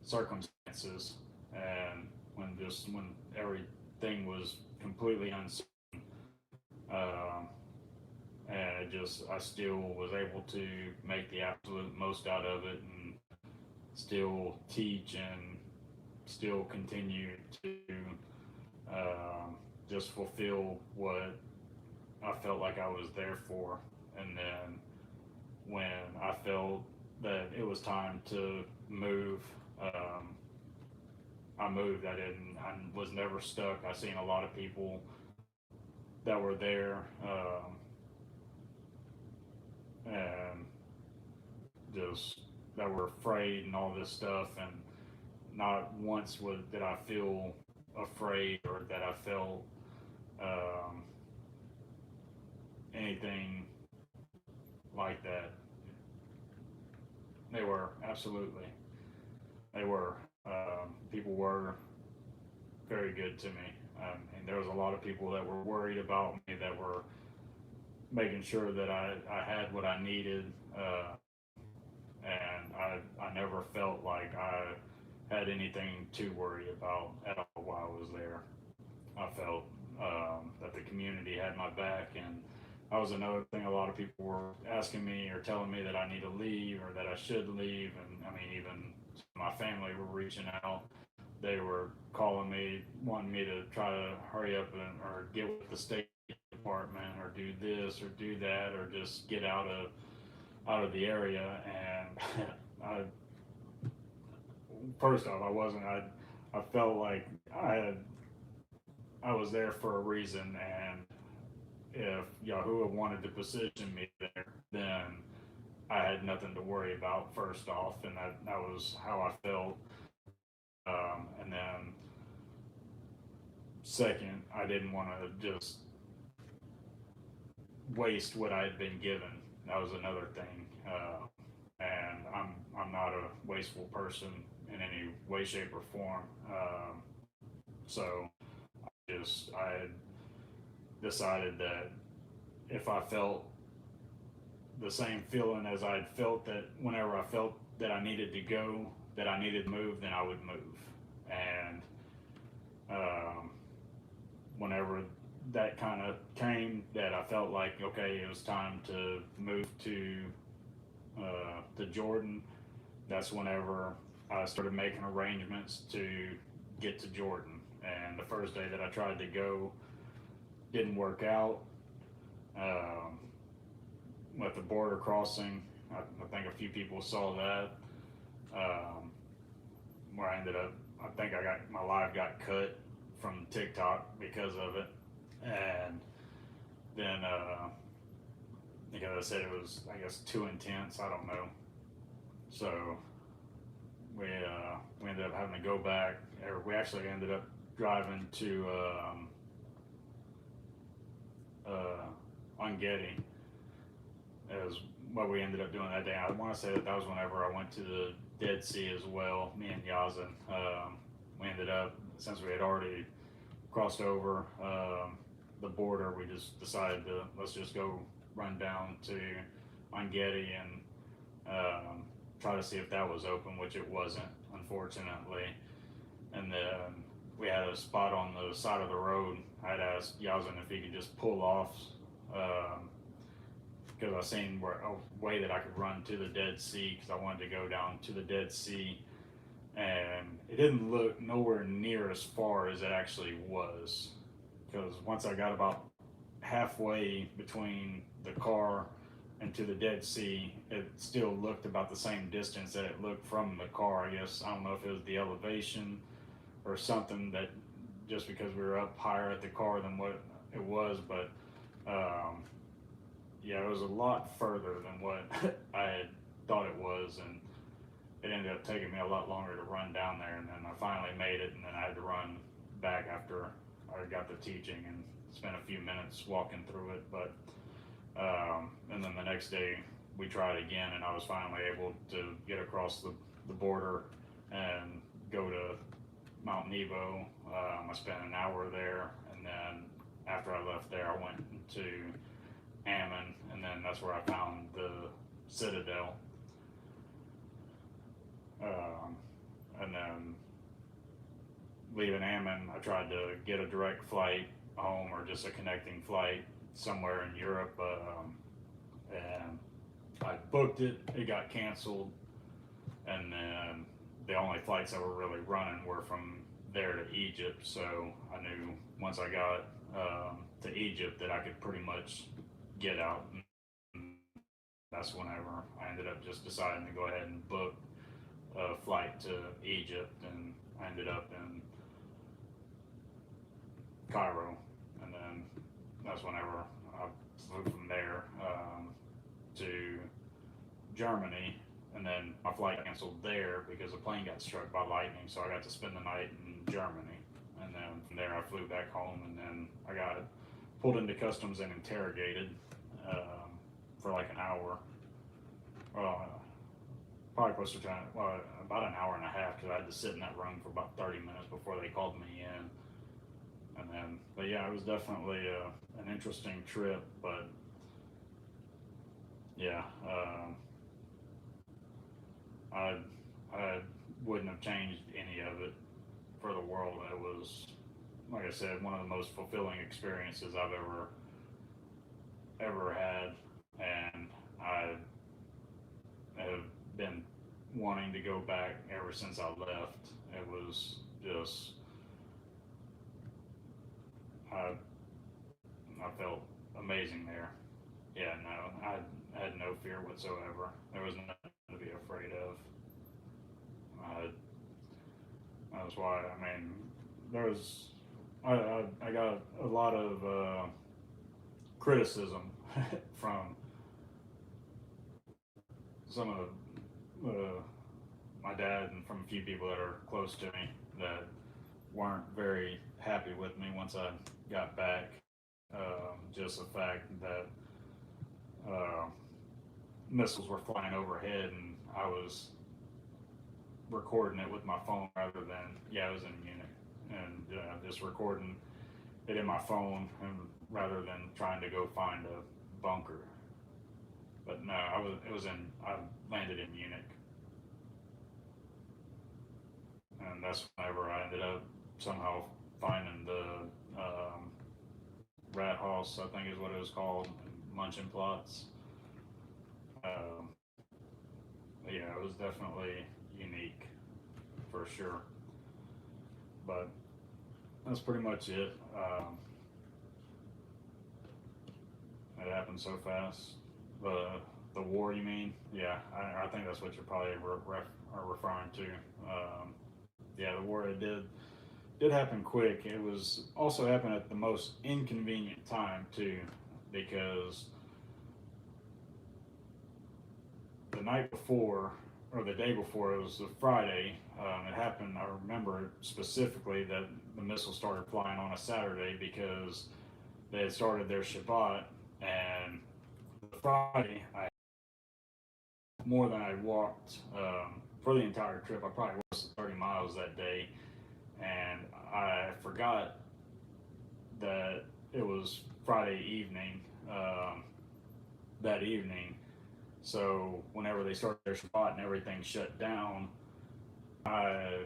Speaker 1: circumstances, and when everything was completely uncertain, uh, and I still was able to make the absolute most out of it, and still teach and still continue to just fulfill what I felt like I was there for. And then when I felt that it was time to move, I moved. I was never stuck. I seen a lot of people that were there, and just that were afraid and all this stuff, and not once did I feel afraid or that I felt um, anything like that. They were absolutely. They were. People were very good to me, and there was a lot of people that were worried about me, that were making sure that I had what I needed, and I never felt like I had anything to worry about at all while I was there. I felt that the community had my back, and that was another thing. A lot of people were asking me or telling me that I need to leave or that I should leave, and I mean, even my family were reaching out. They were calling me, wanting me to try to hurry up or get with the State Department or do this or do that or just get out of the area. And I, first off, I wasn't. I felt like I was there for a reason, and if Yahuwah wanted to position me there, then I had nothing to worry about. First off, and that was how I felt. And then second, I didn't want to just waste what I had been given. That was another thing. And I'm not a wasteful person in any way, shape, or form. So I had decided that if I felt the same feeling as I'd felt, that whenever I felt that I needed to go, that I needed to move, then I would move. And whenever that kind of came, that I felt like, okay, it was time to move to Jordan. That's whenever I started making arrangements to get to Jordan. And the first day that I tried to go didn't work out. With the border crossing, I think a few people saw that. Where I ended up, I think my live got cut from TikTok because of it. And then, because I said it was, I guess, too intense. I don't know. So we ended up having to go back. Or we actually ended up driving to Ungetty. Is what we ended up doing that day. I want to say that was whenever I went to the Dead Sea as well. Me and Yazin. We ended up, since we had already crossed over the border, we just decided to let's just go run down to Ungetty and try to see if that was open, which it wasn't, unfortunately. And then we had a spot on the side of the road. I'd asked Yazin if he could just pull off, because I seen a way that I could run to the Dead Sea, because I wanted to go down to the Dead Sea, and it didn't look nowhere near as far as it actually was. Because once I got about halfway between the car and to the Dead Sea, it still looked about the same distance that it looked from the car. I guess, I don't know if it was the elevation or something, that just because we were up higher at the car than what it was, but yeah, it was a lot further than what I had thought it was, and it ended up taking me a lot longer to run down there. And then I finally made it, and then I had to run back after I got the teaching and spent a few minutes walking through it. But and then the next day we tried again, and I was finally able to get across the border and go to Mount Nebo. I spent an hour there, and then after I left there, I went to Ammon, and then that's where I found the Citadel. And then leaving Ammon, I tried to get a direct flight home or just a connecting flight somewhere in Europe, and I booked it. It got canceled, and then the only flights that were really running were from there to Egypt. So I knew once I got to Egypt that I could pretty much get out. And that's whenever I ended up just deciding to go ahead and book a flight to Egypt, and I ended up in Cairo, and then that's whenever I flew from there to Germany, and then my flight canceled there because the plane got struck by lightning. So I got to spend the night in Germany, and then from there I flew back home, and then I got pulled into customs and interrogated for like an hour. Well, probably close to about an hour and a half, because I had to sit in that room for about 30 minutes before they called me in. And then, but yeah, it was definitely an interesting trip. But yeah, I wouldn't have changed any of it for the world. It was, like I said, one of the most fulfilling experiences I've ever had, and I have been wanting to go back ever since I left. It was just, I felt amazing there. Yeah, no, I had no fear whatsoever. There was nothing to be afraid of. That's why, I mean, there was, I got a lot of criticism from some of my dad and from a few people that are close to me that weren't very happy with me once I got back. Just the fact that uh, missiles were flying overhead, and I was recording it with my phone rather than, yeah, I was in Munich, and just recording it in my phone, and rather than trying to go find a bunker. But no, I landed in Munich, and that's whenever I ended up somehow finding the Rathaus, I think is what it was called, Munchenplatz. Um, yeah, it was definitely unique for sure. But that's pretty much it. It happened so fast. The war, you mean? Yeah, I think that's what you're probably are referring to. Yeah, the war, it did happen quick. It was also happened at the most inconvenient time too, because the night before, or the day before, it was a Friday. It happened. I remember specifically that the missiles started flying on a Saturday because they had started their Shabbat, and the Friday, I more than I walked for the entire trip. I probably walked 30 miles that day, and I forgot that it was Friday evening. That evening, so whenever they started their Shabbat and everything shut down, I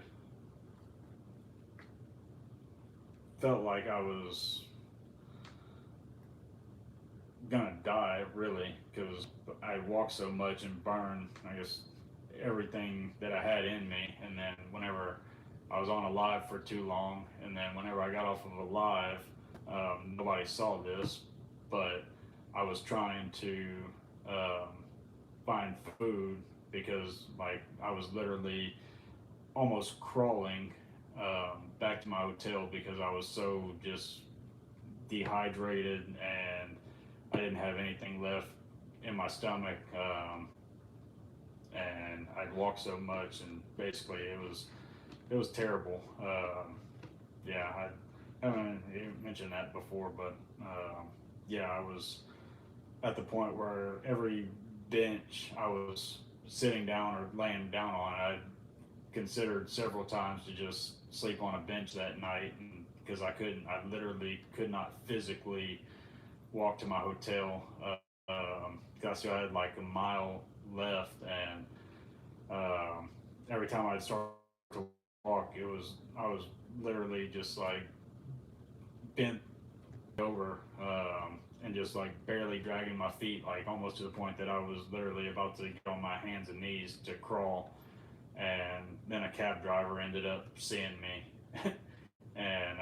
Speaker 1: felt like I was gonna die, really, because I walked so much and burned, I guess, everything that I had in me. And then whenever I was on a live for too long, and then whenever I got off of a live, nobody saw this, but I was trying to um, find food, because like I was literally almost crawling back to my hotel because I was so just dehydrated, and I didn't have anything left in my stomach, and I'd walked so much, and basically it was terrible. Yeah, I haven't even mentioned that before, but yeah, I was at the point where every bench I was sitting down or laying down on, I considered several times to just sleep on a bench that night, and because I literally could not physically walk to my hotel. I still had like a mile left, and every time I'd start to walk, I was literally just like bent over, and just like barely dragging my feet, like almost to the point that I was literally about to get on my hands and knees to crawl. and then a cab driver ended up seeing me, and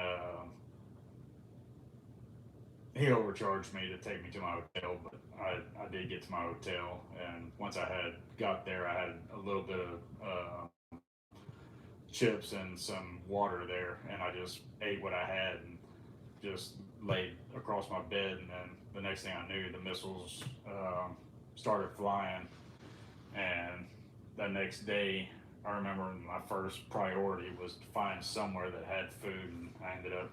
Speaker 1: he overcharged me to take me to my hotel, but I did get to my hotel, and once I had got there, I had a little bit of chips and some water there, and I just ate what I had and just laid across my bed, and then the next thing I knew, the missiles started flying, and the next day, I remember my first priority was to find somewhere that had food, and I ended up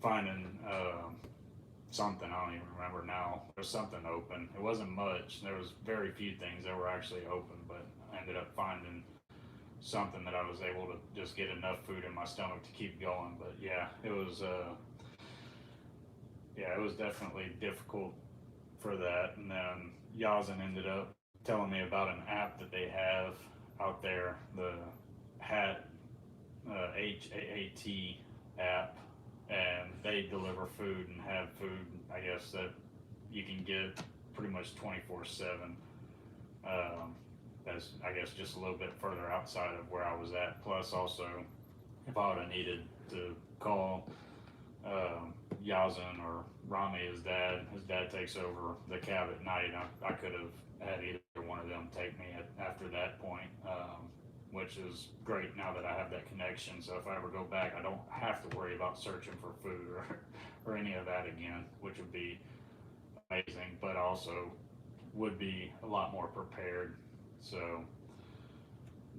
Speaker 1: finding something. I don't even remember now. There was something open. It wasn't much. There was very few things that were actually open, but I ended up finding something that I was able to just get enough food in my stomach to keep going. But yeah, it was definitely difficult for that. And then Yazin ended up telling me about an app that they have out there, the HAT HAAT app, and they deliver food and have food, I guess, that you can get pretty much 24/7. That's, I guess, just a little bit further outside of where I was at. Plus, also, if I would have needed to call Yazin or Rami, his dad takes over the cab at night. I could have had either one of them take me after that point, which is great now that I have that connection. So if I ever go back, I don't have to worry about searching for food or any of that again, which would be amazing, but also would be a lot more prepared. So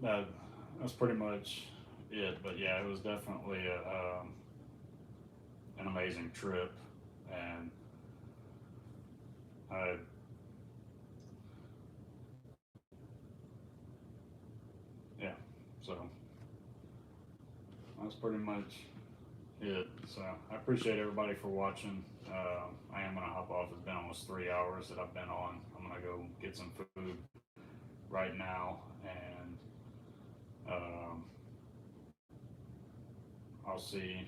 Speaker 1: that's pretty much it. But yeah, it was definitely an amazing trip, and I yeah. So that's pretty much it. So I appreciate everybody for watching. I am gonna hop off. It's been almost 3 hours that I've been on. I'm gonna go get some food right now, and I'll see.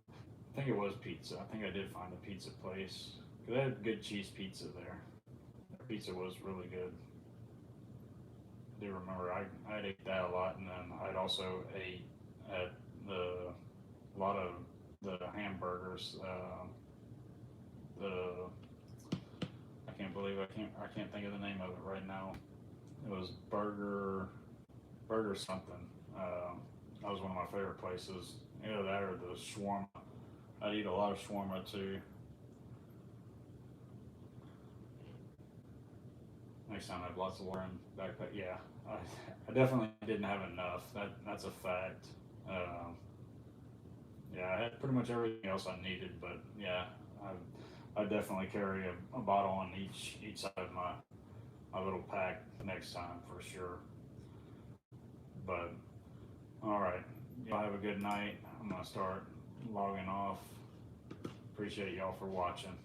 Speaker 1: I think it was pizza. I think I did find a pizza place. They had good cheese pizza there. Their pizza was really good. I do remember I'd ate that a lot, and then I'd also ate at a lot of the hamburgers. The I can't believe I can't think of the name of it right now. It was burger something. That was one of my favorite places. Either that or the shawarma. I'd eat a lot of shawarma too. Next time I have lots of water in backpack. Yeah, I definitely didn't have enough. That's a fact. Um, yeah, I had pretty much everything else I needed, but yeah, I definitely carry a bottle on each side of my little pack next time for sure. But all right, y'all have a good night. I'm gonna start logging off. Appreciate y'all for watching.